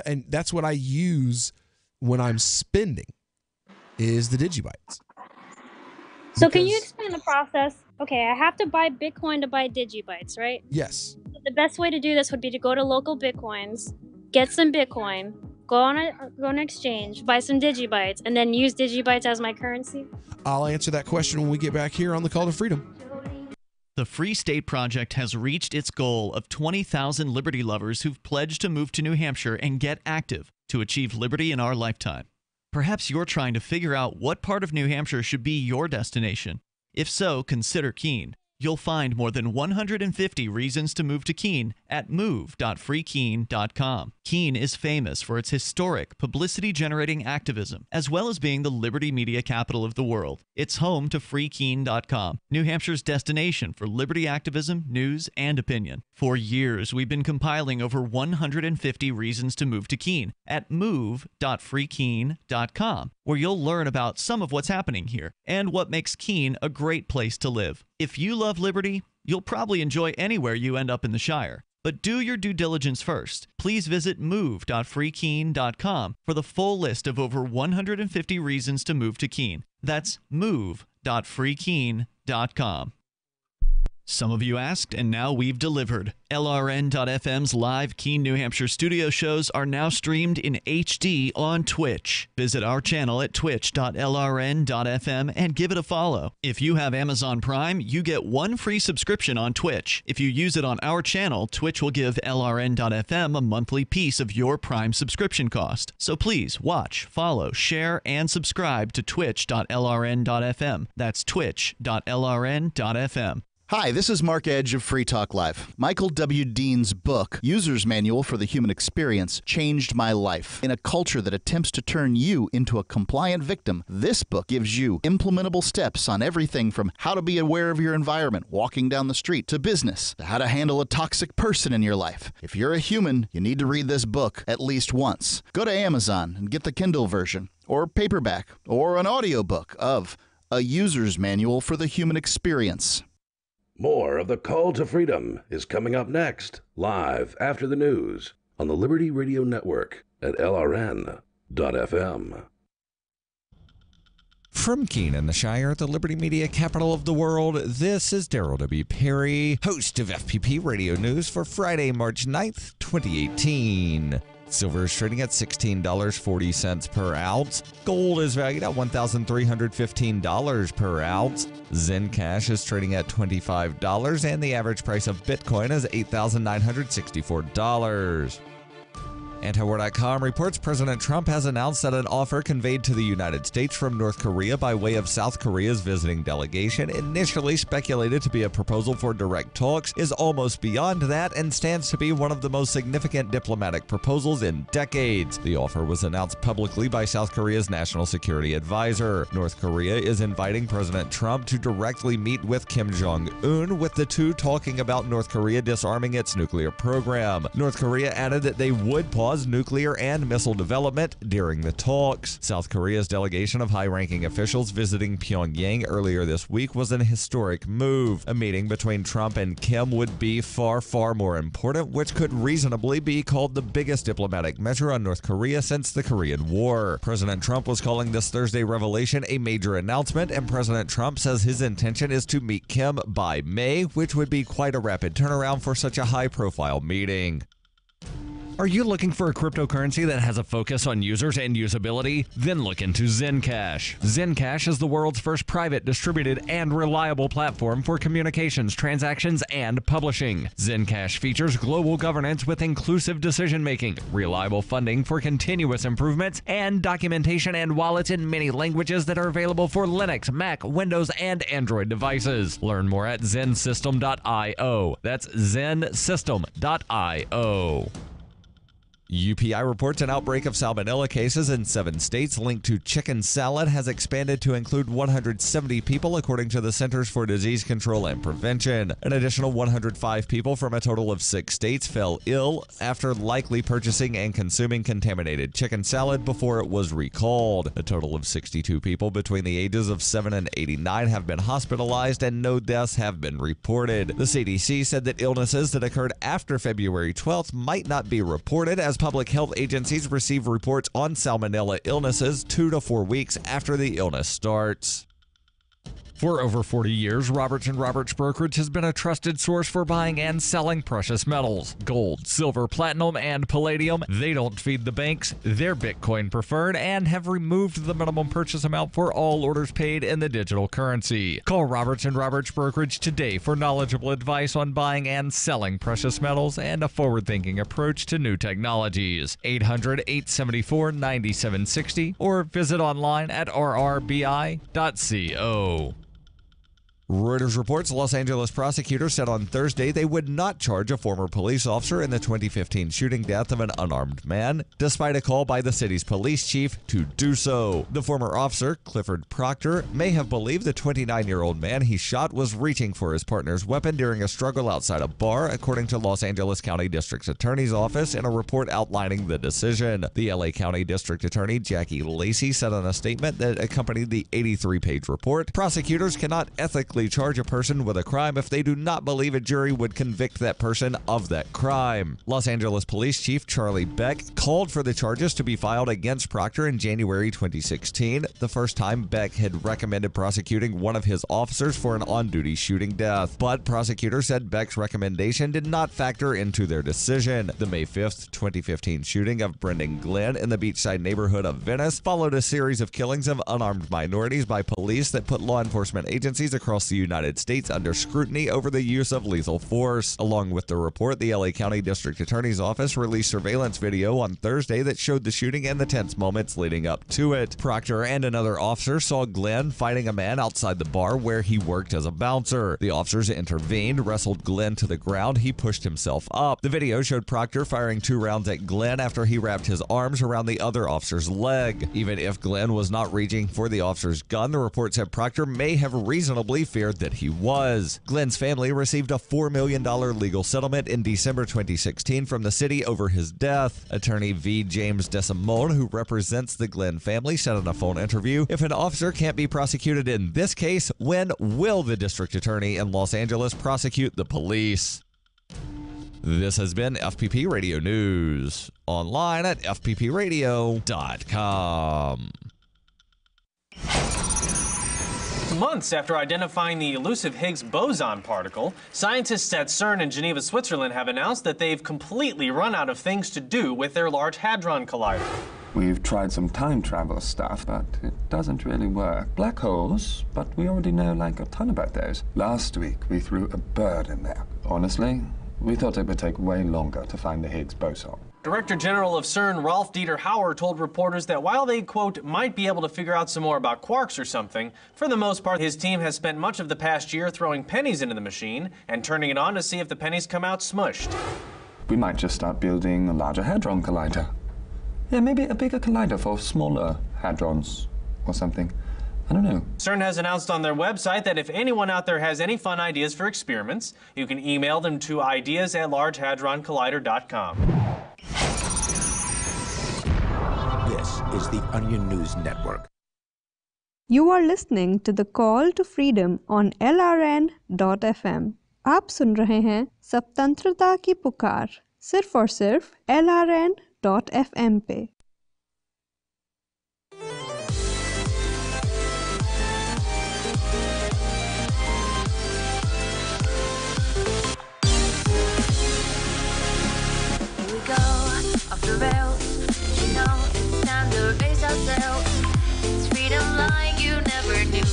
[SPEAKER 9] and that's what I use when I'm spending, is the Digibytes.
[SPEAKER 17] So can you explain the process? Okay, I have to buy Bitcoin to buy Digibytes, right?
[SPEAKER 9] Yes.
[SPEAKER 17] The best way to do this would be to go to local Bitcoins, get some Bitcoin, go on an exchange, buy some Digibytes, and then use Digibytes as my currency.
[SPEAKER 9] I'll answer that question when we get back here on the Call to Freedom.
[SPEAKER 4] The Free State Project has reached its goal of 20,000 liberty lovers who've pledged to move to New Hampshire and get active to achieve liberty in our lifetime. Perhaps you're trying to figure out what part of New Hampshire should be your destination. If so, consider Keene. You'll find more than 150 reasons to move to Keene at move.freekeene.com. Keene is famous for its historic, publicity-generating activism, as well as being the liberty media capital of the world. It's home to freekeene.com, New Hampshire's destination for liberty activism, news, and opinion. For years, we've been compiling over 150 reasons to move to Keene at move.freekeene.com, where you'll learn about some of what's happening here and what makes Keene a great place to live. If you love liberty, you'll probably enjoy anywhere you end up in the Shire. But do your due diligence first. Please visit move.freekeene.com for the full list of over 150 reasons to move to Keene. That's move.freekeene.com. Some of you asked, and now we've delivered. LRN.FM's live Keene, New Hampshire studio shows are now streamed in HD on Twitch. Visit our channel at twitch.lrn.fm and give it a follow. If you have Amazon Prime, you get 1 free subscription on Twitch. If you use it on our channel, Twitch will give LRN.FM a monthly piece of your Prime subscription cost. So please watch, follow, share, and subscribe to twitch.lrn.fm. That's twitch.lrn.fm.
[SPEAKER 24] Hi, this is Mark Edge of Free Talk Live. Michael W. Dean's book, User's Manual for the Human Experience, changed my life. In a culture that attempts to turn you into a compliant victim, this book gives you implementable steps on everything from how to be aware of your environment, walking down the street, to business, to how to handle a toxic person in your life. If you're a human, you need to read this book at least once. Go to Amazon and get the Kindle version, or paperback, or an audiobook of A User's Manual for the Human Experience.
[SPEAKER 22] More of the Call to Freedom is coming up next, live after the news on the Liberty Radio Network at LRN.FM.
[SPEAKER 2] From Keene in the Shire, the Liberty Media capital of the world, this is Daryl W. Perry, host of FPP Radio News for Friday, March 9th, 2018. Silver is trading at $16.40 per ounce. Gold is valued at $1,315 per ounce. Zencash is trading at $25, and the average price of Bitcoin is $8,964. Antiwar.com reports President Trump has announced that an offer conveyed to the United States from North Korea by way of South Korea's visiting delegation, initially speculated to be a proposal for direct talks, is almost beyond that and stands to be one of the most significant diplomatic proposals in decades. The offer was announced publicly by South Korea's national security advisor. North Korea is inviting President Trump to directly meet with Kim Jong-un, with the two talking about North Korea disarming its nuclear program. North Korea added that they would pause nuclear and missile development during the talks. South Korea's delegation of high-ranking officials visiting Pyongyang earlier this week was an historic move. A meeting between Trump and Kim would be far, far more important, which could reasonably be called the biggest diplomatic measure on North Korea since the Korean War. President Trump was calling this Thursday revelation a major announcement, and President Trump says his intention is to meet Kim by May, which would be quite a rapid turnaround for such a high-profile meeting. Are you looking for a cryptocurrency that has a focus on users and usability? Then look into Zencash. Zencash is the world's first private, distributed, and reliable platform for communications, transactions, and publishing. Zencash features global governance with inclusive decision-making, reliable funding for continuous improvements, and documentation and wallets in many languages that are available for Linux, Mac, Windows, and Android devices. Learn more at zensystem.io. That's zensystem.io. UPI reports an outbreak of salmonella cases in 7 states linked to chicken salad has expanded to include 170 people, according to the Centers for Disease Control and Prevention. An additional 105 people from a total of 6 states fell ill after likely purchasing and consuming contaminated chicken salad before it was recalled. A total of 62 people between the ages of 7 and 89 have been hospitalized, and no deaths have been reported. The CDC said that illnesses that occurred after February 12th might not be reported, as public health agencies receive reports on salmonella illnesses 2 to 4 weeks after the illness starts. For over 40 years, Roberts & Roberts Brokerage has been a trusted source for buying and selling precious metals. Gold, silver, platinum, and palladium. They don't feed the banks. They're Bitcoin preferred and have removed the minimum purchase amount for all orders paid in the digital currency. Call Roberts & Roberts Brokerage today for knowledgeable advice on buying and selling precious metals and a forward-thinking approach to new technologies. 800-874-9760 or visit online at rrbi.co. Reuters reports Los Angeles prosecutors said on Thursday they would not charge a former police officer in the 2015 shooting death of an unarmed man, despite a call by the city's police chief to do so. The former officer, Clifford Proctor, may have believed the 29-year-old man he shot was reaching for his partner's weapon during a struggle outside a bar, according to Los Angeles County District Attorney's Office in a report outlining the decision. The LA County District Attorney Jackie Lacey said in a statement that accompanied the 83-page report, prosecutors cannot ethically charge a person with a crime if they do not believe a jury would convict that person of that crime. Los Angeles Police Chief Charlie Beck called for the charges to be filed against Proctor in January 2016, the first time Beck had recommended prosecuting one of his officers for an on-duty shooting death. But prosecutors said Beck's recommendation did not factor into their decision. The May 5th, 2015 shooting of Brendan Glenn in the beachside neighborhood of Venice followed a series of killings of unarmed minorities by police that put law enforcement agencies across the United States under scrutiny over the use of lethal force. Along with the report, the LA County District Attorney's Office released surveillance video on Thursday that showed the shooting and the tense moments leading up to it. Proctor and another officer saw Glenn fighting a man outside the bar where he worked as a bouncer. The officers intervened, wrestled Glenn to the ground. He pushed himself up. The video showed Proctor firing 2 rounds at Glenn after he wrapped his arms around the other officer's leg. Even if Glenn was not reaching for the officer's gun, the report said Proctor may have reasonably feared that he was. Glenn's family received a $4 million legal settlement in December 2016 from the city over his death. Attorney V. James DeSimone, who represents the Glenn family, said in a phone interview, "If an officer can't be prosecuted in this case, when will the district attorney in Los Angeles prosecute the police?" This has been FPP Radio News, online at fppradio.com.
[SPEAKER 7] months after identifying the elusive Higgs boson particle, scientists at CERN in Geneva, Switzerland have announced that they've completely run out of things to do with their Large Hadron Collider.
[SPEAKER 13] We've tried some time travel stuff, but it doesn't really work. Black holes, but we already know like a ton about those. Last week, we threw a bird in there. Honestly, we thought it would take way longer to find the Higgs boson.
[SPEAKER 7] Director General of CERN, Rolf Dieter Hauer, told reporters that while they, quote, might be able to figure out some more about quarks or something, for the most part, his team has spent much of the past year throwing pennies into the machine and turning it on to see if the pennies come out smushed.
[SPEAKER 13] We might just start building a larger hadron collider. Yeah, maybe a bigger collider for smaller hadrons or something. I don't know.
[SPEAKER 7] CERN has announced on their website that if anyone out there has any fun ideas for experiments, you can email them to ideas@largehadroncollider.com.
[SPEAKER 20] This is the Onion News Network.
[SPEAKER 18] You are listening to the Call to Freedom on LRN.FM. आप सुन रहे हैं स्वतंत्रता की पुकार सिर्फ और सिर्फ LRN.FM पे।
[SPEAKER 23] Here we go, off the rails. You know it's time to raise ourselves. It's freedom like you never knew.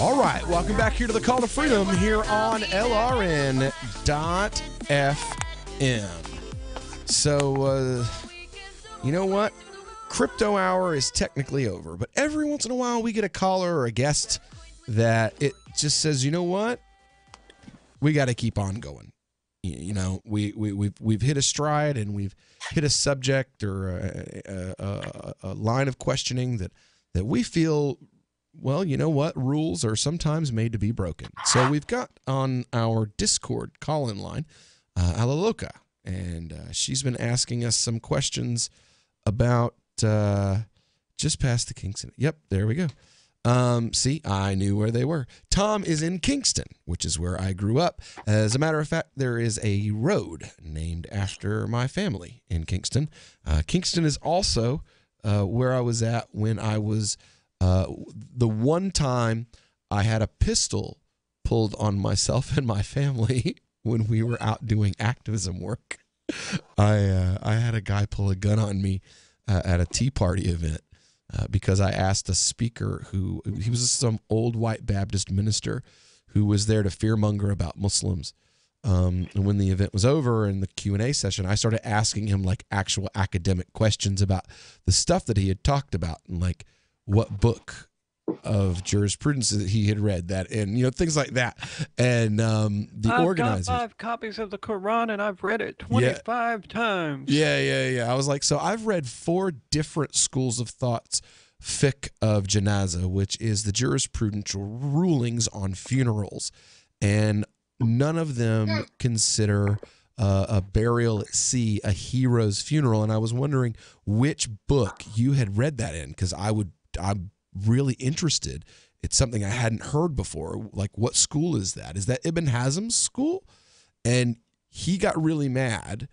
[SPEAKER 9] All right, welcome back here to the Call to Freedom here on LRN.FM. So, you know what? Crypto Hour is technically over, but every once in a while we get a caller or a guest that it just says, you know what? We got to keep on going. You know, we've hit a stride and we've hit a subject or a line of questioning that we feel, well, you know what? Rules are sometimes made to be broken. So we've got on our Discord call-in line Alaloka, and she's been asking us some questions about just past the Kingston. Yep, there we go. See, I knew where they were. Tom is in Kingston, which is where I grew up. As a matter of fact, there is a road named after my family in Kingston. Kingston is also where I was at when I was the one time I had a pistol pulled on myself and my family when we were out doing activism work. I had a guy pull a gun on me at a Tea Party event because I asked a speaker he was some old white Baptist minister who was there to fearmonger about Muslims. And when the event was over in the Q&A session, I started asking him like actual academic questions about the stuff that he had talked about and like what book of jurisprudence that he had read that and, you know, things like that. And the organizers.
[SPEAKER 12] I've got 5 copies of the Quran and I've read it 25 times.
[SPEAKER 9] Yeah. I was like, so I've read 4 different schools of thoughts. Fiqh of Janazah, which is the jurisprudential rulings on funerals. And none of them consider a burial at sea a hero's funeral. And I was wondering which book you had read that in, because I'm really interested. It's something I hadn't heard before. Like, what school is that? Is that Ibn Hazm's school? And he got really mad.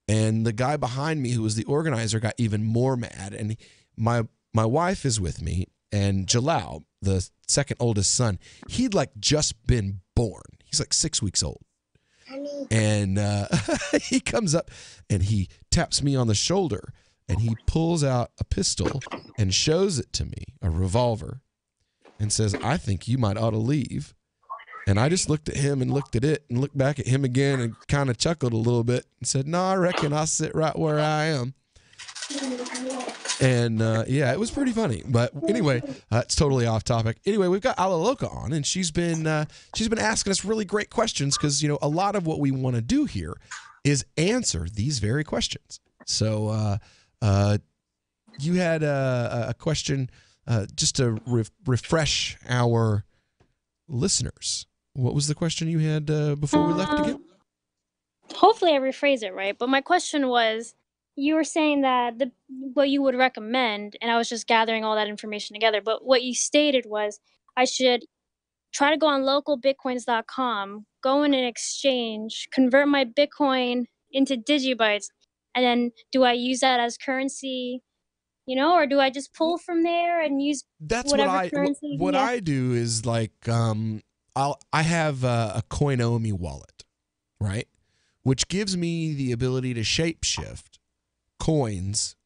[SPEAKER 9] And the guy behind me, who was the organizer, got even more mad. And my wife is with me, and Jalal, the second oldest son, he'd like just been born. He's like 6 weeks old. And he comes up and he taps me on the shoulder and he pulls out a pistol and shows it to me, a revolver, and says, I think you might ought to leave. And I just looked at him and looked at it and looked back at him again and kind of chuckled a little bit and said, no, I reckon I'll sit right where I am. And yeah, it was pretty funny. But anyway, it's totally off topic. Anyway, we've got Alaloka on, and she's been asking us really great questions because, you know, a lot of what we want to do here is answer these very questions. So you had a question just to refresh our listeners. What was the question you had before we left again?
[SPEAKER 17] Hopefully I rephrase it right, but my question was, you were saying that what you would recommend, and I was just gathering all that information together, but what you stated was I should try to go on localbitcoins.com, go in an exchange, convert my Bitcoin into digibytes, and then do I use that as currency or do I just pull from there and use
[SPEAKER 9] That's
[SPEAKER 17] whatever currency?
[SPEAKER 9] what I do is like I have a Coinomi wallet, right? Which gives me the ability to shapeshift coins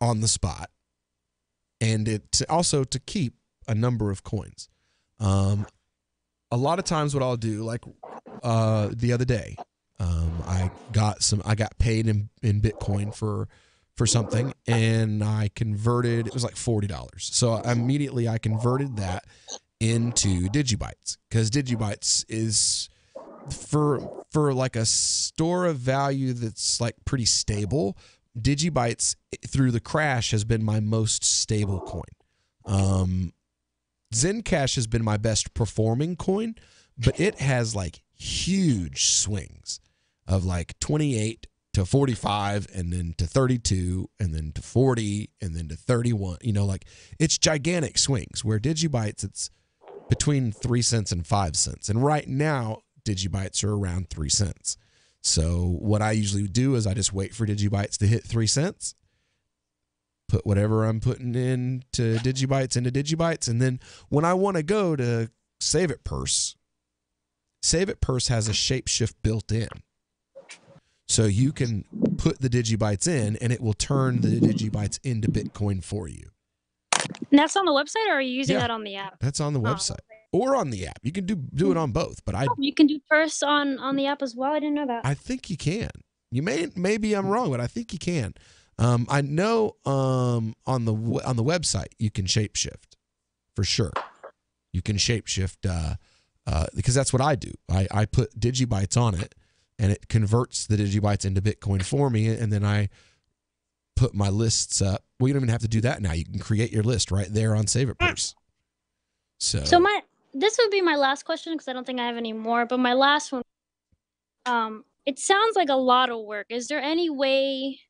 [SPEAKER 9] on the spot, and it also to keep a number of coins. A lot of times what I'll do, like the other day, I got paid in Bitcoin for something, and I converted, it was like $40. So immediately I converted that into Digibytes, because Digibytes is for like a store of value that's like pretty stable. Digibytes through the crash has been my most stable coin. Zencash has been my best performing coin, but it has like huge swings of like 28 to 45 and then to 32 and then to 40 and then to 31. Like it's gigantic swings, where Digibytes, it's between 3 cents and 5 cents. And right now, Digibytes are around 3 cents. So what I usually do is I just wait for Digibytes to hit 3 cents, put whatever I'm putting into Digibytes, and then when I want to go to Save It Purse has a shapeshift built in. So you can put the Digibytes in, and it will turn the Digibytes into Bitcoin for you.
[SPEAKER 17] And that's on the website, or are you using that on the app?
[SPEAKER 9] That's on the website or on the app. You can do it on both, but
[SPEAKER 17] you can do Purse on the app as well. I didn't know that.
[SPEAKER 9] I think you can. You maybe I'm wrong, but I think you can. I know on the website you can shapeshift for sure. You can shapeshift because that's what I do. I put Digibytes on it, and it converts the Digibytes into Bitcoin for me, and then I put my lists up. Well, you don't even have to do that now. You can create your list right there on Save It Purse. So
[SPEAKER 17] this would be my last question, because I don't think I have any more. But my last one, it sounds like a lot of work. Is there any way,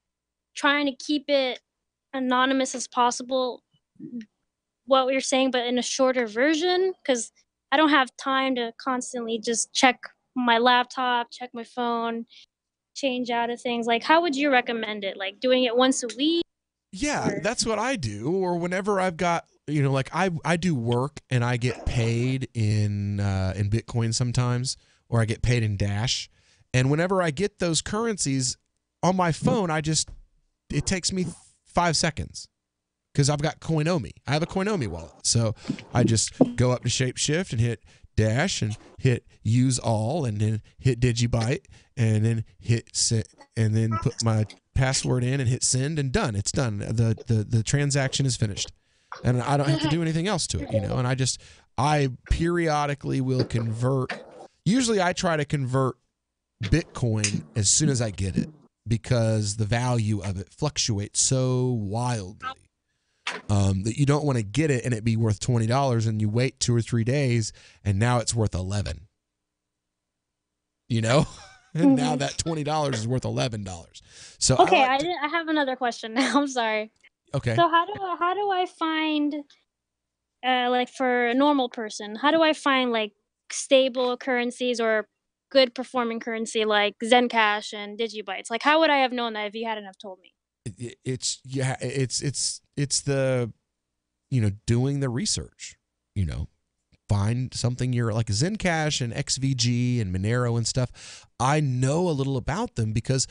[SPEAKER 17] trying to keep it anonymous as possible, what you're saying, but in a shorter version? Because I don't have time to constantly just check my laptop, check my phone, change out of things. Like, how would you recommend it? Like doing it once a week?
[SPEAKER 9] Yeah, that's what I do. Or whenever I've got, like I do work and I get paid in Bitcoin sometimes, or I get paid in Dash. And whenever I get those currencies on my phone, it takes me 5 seconds, because I've got Coinomi. I have a Coinomi wallet. So I just go up to Shapeshift and hit Dash and hit Use All, and then hit Digibyte, and then hit send, and then put my password in and hit send, and done. It's done. The transaction is finished, and I don't have to do anything else to it, And I periodically will convert. Usually, I try to convert Bitcoin as soon as I get it, because the value of it fluctuates so wildly that you don't want to get it and it be worth $20, and you wait 2 or 3 days and now it's worth $11. And now that $20 is worth $11. So
[SPEAKER 17] okay, I have another question now. I'm sorry.
[SPEAKER 9] Okay.
[SPEAKER 17] So how do I find, like for a normal person, how do I find like stable currencies or good performing currency like Zencash and Digibytes? Like, how would I have known that if you hadn't have told me?
[SPEAKER 9] It's the, doing the research, find something you're like Zencash and XVG and Monero and stuff. I know a little about them because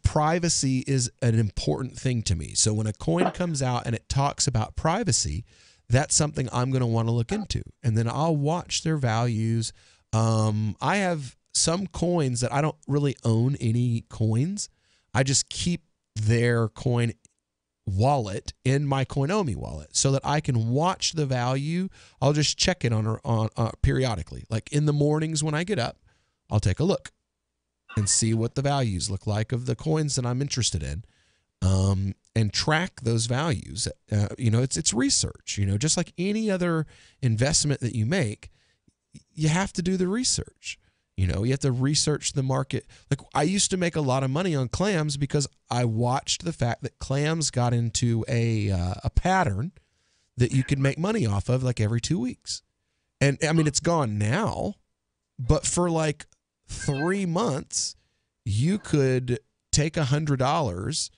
[SPEAKER 9] privacy is an important thing to me. So when a coin comes out and it talks about privacy, that's something I'm going to want to look into. And then I'll watch their values. I have some coins that I don't really own any coins. I just keep their coin wallet in my Coinomi wallet so that I can watch the value. I'll just check it on periodically. Like in the mornings when I get up, I'll take a look and see what the values look like of the coins that I'm interested in, and track those values. It's research. Just like any other investment that you make, you have to do the research. You have to research the market. Like I used to make a lot of money on clams because I watched the fact that clams got into a pattern that you could make money off of like every 2 weeks. And I mean, it's gone now, but for like 3 months, you could take $100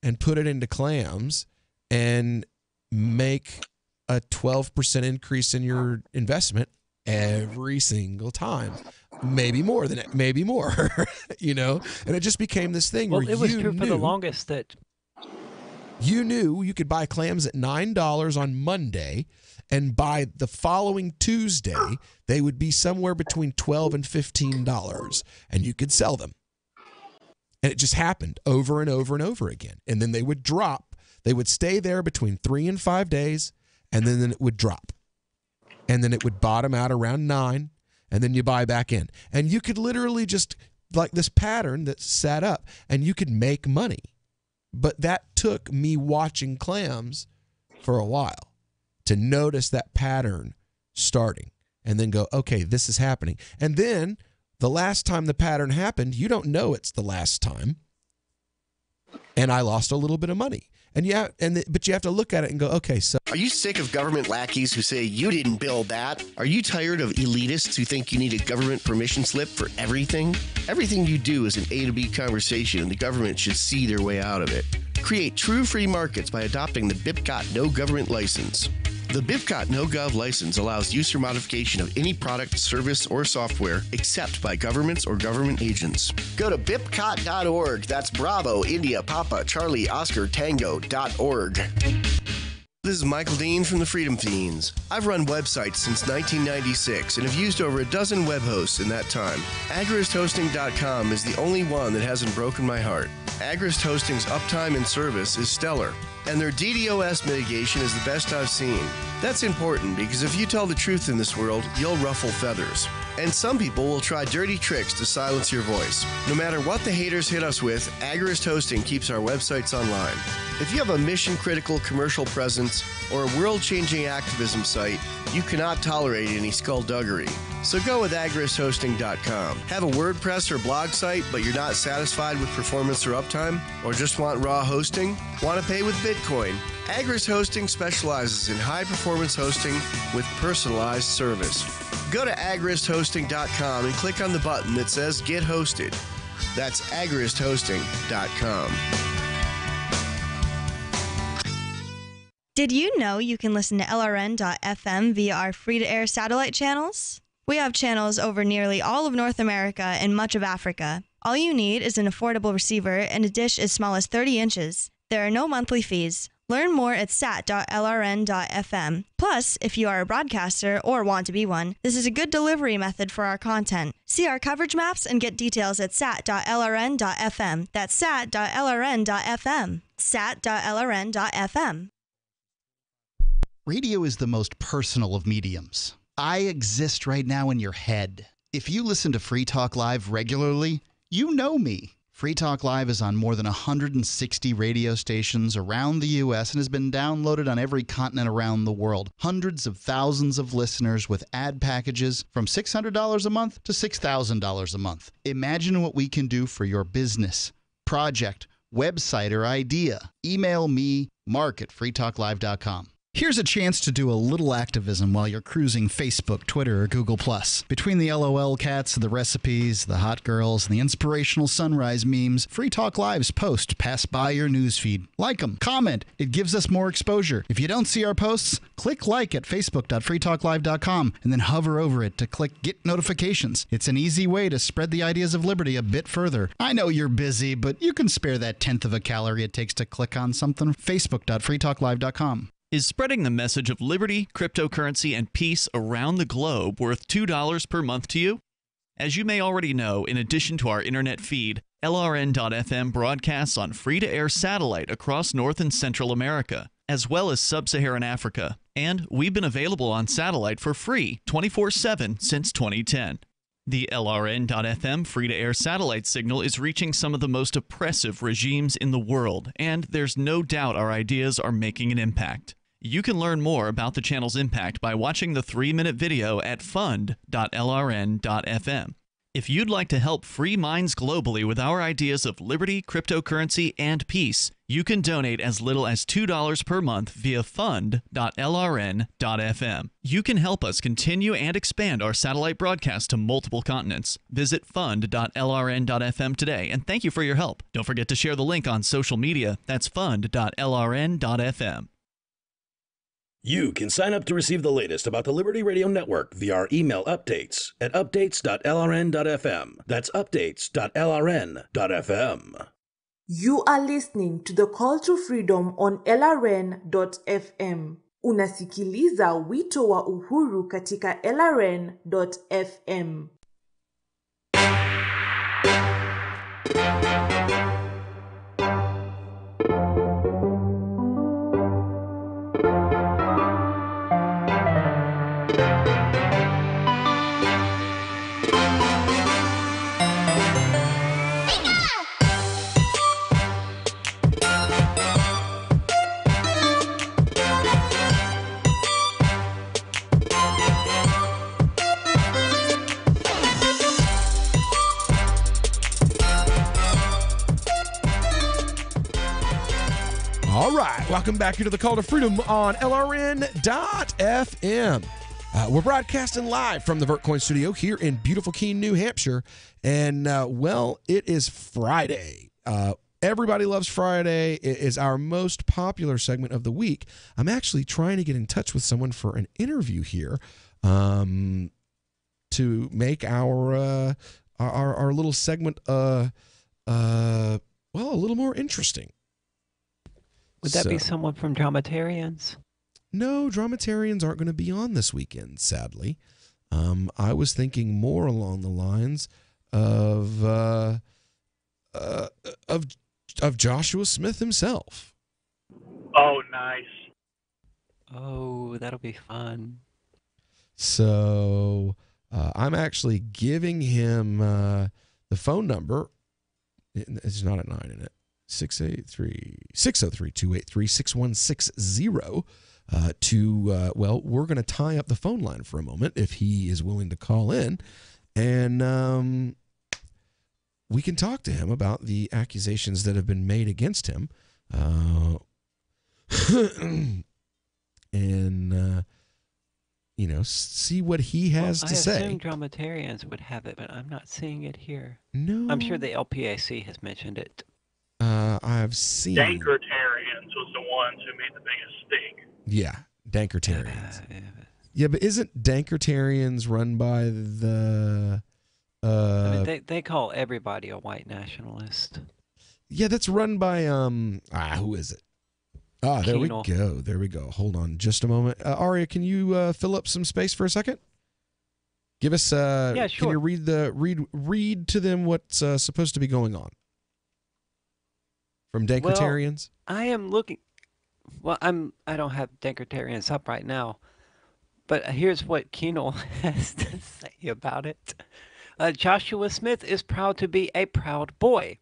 [SPEAKER 9] and put it into clams and make a 12% increase in your investment every single time. Maybe more than it, maybe more, you know? And it just became this thing where
[SPEAKER 12] it was
[SPEAKER 9] you
[SPEAKER 12] true
[SPEAKER 9] knew,
[SPEAKER 12] for the longest that
[SPEAKER 9] you knew you could buy clams at $9 on Monday, and by the following Tuesday, they would be somewhere between $12 and $15, and you could sell them. And it just happened over and over and over again. And then they would drop. They would stay there between 3 and 5 days, and then it would drop. And then it would bottom out around 9, and then you buy back in. And you could literally just, like this pattern that set up, and you could make money. But that took me watching clams for a while to notice that pattern starting and then go, okay, this is happening. And then the last time the pattern happened, you don't know it's the last time. And I lost a little bit of money. But you have to look at it and go, okay, so.
[SPEAKER 3] Are you sick of government lackeys who say you didn't build that? Are you tired of elitists who think you need a government permission slip for everything? Everything you do is an A to B conversation, and the government should see their way out of it. Create true free markets by adopting the BIPCOT No Government License. The BIPCOT No Gov license allows use or modification of any product, service, or software except by governments or government agents. Go to BIPCOT.org. That's Bravo, India, Papa, Charlie, Oscar, Tango.org. This is Michael Dean from the Freedom Fiends. I've run websites since 1996 and have used over a dozen web hosts in that time. AgristHosting.com is the only one that hasn't broken my heart. Agrist Hosting's uptime and service is stellar, and their DDoS mitigation is the best I've seen. That's important because if you tell the truth in this world, you'll ruffle feathers. And some people will try dirty tricks to silence your voice. No matter what the haters hit us with, Agrist Hosting keeps our websites online. If you have a mission-critical commercial presence or a world-changing activism site, you cannot tolerate any skullduggery. So go with agristhosting.com. Have a WordPress or blog site, but you're not satisfied with performance or uptime? Or just want raw hosting? Want to pay with Bitcoin? Agrist Hosting specializes in high-performance hosting with personalized service. Go to agristhosting.com and click on the button that says Get Hosted. That's agristhosting.com.
[SPEAKER 5] Did you know you can listen to LRN.FM via our free-to-air satellite channels? We have channels over nearly all of North America and much of Africa. All you need is an affordable receiver and a dish as small as 30 inches. There are no monthly fees. Learn more at sat.lrn.fm. Plus, if you are a broadcaster or want to be one, this is a good delivery method for our content. See our coverage maps and get details at sat.lrn.fm. That's sat.lrn.fm. sat.lrn.fm.
[SPEAKER 6] Radio is the most personal of mediums. I exist right now in your head. If you listen to Free Talk Live regularly, you know me. Free Talk Live is on more than 160 radio stations around the U.S. and has been downloaded on every continent around the world. Hundreds of thousands of listeners with ad packages from $600 a month to $6,000 a month. Imagine what we can do for your business, project, website, or idea. Email me, mark@freetalklive.com. Here's a chance to do a little activism while you're cruising Facebook, Twitter, or Google+. Between the LOL cats, the recipes, the hot girls, and the inspirational sunrise memes, Free Talk Live's posts pass by your newsfeed. Like them, comment. It gives us more exposure. If you don't see our posts, click like at facebook.freetalklive.com and then hover over it to click Get Notifications. It's an easy way to spread the ideas of liberty a bit further. I know you're busy, but you can spare that 1/10 of a calorie it takes to click on something. facebook.freetalklive.com.
[SPEAKER 4] Is spreading the message of liberty, cryptocurrency, and peace around the globe worth $2 per month to you? As you may already know, in addition to our internet feed, LRN.FM broadcasts on free-to-air satellite across North and Central America, as well as Sub-Saharan Africa. And we've been available on satellite for free 24/7 since 2010. The LRN.FM free-to-air satellite signal is reaching some of the most oppressive regimes in the world, and there's no doubt our ideas are making an impact. You can learn more about the channel's impact by watching the 3-minute video at fund.lrn.fm. If you'd like to help free minds globally with our ideas of liberty, cryptocurrency, and peace, you can donate as little as $2 per month via fund.lrn.fm. You can help us continue and expand our satellite broadcast to multiple continents. Visit fund.lrn.fm today, and thank you for your help. Don't forget to share the link on social media. That's fund.lrn.fm.
[SPEAKER 22] You can sign up to receive the latest about the Liberty Radio Network via our email updates at updates.lrn.fm. That's updates.lrn.fm.
[SPEAKER 1] You are listening to the Call to Freedom on LRN.fm. Unasikiliza wito wa uhuru katika LRN.fm.
[SPEAKER 9] All right, welcome back here to the Call to Freedom on LRN.FM. We're broadcasting live from the VertCoin studio here in beautiful Keene, New Hampshire. And, well, it is Friday. Everybody loves Friday. It is our most popular segment of the week. I'm actually trying to get in touch with someone for an interview here to make our little segment, well, a little more interesting.
[SPEAKER 12] Would that be someone from Dramatarians?
[SPEAKER 9] No, Dramatarians aren't going to be on this weekend, sadly. I was thinking more along the lines of Joshua Smith himself.
[SPEAKER 10] Oh, nice.
[SPEAKER 12] Oh, that'll be fun.
[SPEAKER 9] So I'm actually giving him the phone number. It's not a 9 in it. 603-283-6160 well, we're going to tie up the phone line for a moment if he is willing to call in, and we can talk to him about the accusations that have been made against him, and see what he has to say.
[SPEAKER 12] I assume Dramatarians would have it, but I'm not seeing it here.
[SPEAKER 9] No.
[SPEAKER 12] I'm sure the LPAC has mentioned it.
[SPEAKER 9] I've seen
[SPEAKER 10] Dankertarians was the ones who made the biggest stink.
[SPEAKER 9] Yeah, Dankertarians. Yeah, but isn't Dankertarians run by the?
[SPEAKER 12] I mean, they call everybody a white nationalist.
[SPEAKER 9] Yeah, that's run by who is it? There we
[SPEAKER 12] Keenel.
[SPEAKER 9] go. There we go. Hold on, just a moment. Aria, can you fill up some space for a second? Give us.
[SPEAKER 12] Yeah, sure.
[SPEAKER 9] Can you read to them what's supposed to be going on? From Dankertarians?
[SPEAKER 12] Well, I am looking. Well, I don't have Dankertarians up right now, but here's what Keenel has to say about it. Joshua Smith is proud to be a proud boy.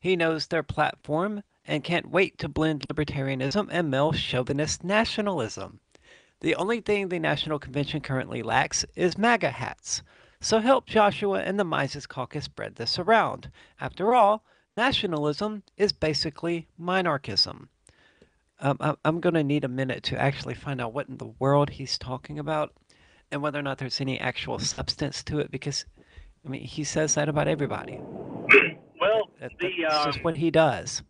[SPEAKER 12] He knows their platform and can't wait to blend libertarianism and male chauvinist nationalism. The only thing the National Convention currently lacks is MAGA hats. So help Joshua and the Mises Caucus spread this around. After all, nationalism is basically minarchism. I'm going to need a minute to actually find out what in the world he's talking about and whether or not there's any actual substance to it, because, I mean, he says that about everybody.
[SPEAKER 10] Well,
[SPEAKER 12] that's just what he does.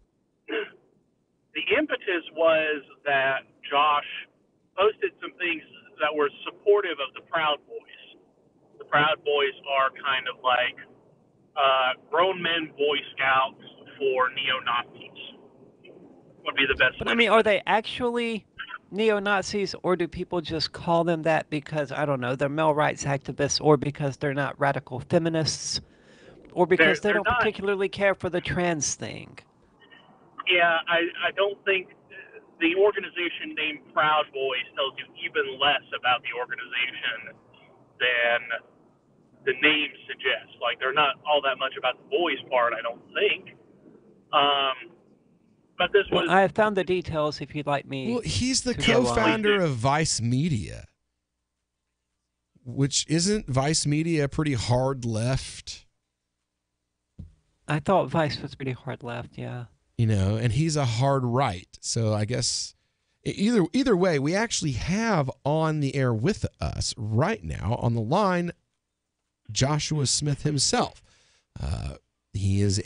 [SPEAKER 10] The impetus was that Josh posted some things that were supportive of the Proud Boys. The Proud Boys are kind of like grown men Boy Scouts for neo-Nazis. Would be the best.
[SPEAKER 12] But I mean, are they actually neo-Nazis, or do people just call them that because, I don't know, they're male rights activists, or because they're not radical feminists, or because they don't
[SPEAKER 10] not
[SPEAKER 12] particularly care for the trans thing?
[SPEAKER 10] Yeah, I don't think the organization named Proud Boys tells you even less about the organization than the name suggests. Like, they're not all that much about the boys part, I don't think. But this was...
[SPEAKER 12] Well, I have found the details if you'd like me.
[SPEAKER 9] Well, he's the
[SPEAKER 12] to go on.
[SPEAKER 9] co-founder of Vice Media, which isn't Vice Media pretty hard left?
[SPEAKER 12] I thought Vice was pretty hard left, yeah.
[SPEAKER 9] And he's a hard right. So I guess either way, we actually have on the air with us right now on the line Joshua Smith himself. He is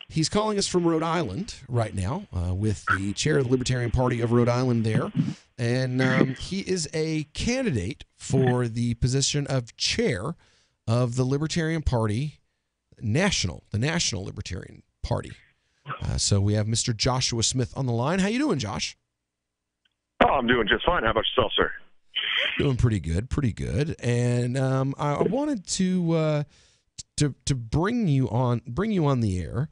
[SPEAKER 9] he's calling us from Rhode Island right now with the chair of the Libertarian Party of Rhode Island there. And he is a candidate for the position of chair of the Libertarian Party the National Libertarian Party. So we have Mr. Joshua Smith on the line. How you doing, Josh?
[SPEAKER 8] Oh, I'm doing just fine. How about yourself, sir?
[SPEAKER 9] Doing pretty good. And I wanted to bring you on the air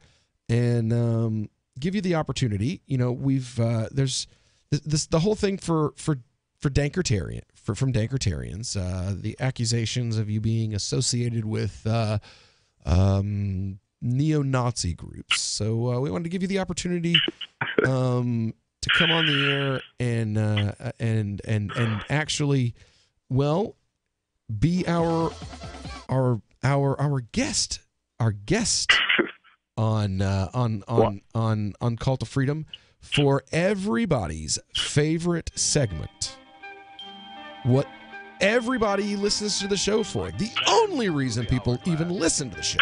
[SPEAKER 9] and give you the opportunity. We've there's this the whole thing for Dankertarian from Dankertarians, the accusations of you being associated with neo-Nazi groups. So we wanted to give you the opportunity to come on the air and actually, well, be our guest on Call to Freedom for everybody's favorite segment. What everybody listens to the show for. The only reason people even listen to the show.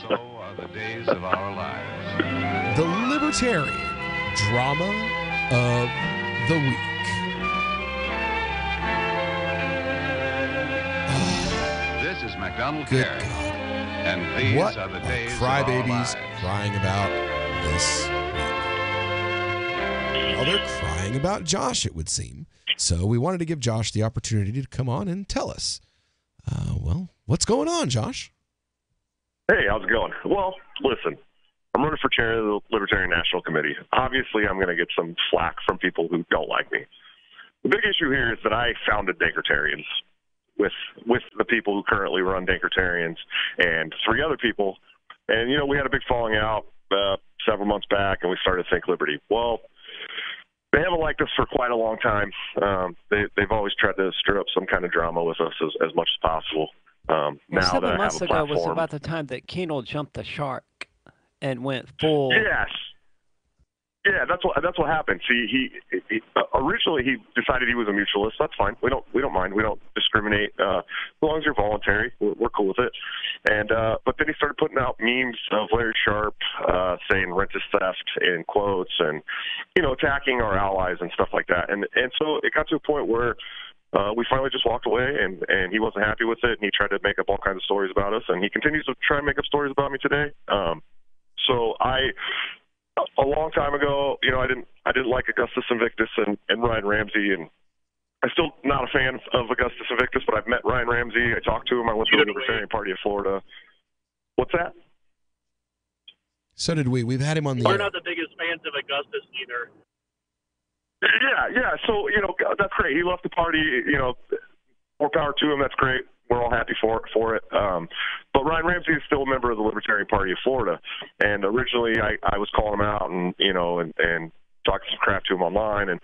[SPEAKER 11] So are the days of our lives.
[SPEAKER 9] The Libertarian Drama of the Week.
[SPEAKER 11] This is MacDonald
[SPEAKER 9] Good
[SPEAKER 11] Carey.
[SPEAKER 9] God.
[SPEAKER 11] And these
[SPEAKER 9] What
[SPEAKER 11] are the
[SPEAKER 9] are
[SPEAKER 11] days of our
[SPEAKER 9] crybabies
[SPEAKER 11] lives.
[SPEAKER 9] crying about this week? Well, they're crying about Josh, it would seem. So we wanted to give Josh the opportunity to come on and tell us. What's going on, Josh?
[SPEAKER 8] Hey, how's it going? Well, listen, I'm running for chair of the Libertarian National Committee. Obviously, I'm going to get some flack from people who don't like me. The big issue here is that I founded Dankertarians with the people who currently run Dankertarians and 3 other people. And, we had a big falling out several months back, and we started Think Liberty. Well, they haven't liked us for quite a long time. They've always tried to stir up some kind of drama with us as much as possible. Now
[SPEAKER 12] 7
[SPEAKER 8] that I
[SPEAKER 12] months
[SPEAKER 8] have a
[SPEAKER 12] ago was
[SPEAKER 8] platform,
[SPEAKER 12] about the time that Keno jumped the shark and went full.
[SPEAKER 8] Yes. Yeah, that's what happened. See, he originally he decided he was a mutualist. That's fine. We don't mind. We don't discriminate as long as you're voluntary. We're cool with it. And but then he started putting out memes of Larry Sharp saying rent is theft in quotes, and attacking our allies and stuff like that. And so it got to a point where we finally just walked away, and he wasn't happy with it, and he tried to make up all kinds of stories about us, and he continues to try and make up stories about me today. So a long time ago, I didn't like Augustus Invictus and Ryan Ramsey, and I'm still not a fan of Augustus Invictus, but I've met Ryan Ramsey. I talked to him. I went to the Libertarian Party of Florida. What's that?
[SPEAKER 9] So did we. We've had him on the
[SPEAKER 10] We're
[SPEAKER 9] air.
[SPEAKER 10] not the biggest fans of Augustus either.
[SPEAKER 8] Yeah. So, that's great. He left the party, more power to him. That's great. We're all happy for it. But Ryan Ramsey is still a member of the Libertarian Party of Florida. And originally I was calling him out and talking some crap to him online. And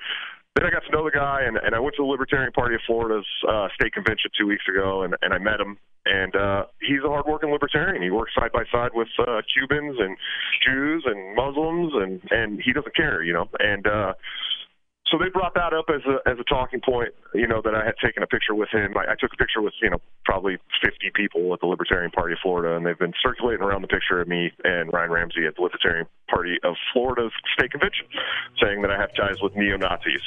[SPEAKER 8] then I got to know the guy, and I went to the Libertarian Party of Florida's state convention 2 weeks ago, and I met him. And he's a hardworking libertarian. He works side by side with Cubans and Jews and Muslims, and he doesn't care, And so they brought that up as a talking point, that I had taken a picture with him. I took a picture with, probably 50 people at the Libertarian Party of Florida, and they've been circulating around the picture of me and Ryan Ramsey at the Libertarian Party of Florida's state convention, saying that I have ties with neo-Nazis.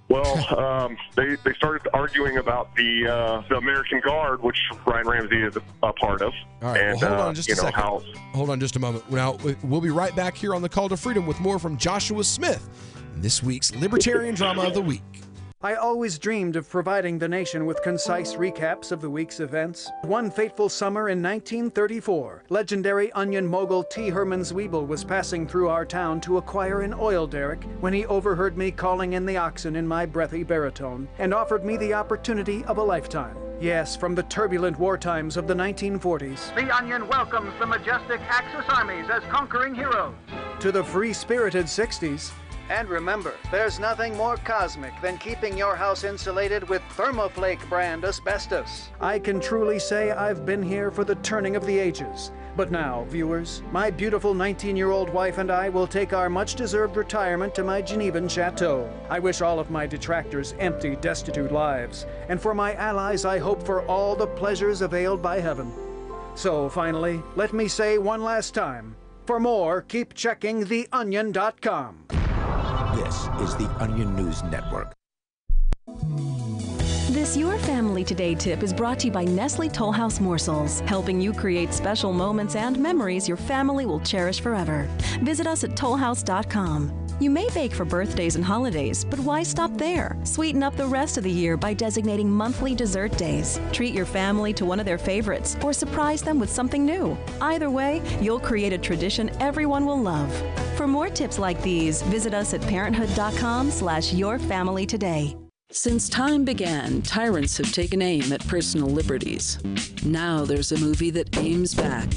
[SPEAKER 8] Well, they started arguing about the American Guard, which Ryan Ramsey is a part of.
[SPEAKER 9] All right,
[SPEAKER 8] and,
[SPEAKER 9] hold on just a second. Hold on just a moment. Now, we'll be right back here on the Call to Freedom with more from Joshua Smith in this week's Libertarian Drama of the Week.
[SPEAKER 15] I always dreamed of providing the nation with concise recaps of the week's events. One fateful summer in 1934, legendary onion mogul T. Herman Zwiebel was passing through our town to acquire an oil derrick when he overheard me calling in the oxen in my breathy baritone and offered me the opportunity of a lifetime. Yes, from the turbulent war times of the 1940s.
[SPEAKER 16] The Onion welcomes the majestic Axis armies as conquering heroes.
[SPEAKER 15] To the free-spirited 60s. And remember, there's nothing more cosmic than keeping your house insulated with Thermoflake brand asbestos. I can truly say I've been here for the turning of the ages. But now, viewers, my beautiful 19-year-old wife and I will take our much-deserved retirement to my Genevan chateau. I wish all of my detractors empty, destitute lives. And for my allies, I hope for all the pleasures availed by heaven. So, finally, let me say one last time, for more, keep checking theonion.com.
[SPEAKER 20] This is the Onion News Network.
[SPEAKER 14] This Your Family Today tip is brought to you by Nestle Toll House Morsels, helping you create special moments and memories your family will cherish forever. Visit us at tollhouse.com. You may bake for birthdays and holidays, but why stop there? Sweeten up the rest of the year by designating monthly dessert days. Treat your family to one of their favorites or surprise them with something new. Either way, you'll create a tradition everyone will love. For more tips like these, visit us at parenthood.com/yourfamilytoday.
[SPEAKER 16] Since time began, tyrants have taken aim at personal liberties. Now there's a movie that aims back.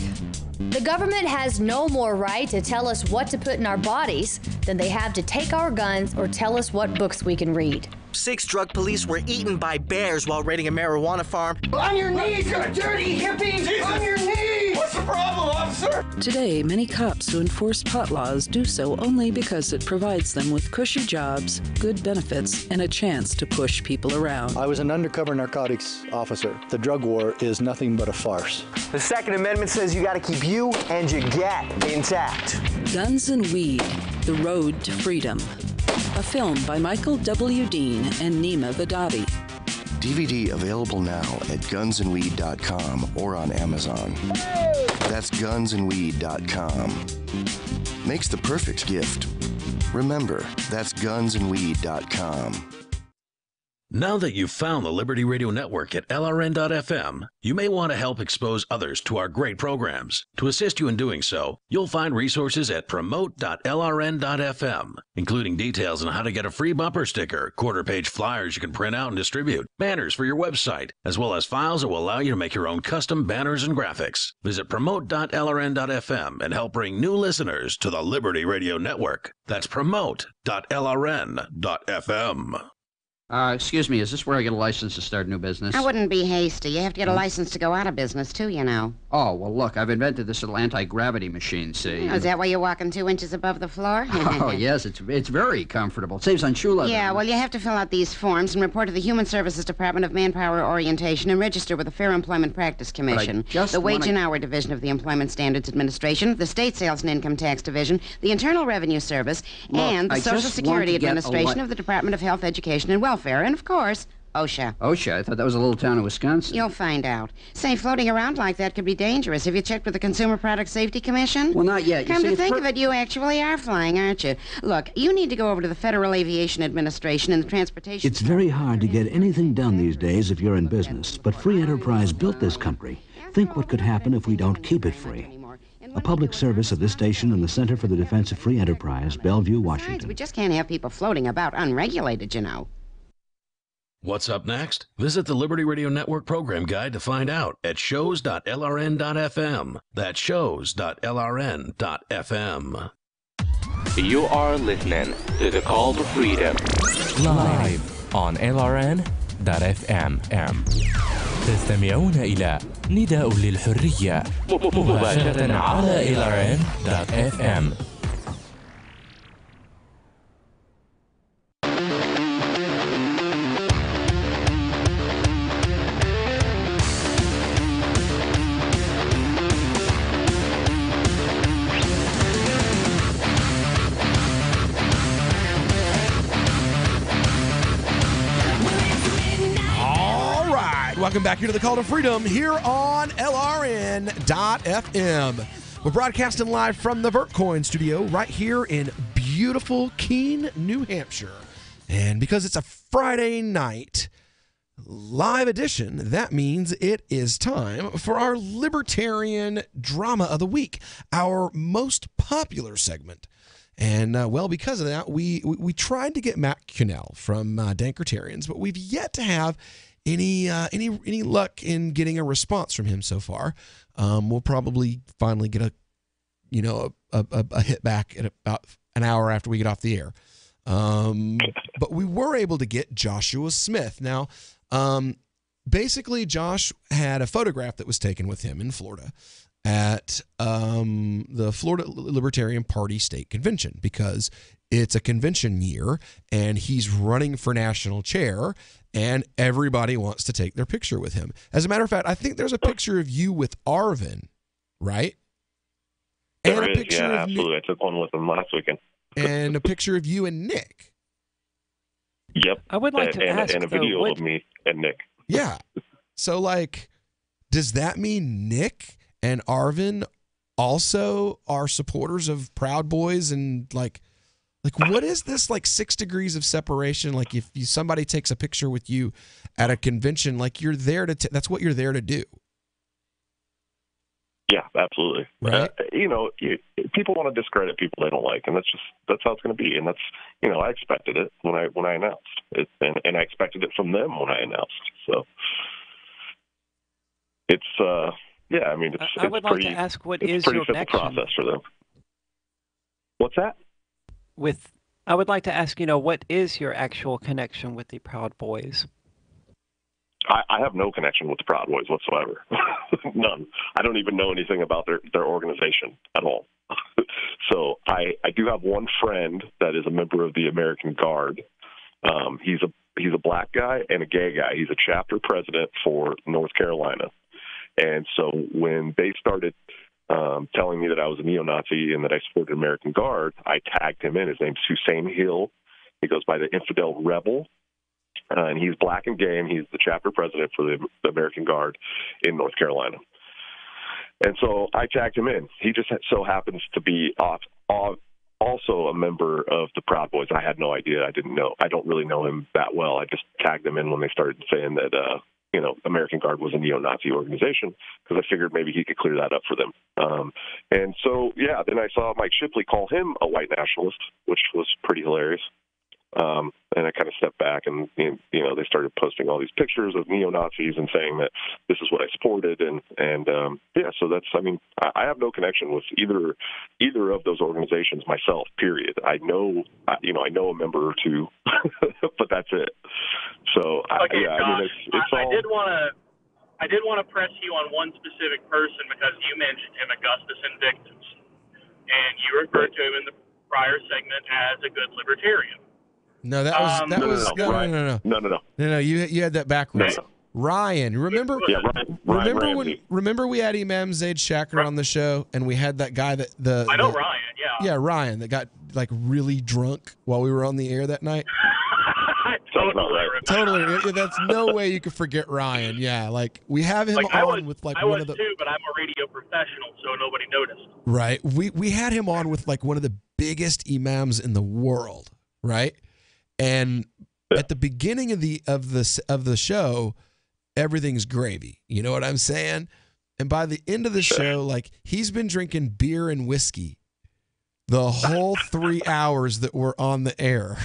[SPEAKER 19] The government has no more right to tell us what to put in our bodies than they have to take our guns or tell us what books we can read.
[SPEAKER 21] 6 drug police were eaten by bears while raiding a marijuana farm.
[SPEAKER 25] On your knees, you dirty hippies! Jesus. On your knees! What's the problem, officer?
[SPEAKER 16] Today, many cops who enforce pot laws do so only because it provides them with cushy jobs, good benefits, and a chance to push people around.
[SPEAKER 26] I was an undercover narcotics officer. The drug war is nothing but a farce.
[SPEAKER 21] The Second Amendment says you gotta keep you and your gat intact.
[SPEAKER 16] Guns and Weed, The Road to Freedom. A film by Michael W. Dean and Nima Vadadi.
[SPEAKER 3] DVD available now at gunsandweed.com or on Amazon. That's gunsandweed.com. Makes the perfect gift. Remember, that's gunsandweed.com.
[SPEAKER 22] Now that you've found the Liberty Radio Network at LRN.FM, you may want to help expose others to our great programs. To assist you in doing so, you'll find resources at promote.lrn.fm, including details on how to get a free bumper sticker, quarter-page flyers you can print out and distribute, banners for your website, as well as files that will allow you to make your own custom banners and graphics. Visit promote.lrn.fm and help bring new listeners to the Liberty Radio Network. That's promote.lrn.fm.
[SPEAKER 27] Excuse me, is this where I get a license to start a new business?
[SPEAKER 28] I wouldn't be hasty. You have to get a license to go out of business, too, you know.
[SPEAKER 27] Oh, well, look, I've invented this little anti-gravity machine, see?
[SPEAKER 28] Oh, is that why you're walking 2 inches above the floor?
[SPEAKER 27] Oh, yes, it's very comfortable. It saves on shoe leather.
[SPEAKER 28] Yeah, well, you have to fill out these forms and report to the Human Services Department of Manpower Orientation and register with the Fair Employment Practice Commission, the Wage and Hour Division of the Employment Standards Administration, the State Sales and Income Tax Division, the Internal Revenue Service, and the Social Security Administration of the Department of Health, Education, and Welfare, and, of course, OSHA.
[SPEAKER 27] OSHA? I thought that was a little town in Wisconsin.
[SPEAKER 28] You'll find out. Say, floating around like that could be dangerous. Have you checked with the Consumer Product Safety Commission?
[SPEAKER 27] Well, not yet.
[SPEAKER 28] Come to think of it, you actually are flying, aren't you? Look, you need to go over to the Federal Aviation Administration and the Transportation...
[SPEAKER 29] It's very hard to get anything done these days if you're in business, but free enterprise built this country. Think what could happen if we don't keep it free. A public service of this station and the Center for the Defense of Free Enterprise, Bellevue, Washington.
[SPEAKER 28] We just can't have people floating about unregulated, you know.
[SPEAKER 22] What's up next? Visit the Liberty Radio Network program guide to find out at shows.lrn.fm. That's shows.lrn.fm.
[SPEAKER 30] You are listening to the Call to Freedom.
[SPEAKER 31] Live on LRN.fm. تستمعون إلى نداء للحرية مباشرة على LRN.fm.
[SPEAKER 9] Welcome back here to the Call to Freedom here on LRN.FM. We're broadcasting live from the VertCoin studio right here in beautiful Keene, New Hampshire. And because it's a Friday night live edition, that means it is time for our Libertarian Drama of the Week, our most popular segment. And, well, because of that, we tried to get Matt Cunell from Dankertarians, but we've yet to have any luck in getting a response from him so far. We'll probably finally get a hit back at about an hour after we get off the air. But we were able to get Joshua Smith. Now, basically, Josh had a photograph that was taken with him in Florida at the Florida Libertarian Party State Convention, because it's a convention year and he's running for national chair and everybody wants to take their picture with him. As a matter of fact, I think there's a picture of you with Arvin, right?
[SPEAKER 8] There is, yeah, absolutely. I took one with him last weekend.
[SPEAKER 9] And a picture of you and Nick.
[SPEAKER 8] Yep.
[SPEAKER 12] I would like to ask,
[SPEAKER 8] and a video of me and Nick.
[SPEAKER 9] Yeah. So, like, does that mean Nick and Arvin also are supporters of Proud Boys? And, like, what is this, like, 6 degrees of separation? Like, if somebody takes a picture with you at a convention, like, you're there to that's what you're there to do.
[SPEAKER 8] Yeah, absolutely.
[SPEAKER 9] Right.
[SPEAKER 8] People want to discredit people they don't like, and that's how it's going to be. And that's, I expected it when I announced it, and I expected it from them when I announced. So it's yeah. I mean,
[SPEAKER 12] I would like to ask, what is your connection?
[SPEAKER 8] Process for them. What's that?
[SPEAKER 12] I would like to ask, what is your actual connection with the Proud Boys?
[SPEAKER 8] I have no connection with the Proud Boys whatsoever. None. I don't even know anything about their organization at all. So I do have one friend that is a member of the American Guard. He's a black guy and a gay guy. He's a chapter president for North Carolina. And so when they started telling me that I was a neo-Nazi and that I supported American Guard, I tagged him in. His name's Hussein Hill. He goes by the Infidel Rebel. And he's black and gay, and he's the chapter president for the American Guard in North Carolina. And so I tagged him in. He just so happens to be also a member of the Proud Boys. I had no idea. I didn't know. I don't really know him that well. I just tagged him in when they started saying that, American Guard was a neo-Nazi organization, because I figured maybe he could clear that up for them. And so, yeah, then I saw Mike Shipley call him a white nationalist, which was pretty hilarious. And I kind of stepped back, and they started posting all these pictures of neo-Nazis and saying that this is what I supported, and so that's. I mean, I have no connection with either of those organizations myself. Period. I know a member or two, but that's it. So
[SPEAKER 10] okay,
[SPEAKER 8] yeah,
[SPEAKER 10] Josh,
[SPEAKER 8] I mean, it's all.
[SPEAKER 10] I did want to press you on one specific person, because you mentioned him, Augustus Invictus, and you referred to him in the prior segment as a good libertarian.
[SPEAKER 9] No, that was no. You had that backwards.
[SPEAKER 8] No.
[SPEAKER 9] Ryan, remember?
[SPEAKER 8] Yeah, Ryan
[SPEAKER 9] remember we had Imam Zaid Shaker on the show, and we had that guy
[SPEAKER 10] I know Ryan. Yeah.
[SPEAKER 9] Yeah, Ryan, that got like really drunk while we were on the air that night. Totally. That's no way you could forget Ryan. Yeah, like we have him on with like one of the.
[SPEAKER 10] Too, but I'm a radio professional, so nobody noticed.
[SPEAKER 9] Right. We had him on with like one of the biggest imams in the world. Right. And at the beginning of the show, everything's gravy. You know what I'm saying? And by the end of the show, like he's been drinking beer and whiskey the whole 3 hours that we're on the air.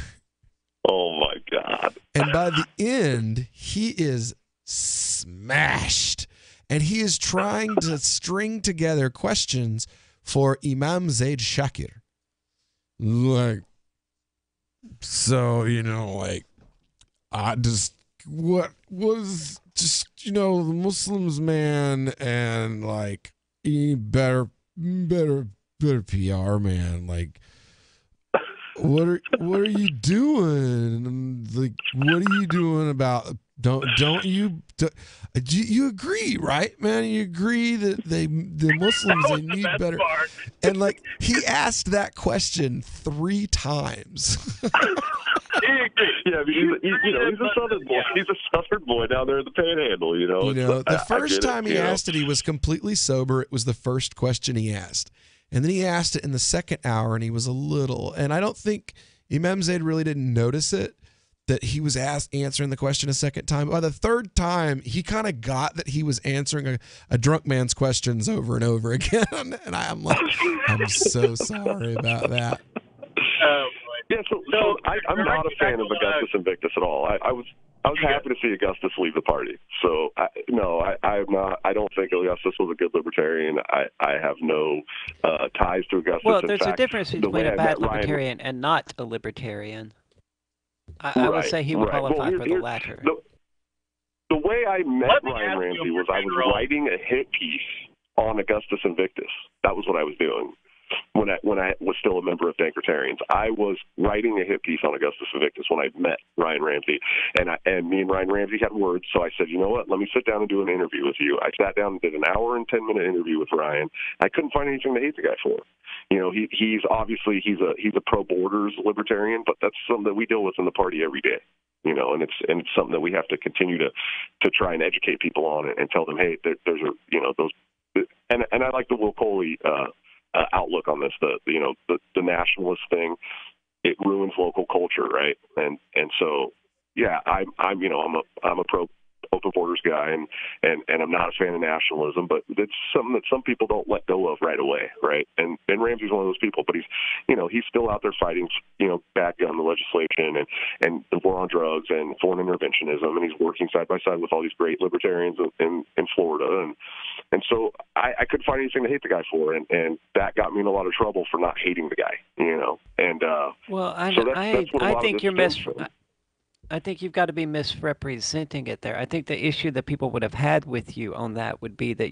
[SPEAKER 8] Oh my God.
[SPEAKER 9] And by the end, he is smashed. And he is trying to string together questions for Imam Zaid Shakir. Like, so, like, I just, what was just, the Muslims, man, and like, better PR, man. Like, what are you doing? And like, what are you doing about? Don't you agree, right, man? You agree that the Muslims they need better. And like he asked that question 3 times.
[SPEAKER 8] Yeah, he's a Southern boy. He's a Southern boy down there in the Panhandle.
[SPEAKER 9] The first time he asked it, he was completely sober. It was the first question he asked. And then he asked it in the second hour, and he was a little. And I don't think Imam Zaid really didn't notice it, that he was answering the question a second time. By the third time, he kind of got that he was answering a drunk man's questions over and over again. And I'm like, I'm so sorry about that.
[SPEAKER 8] Yeah, so I'm not a fan of Augustus Invictus at all. I was happy to see Augustus leave the party. So, I'm not. I don't think Augustus was a good libertarian. I have no ties to Augustus.
[SPEAKER 12] Well, there's a difference between a bad libertarian and not a libertarian. I would say he would qualify for the latter.
[SPEAKER 8] The way I met Ryan Ramsey was I was writing a hit piece on Augustus Invictus. That was what I was doing when I was still a member of Dankritarians. I was writing a hit piece on Augustus Invictus when I met Ryan Ramsey, and me and Ryan Ramsey had words. So I said, you know what? Let me sit down and do an interview with you. I sat down and did an hour and 10-minute interview with Ryan. I couldn't find anything to hate the guy for. You know, he's obviously he's a pro-borders libertarian, but that's something that we deal with in the party every day. You know, and it's something that we have to continue to try and educate people on and tell them, hey, there's those, and I like the Will Coley outlook on this. The nationalist thing, it ruins local culture, right? And so yeah, I'm a pro open borders guy, and I'm not a fan of nationalism, but it's something that some people don't let go of right away, right? And Ramsey's one of those people, but he's still out there fighting, back on the legislation and the war on drugs and foreign interventionism, and he's working side by side with all these great libertarians in Florida, and so I couldn't find anything to hate the guy for, and that got me in a lot of trouble for not hating the guy, and
[SPEAKER 12] well, I think you've got to be misrepresenting it there. I think the issue that people would have had with you on that would be that,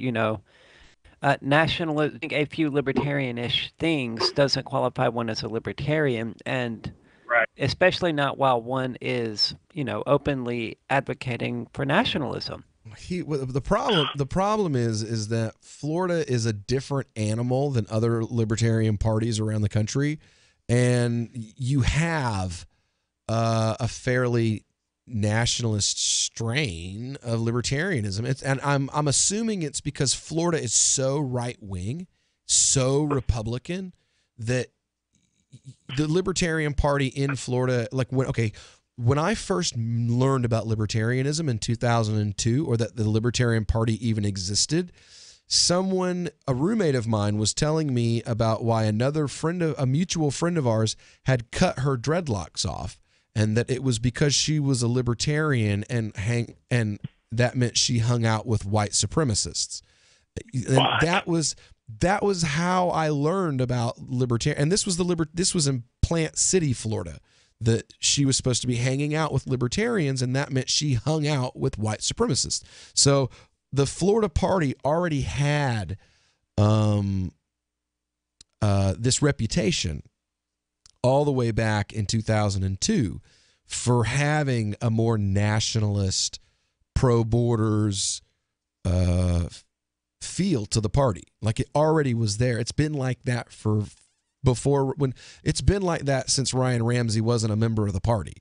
[SPEAKER 12] nationalism, a few libertarian-ish things doesn't qualify one as a libertarian, and especially not while one is, openly advocating for nationalism.
[SPEAKER 9] The problem is that Florida is a different animal than other libertarian parties around the country, and you have a fairly nationalist strain of libertarianism. And I'm assuming it's because Florida is so right-wing, so Republican, that the Libertarian Party in Florida, when I first learned about libertarianism in 2002, or that the Libertarian Party even existed, a roommate of mine was telling me about why a mutual friend of ours had cut her dreadlocks off, and that it was because she was a libertarian and that meant she hung out with white supremacists. And that was how I learned about libertarian. And this was in Plant City, Florida, that she was supposed to be hanging out with libertarians, and that meant she hung out with white supremacists. So the Florida party already had this reputation all the way back in 2002 for having a more nationalist, pro-borders feel to the party. Like, it already was there. It's been like that it's been like that since Ryan Ramsey wasn't a member of the party.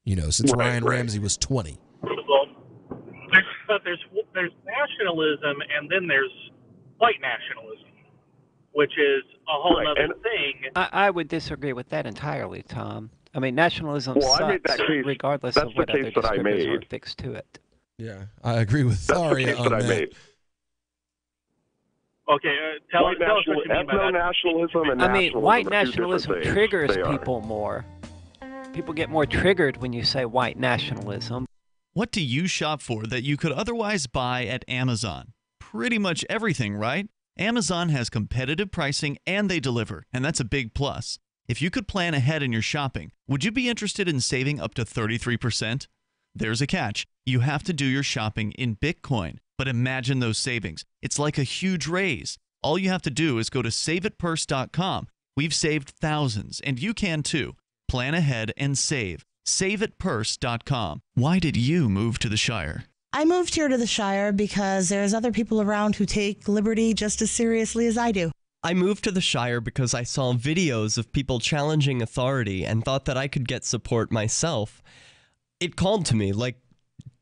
[SPEAKER 9] Since Ryan Ramsey was 20.
[SPEAKER 10] But there's nationalism, and then there's white nationalism, which is a whole other thing.
[SPEAKER 12] I would disagree with that entirely, Tom. I mean, nationalism sucks, regardless of what other descriptors are fixed to it.
[SPEAKER 9] Yeah, I agree with Tharia on that.
[SPEAKER 10] Okay, tell us what you mean by that.
[SPEAKER 8] Nationalism and
[SPEAKER 12] white nationalism triggers people more. People get more triggered when you say white nationalism.
[SPEAKER 1] What do you shop for that you could otherwise buy at Amazon? Pretty much everything, right? Amazon has competitive pricing and they deliver, and that's a big plus. If you could plan ahead in your shopping, would you be interested in saving up to 33%? There's a catch. You have to do your shopping in Bitcoin. But imagine those savings. It's like a huge raise. All you have to do is go to SaveItPurse.com. We've saved thousands, and you can too. Plan ahead and save. SaveItPurse.com. Why did you move to the Shire?
[SPEAKER 2] I moved here to the Shire because there's other people around who take liberty just as seriously as I do.
[SPEAKER 4] I moved to the Shire because I saw videos of people challenging authority and thought that I could get support myself. It called to me, like,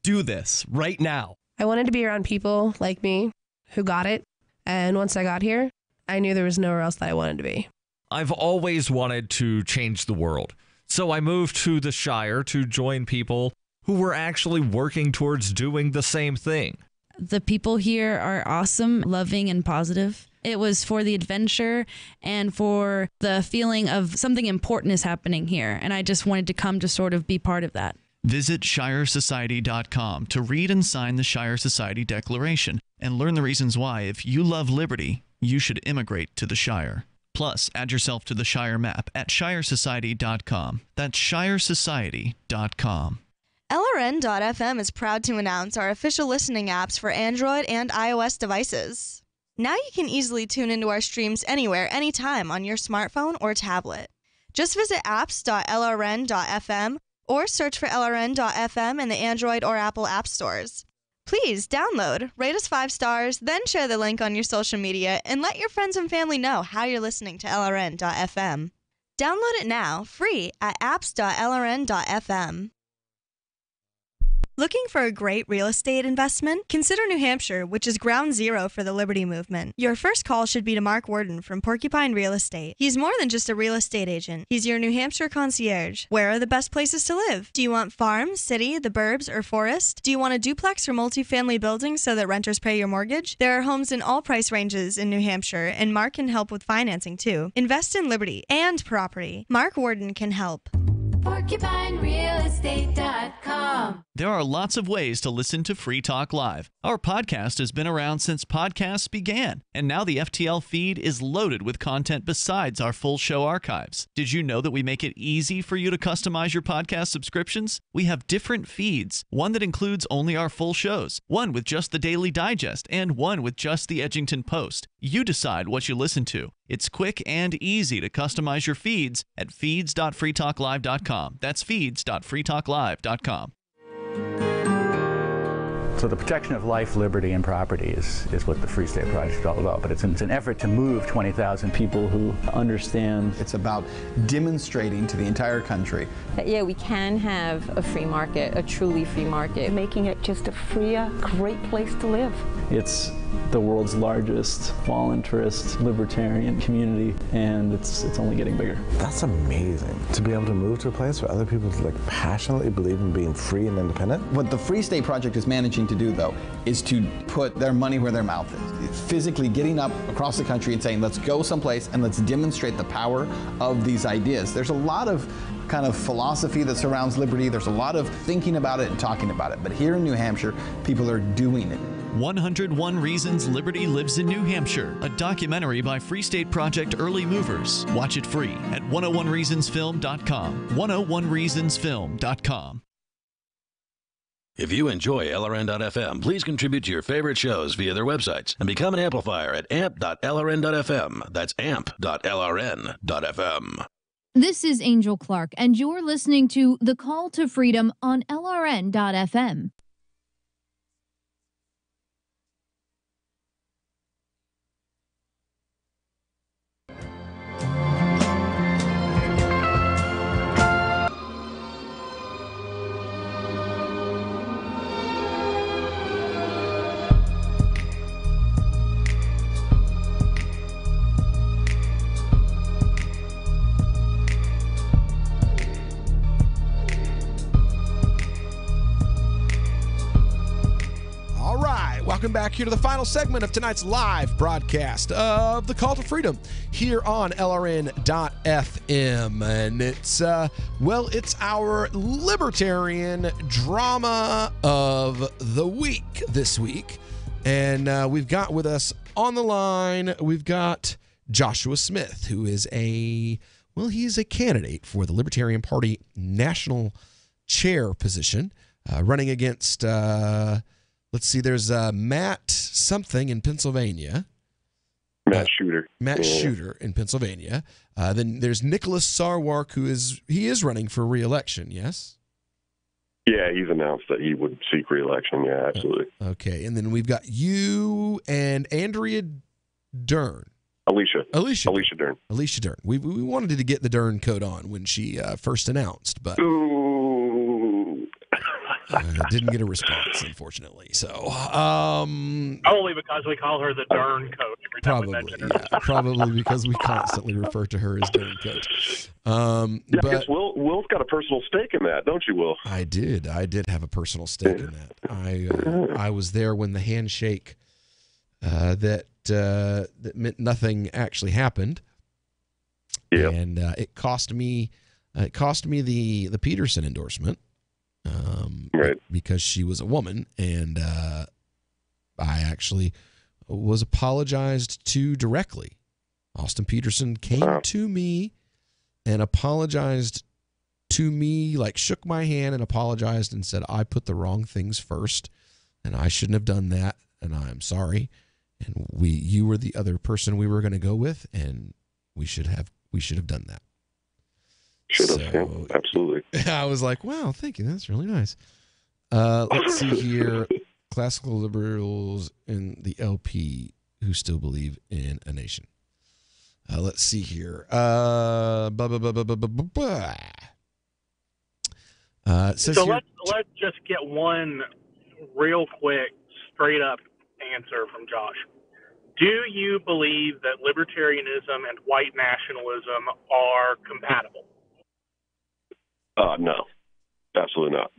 [SPEAKER 4] do this right now.
[SPEAKER 5] I wanted to be around people like me who got it, and once I got here, I knew there was nowhere else that I wanted to be.
[SPEAKER 6] I've always wanted to change the world, so I moved to the Shire to join people who were actually working towards doing the same thing.
[SPEAKER 7] The people here are awesome, loving, and positive. It was for the adventure and for the feeling of something important is happening here, and I just wanted to come to sort of be part of that.
[SPEAKER 1] Visit ShireSociety.com to read and sign the Shire Society Declaration and learn the reasons why, if you love liberty, you should immigrate to the Shire. Plus, add yourself to the Shire map at ShireSociety.com. That's ShireSociety.com.
[SPEAKER 11] LRN.FM is proud to announce our official listening apps for Android and iOS devices. Now you can easily tune into our streams anywhere, anytime on your smartphone or tablet. Just visit apps.lrn.fm or search for LRN.FM in the Android or Apple app stores. Please download, rate us 5 stars, then share the link on your social media and let your friends and family know how you're listening to LRN.FM. Download it now, free at apps.lrn.fm. Looking for a great real estate investment? Consider New Hampshire, which is ground zero for the Liberty Movement. Your first call should be to Mark Worden from Porcupine Real Estate. He's more than just a real estate agent. He's your New Hampshire concierge. Where are the best places to live? Do you want farm, city, the burbs, or forest? Do you want a duplex or multifamily building so that renters pay your mortgage? There are homes in all price ranges in New Hampshire, and Mark can help with financing too. Invest in liberty and property. Mark Worden can help.
[SPEAKER 13] PorcupineRealEstate.com.
[SPEAKER 1] There are lots of ways to listen to Free Talk Live. Our podcast has been around since podcasts began, and now the FTL feed is loaded with content besides our full show archives. Did you know that we make it easy for you to customize your podcast subscriptions? We have different feeds, one that includes only our full shows, one with just the Daily Digest, and one with just the Edgington Post. You decide what you listen to. It's quick and easy to customize your feeds at feeds.freetalklive.com. That's feeds.freetalklive.com.
[SPEAKER 26] So the protection of life, liberty, and property is what the Free State Project is all about. But it's an effort to move 20,000 people who understand.
[SPEAKER 14] It's about demonstrating to the entire country
[SPEAKER 15] that, yeah, we can have a free market, a truly free market.
[SPEAKER 17] Making it just a freer, great place to live.
[SPEAKER 26] It's the world's largest voluntarist libertarian community, and it's only getting bigger.
[SPEAKER 18] That's amazing, to be able to move to a place where other people passionately believe in being free and independent.
[SPEAKER 14] What the Free State Project is managing to do, though, is to put their money where their mouth is. It's physically getting up across the country and saying, let's go someplace and let's demonstrate the power of these ideas. There's a lot of kind of philosophy that surrounds liberty. There's a lot of thinking about it and talking about it. But here in New Hampshire, people are doing it.
[SPEAKER 1] 101 Reasons Liberty Lives in New Hampshire, a documentary by Free State Project Early Movers. Watch it free at 101reasonsfilm.com. 101reasonsfilm.com.
[SPEAKER 22] If you enjoy LRN.FM, please contribute to your favorite shows via their websites and become an amplifier at amp.lrn.fm. That's amp.lrn.fm.
[SPEAKER 19] This is Angel Clark, and you're listening to The Call to Freedom on LRN.fm.
[SPEAKER 9] Welcome back here to the final segment of tonight's live broadcast of the Call to Freedom here on LRN.FM. And it's our libertarian drama of the week this week. And we've got with us on the line, we've got Joshua Smith, who is he's a candidate for the Libertarian Party national chair position, running against... let's see, there's Matt something in Pennsylvania.
[SPEAKER 8] Matt Shooter.
[SPEAKER 9] Matt Shooter in Pennsylvania. Then there's Nicholas Sarwark, who is running for re-election, yes?
[SPEAKER 8] Yeah, he's announced that he would seek re-election, yeah, absolutely.
[SPEAKER 9] Okay, and then we've got you and Andrea Dern.
[SPEAKER 8] Alicia Dern.
[SPEAKER 9] Alicia Dern. We wanted to get the Dern coat on when she first announced, but... didn't get a response, unfortunately. So,
[SPEAKER 10] only because we call her the Dern coat every time we mention her.
[SPEAKER 9] Probably because we constantly refer to her as Dern coat.
[SPEAKER 8] I guess Will's got a personal stake in that, don't you, Will?
[SPEAKER 9] I did have a personal stake in that. I was there when the handshake that meant nothing actually happened.
[SPEAKER 8] Yeah,
[SPEAKER 9] and it cost me the Peterson endorsement.
[SPEAKER 8] right.
[SPEAKER 9] because she was a woman, and I actually was apologized to directly. Austin Peterson came to me and apologized to me, like shook my hand and apologized and said, I put the wrong things first and I shouldn't have done that, and I'm sorry. And you were the other person we were going to go with, and we should have done that.
[SPEAKER 8] Should have, yeah, absolutely.
[SPEAKER 9] I was like, wow, thank you. That's really nice. Let's see here. Classical liberals in the LP who still believe in a nation. Let's see here.
[SPEAKER 10] So let's just get one real quick, straight up answer from Josh. Do you believe that libertarianism and white nationalism are compatible?
[SPEAKER 8] No, absolutely not.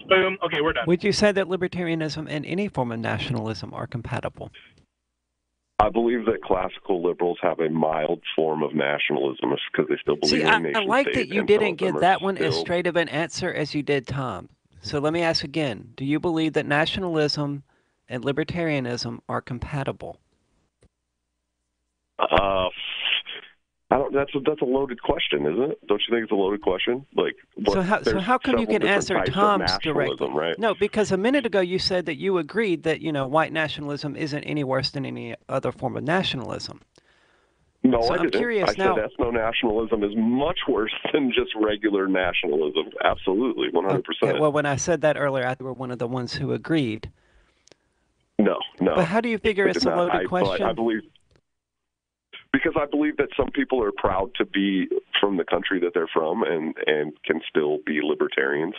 [SPEAKER 10] Boom. Okay, we're done.
[SPEAKER 12] Would you say that libertarianism and any form of nationalism are compatible?
[SPEAKER 8] I believe that classical liberals have a mild form of nationalism because they still believe in a nation
[SPEAKER 12] I like
[SPEAKER 8] state,
[SPEAKER 12] that you
[SPEAKER 8] and
[SPEAKER 12] didn't
[SPEAKER 8] some of
[SPEAKER 12] get
[SPEAKER 8] them
[SPEAKER 12] that
[SPEAKER 8] are
[SPEAKER 12] one as
[SPEAKER 8] still-
[SPEAKER 12] straight of an answer as you did Tom. So let me ask again. Do you believe that nationalism and libertarianism are compatible?
[SPEAKER 8] I don't. That's a loaded question, isn't it? Don't you think it's a loaded question? Like,
[SPEAKER 12] So how come you can answer Tom's directly?
[SPEAKER 8] directly? Right?
[SPEAKER 12] No, because a minute ago you said that you agreed that, white nationalism isn't any worse than any other form of nationalism.
[SPEAKER 8] No,
[SPEAKER 12] So
[SPEAKER 8] I
[SPEAKER 12] I'm
[SPEAKER 8] didn't.
[SPEAKER 12] curious
[SPEAKER 8] I
[SPEAKER 12] now-
[SPEAKER 8] said ethno-nationalism is much worse than just regular nationalism. Absolutely, 100%.
[SPEAKER 12] Okay, well, when I said that earlier, I were one of the ones who agreed.
[SPEAKER 8] No.
[SPEAKER 12] But how do you figure
[SPEAKER 8] I
[SPEAKER 12] it's
[SPEAKER 8] did
[SPEAKER 12] a
[SPEAKER 8] not.
[SPEAKER 12] loaded question?
[SPEAKER 8] I believe because I believe that some people are proud to be from the country that they're from and can still be libertarians.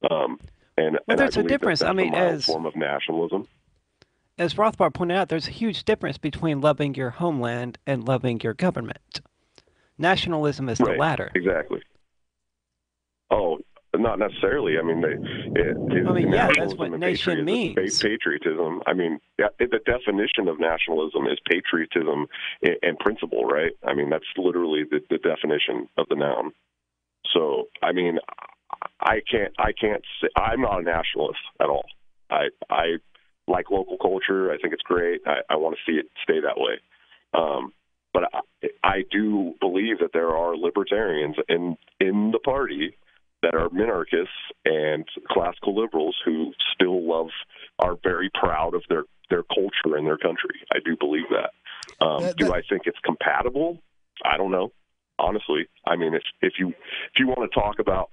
[SPEAKER 8] And
[SPEAKER 12] Well,
[SPEAKER 8] and
[SPEAKER 12] there's
[SPEAKER 8] I
[SPEAKER 12] a
[SPEAKER 8] believe
[SPEAKER 12] difference.
[SPEAKER 8] That
[SPEAKER 12] I
[SPEAKER 8] that's
[SPEAKER 12] mean,
[SPEAKER 8] a mild
[SPEAKER 12] as-
[SPEAKER 8] form of nationalism.
[SPEAKER 12] As Rothbard pointed out, there's a huge difference between loving your homeland and loving your government. Nationalism is the
[SPEAKER 8] Right,
[SPEAKER 12] latter.
[SPEAKER 8] Exactly. Oh, not necessarily. I mean,
[SPEAKER 12] yeah, that's
[SPEAKER 8] nationalism
[SPEAKER 12] what
[SPEAKER 8] and
[SPEAKER 12] nation
[SPEAKER 8] patriotism-
[SPEAKER 12] means.
[SPEAKER 8] Patriotism. I mean, the definition of nationalism is patriotism and principle, right? I mean, that's literally the definition of the noun. So, I mean, I can't say I'm not a nationalist at all. I like local culture. I think it's great. I want to see it stay that way. But I do believe that there are libertarians in the party that are minarchists and classical liberals who still are very proud of their culture and their country. I do believe that. Do I think it's compatible? I don't know. Honestly, I mean, if you want to talk about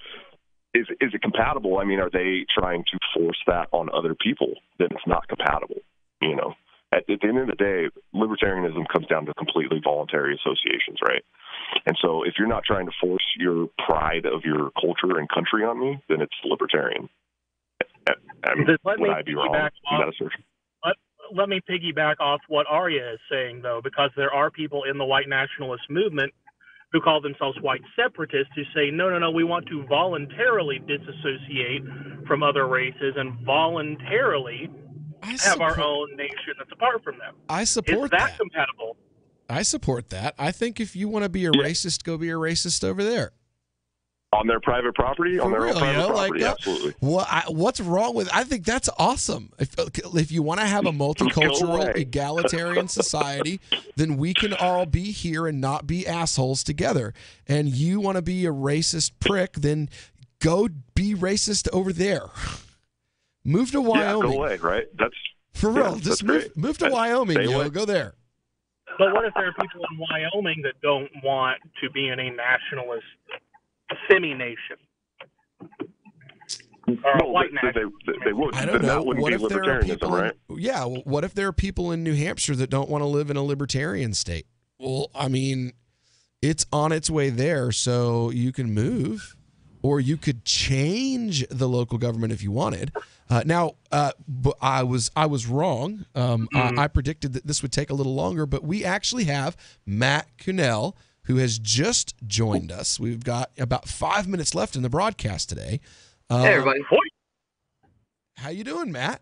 [SPEAKER 8] is it compatible? I mean, are they trying to force that on other people? Then it's not compatible. At the end of the day, libertarianism comes down to completely voluntary associations, right? And so if you're not trying to force your pride of your culture and country on me, then it's libertarian. I mean, would I be wrong in that assertion?
[SPEAKER 10] Let me piggyback off what Arya is saying, though, because there are people in the white nationalist movement who call themselves white separatists who say, no, we want to voluntarily disassociate from other races and voluntarily have our own nation that's apart from them.
[SPEAKER 9] I support
[SPEAKER 10] Is that compatible?
[SPEAKER 9] I support that. I think if you want to be a racist, go be a racist over there.
[SPEAKER 8] On their private property? On their own private property, absolutely.
[SPEAKER 9] What's wrong with? I think that's awesome. If you want to have a multicultural, egalitarian society, then we can all be here and not be assholes together. And you want to be a racist prick, then go be racist over there. Move to Wyoming.
[SPEAKER 8] Yeah, go away, right? That's
[SPEAKER 9] for real. Just move to Wyoming. Go there.
[SPEAKER 10] But what if there are people in Wyoming that don't want to be in a nationalist semi-nation? Or a white nationalist?
[SPEAKER 8] They would.
[SPEAKER 9] I don't know.
[SPEAKER 8] That wouldn't
[SPEAKER 9] What
[SPEAKER 8] be
[SPEAKER 9] if there are
[SPEAKER 8] libertarianism,
[SPEAKER 9] people?
[SPEAKER 8] right?
[SPEAKER 9] What if there are people in New Hampshire that don't want to live in a libertarian state? Well, I mean, it's on its way there, so you can move, or you could change the local government if you wanted. But I was wrong. I predicted that this would take a little longer, but we actually have Matt Kuhnel, who has just joined us. We've got about 5 minutes left in the broadcast today.
[SPEAKER 3] Hey, everybody.
[SPEAKER 9] How you doing, Matt?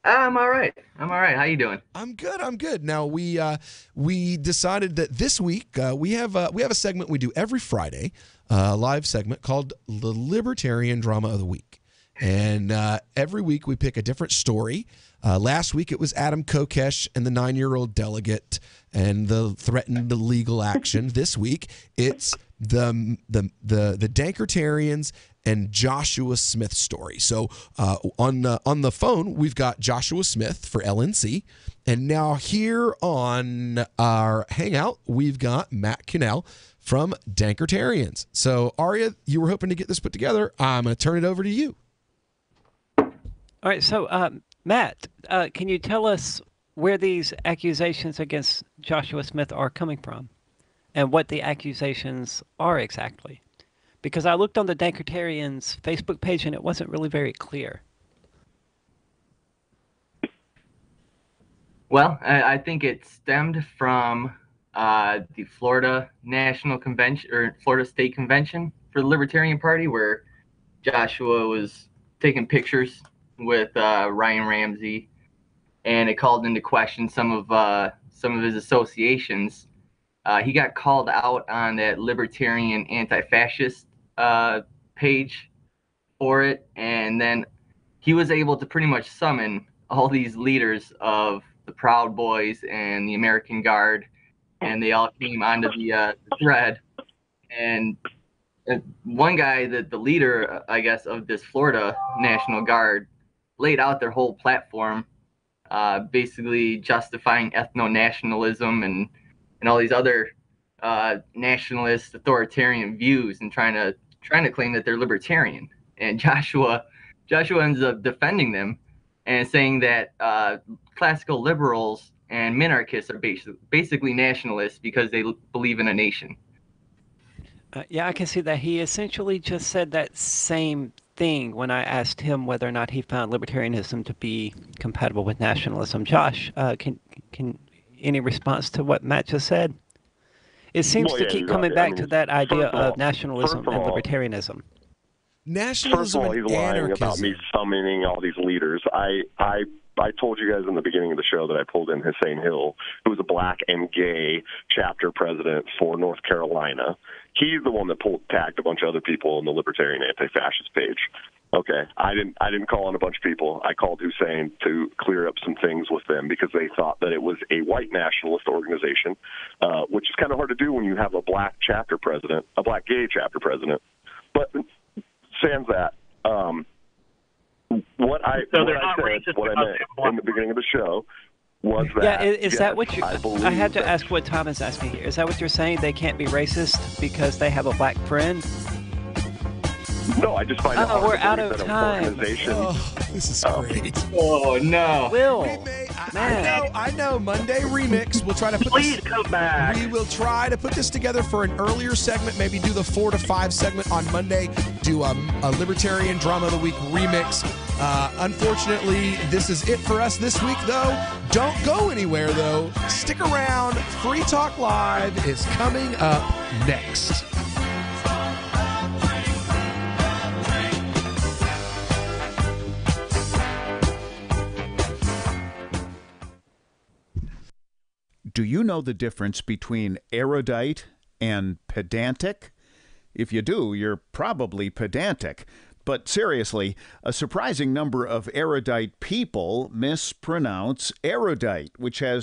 [SPEAKER 3] I'm all right. How you doing?
[SPEAKER 9] I'm good. Now we decided that this week we have a segment we do every Friday, a live segment called the Libertarian Drama of the Week, and every week we pick a different story. Last week it was Adam Kokesh and the 9-year-old delegate and the threatened legal action. This week it's the Dankertarians and Joshua Smith story. So on the phone, we've got Joshua Smith for LNC. And now here on our Hangout, we've got Matt Cannell from Dankertarians. So Aria, you were hoping to get this put together. I'm going to turn it over to you.
[SPEAKER 12] All right. So Matt, can you tell us where these accusations against Joshua Smith are coming from and what the accusations are exactly? Because I looked on the Dankertarians Facebook page and it wasn't really very clear.
[SPEAKER 3] Well, I think it stemmed from the Florida National Convention or Florida State Convention for the Libertarian Party, where Joshua was taking pictures with Ryan Ramsey, and it called into question some of his associations. He got called out on that Libertarian Anti-Fascist page for it, and then he was able to pretty much summon all these leaders of the Proud Boys and the American Guard, and they all came onto the thread. And one guy, the leader, I guess, of this Florida National Guard, laid out their whole platform, basically justifying ethno-nationalism and all these other nationalist authoritarian views, and trying to claim that they're libertarian. And Joshua ends up defending them and saying that classical liberals and minarchists are basically nationalists because they believe in a nation.
[SPEAKER 12] Yeah, I can see that. He essentially just said that same thing when I asked him whether or not he found libertarianism to be compatible with nationalism. Josh, can any response to what Matt just said? It seems to keep coming back to that idea of nationalism and libertarianism.
[SPEAKER 9] Nationalism.
[SPEAKER 8] First of all, he's lying about me summoning all these leaders. I told you guys in the beginning of the show that I pulled in Hussein Hill, who was a black and gay chapter president for North Carolina. He's the one that tagged a bunch of other people on the Libertarian Anti-Fascist page. Okay, I didn't call on a bunch of people. I called Hussein to clear up some things with them because they thought that it was a white nationalist organization, which is kind of hard to do when you have a black chapter president, a black gay chapter president. But sans that, what I meant in the beginning of the show was that.
[SPEAKER 12] Yeah, is that what you? I had to ask what Tom is asking here. Is that what you're saying? They can't be racist because they have a black friend?
[SPEAKER 8] No, I just find it hard
[SPEAKER 12] we're
[SPEAKER 8] to
[SPEAKER 12] out
[SPEAKER 8] believe
[SPEAKER 12] of
[SPEAKER 8] that
[SPEAKER 12] time.
[SPEAKER 8] an organization.
[SPEAKER 9] Oh, this is great.
[SPEAKER 3] Oh no,
[SPEAKER 12] Will.
[SPEAKER 9] I know. Monday remix. We'll try to put
[SPEAKER 10] Please come back.
[SPEAKER 9] We will try to put this together for an earlier segment. Maybe do the 4 to 5 segment on Monday. Do a Libertarian Drama of the Week remix. Unfortunately, this is it for us this week, though. Don't go anywhere, though. Stick around. Free Talk Live is coming up next.
[SPEAKER 13] Do you know the difference between erudite and pedantic? If you do, you're probably pedantic. But seriously, a surprising number of erudite people mispronounce erudite, which has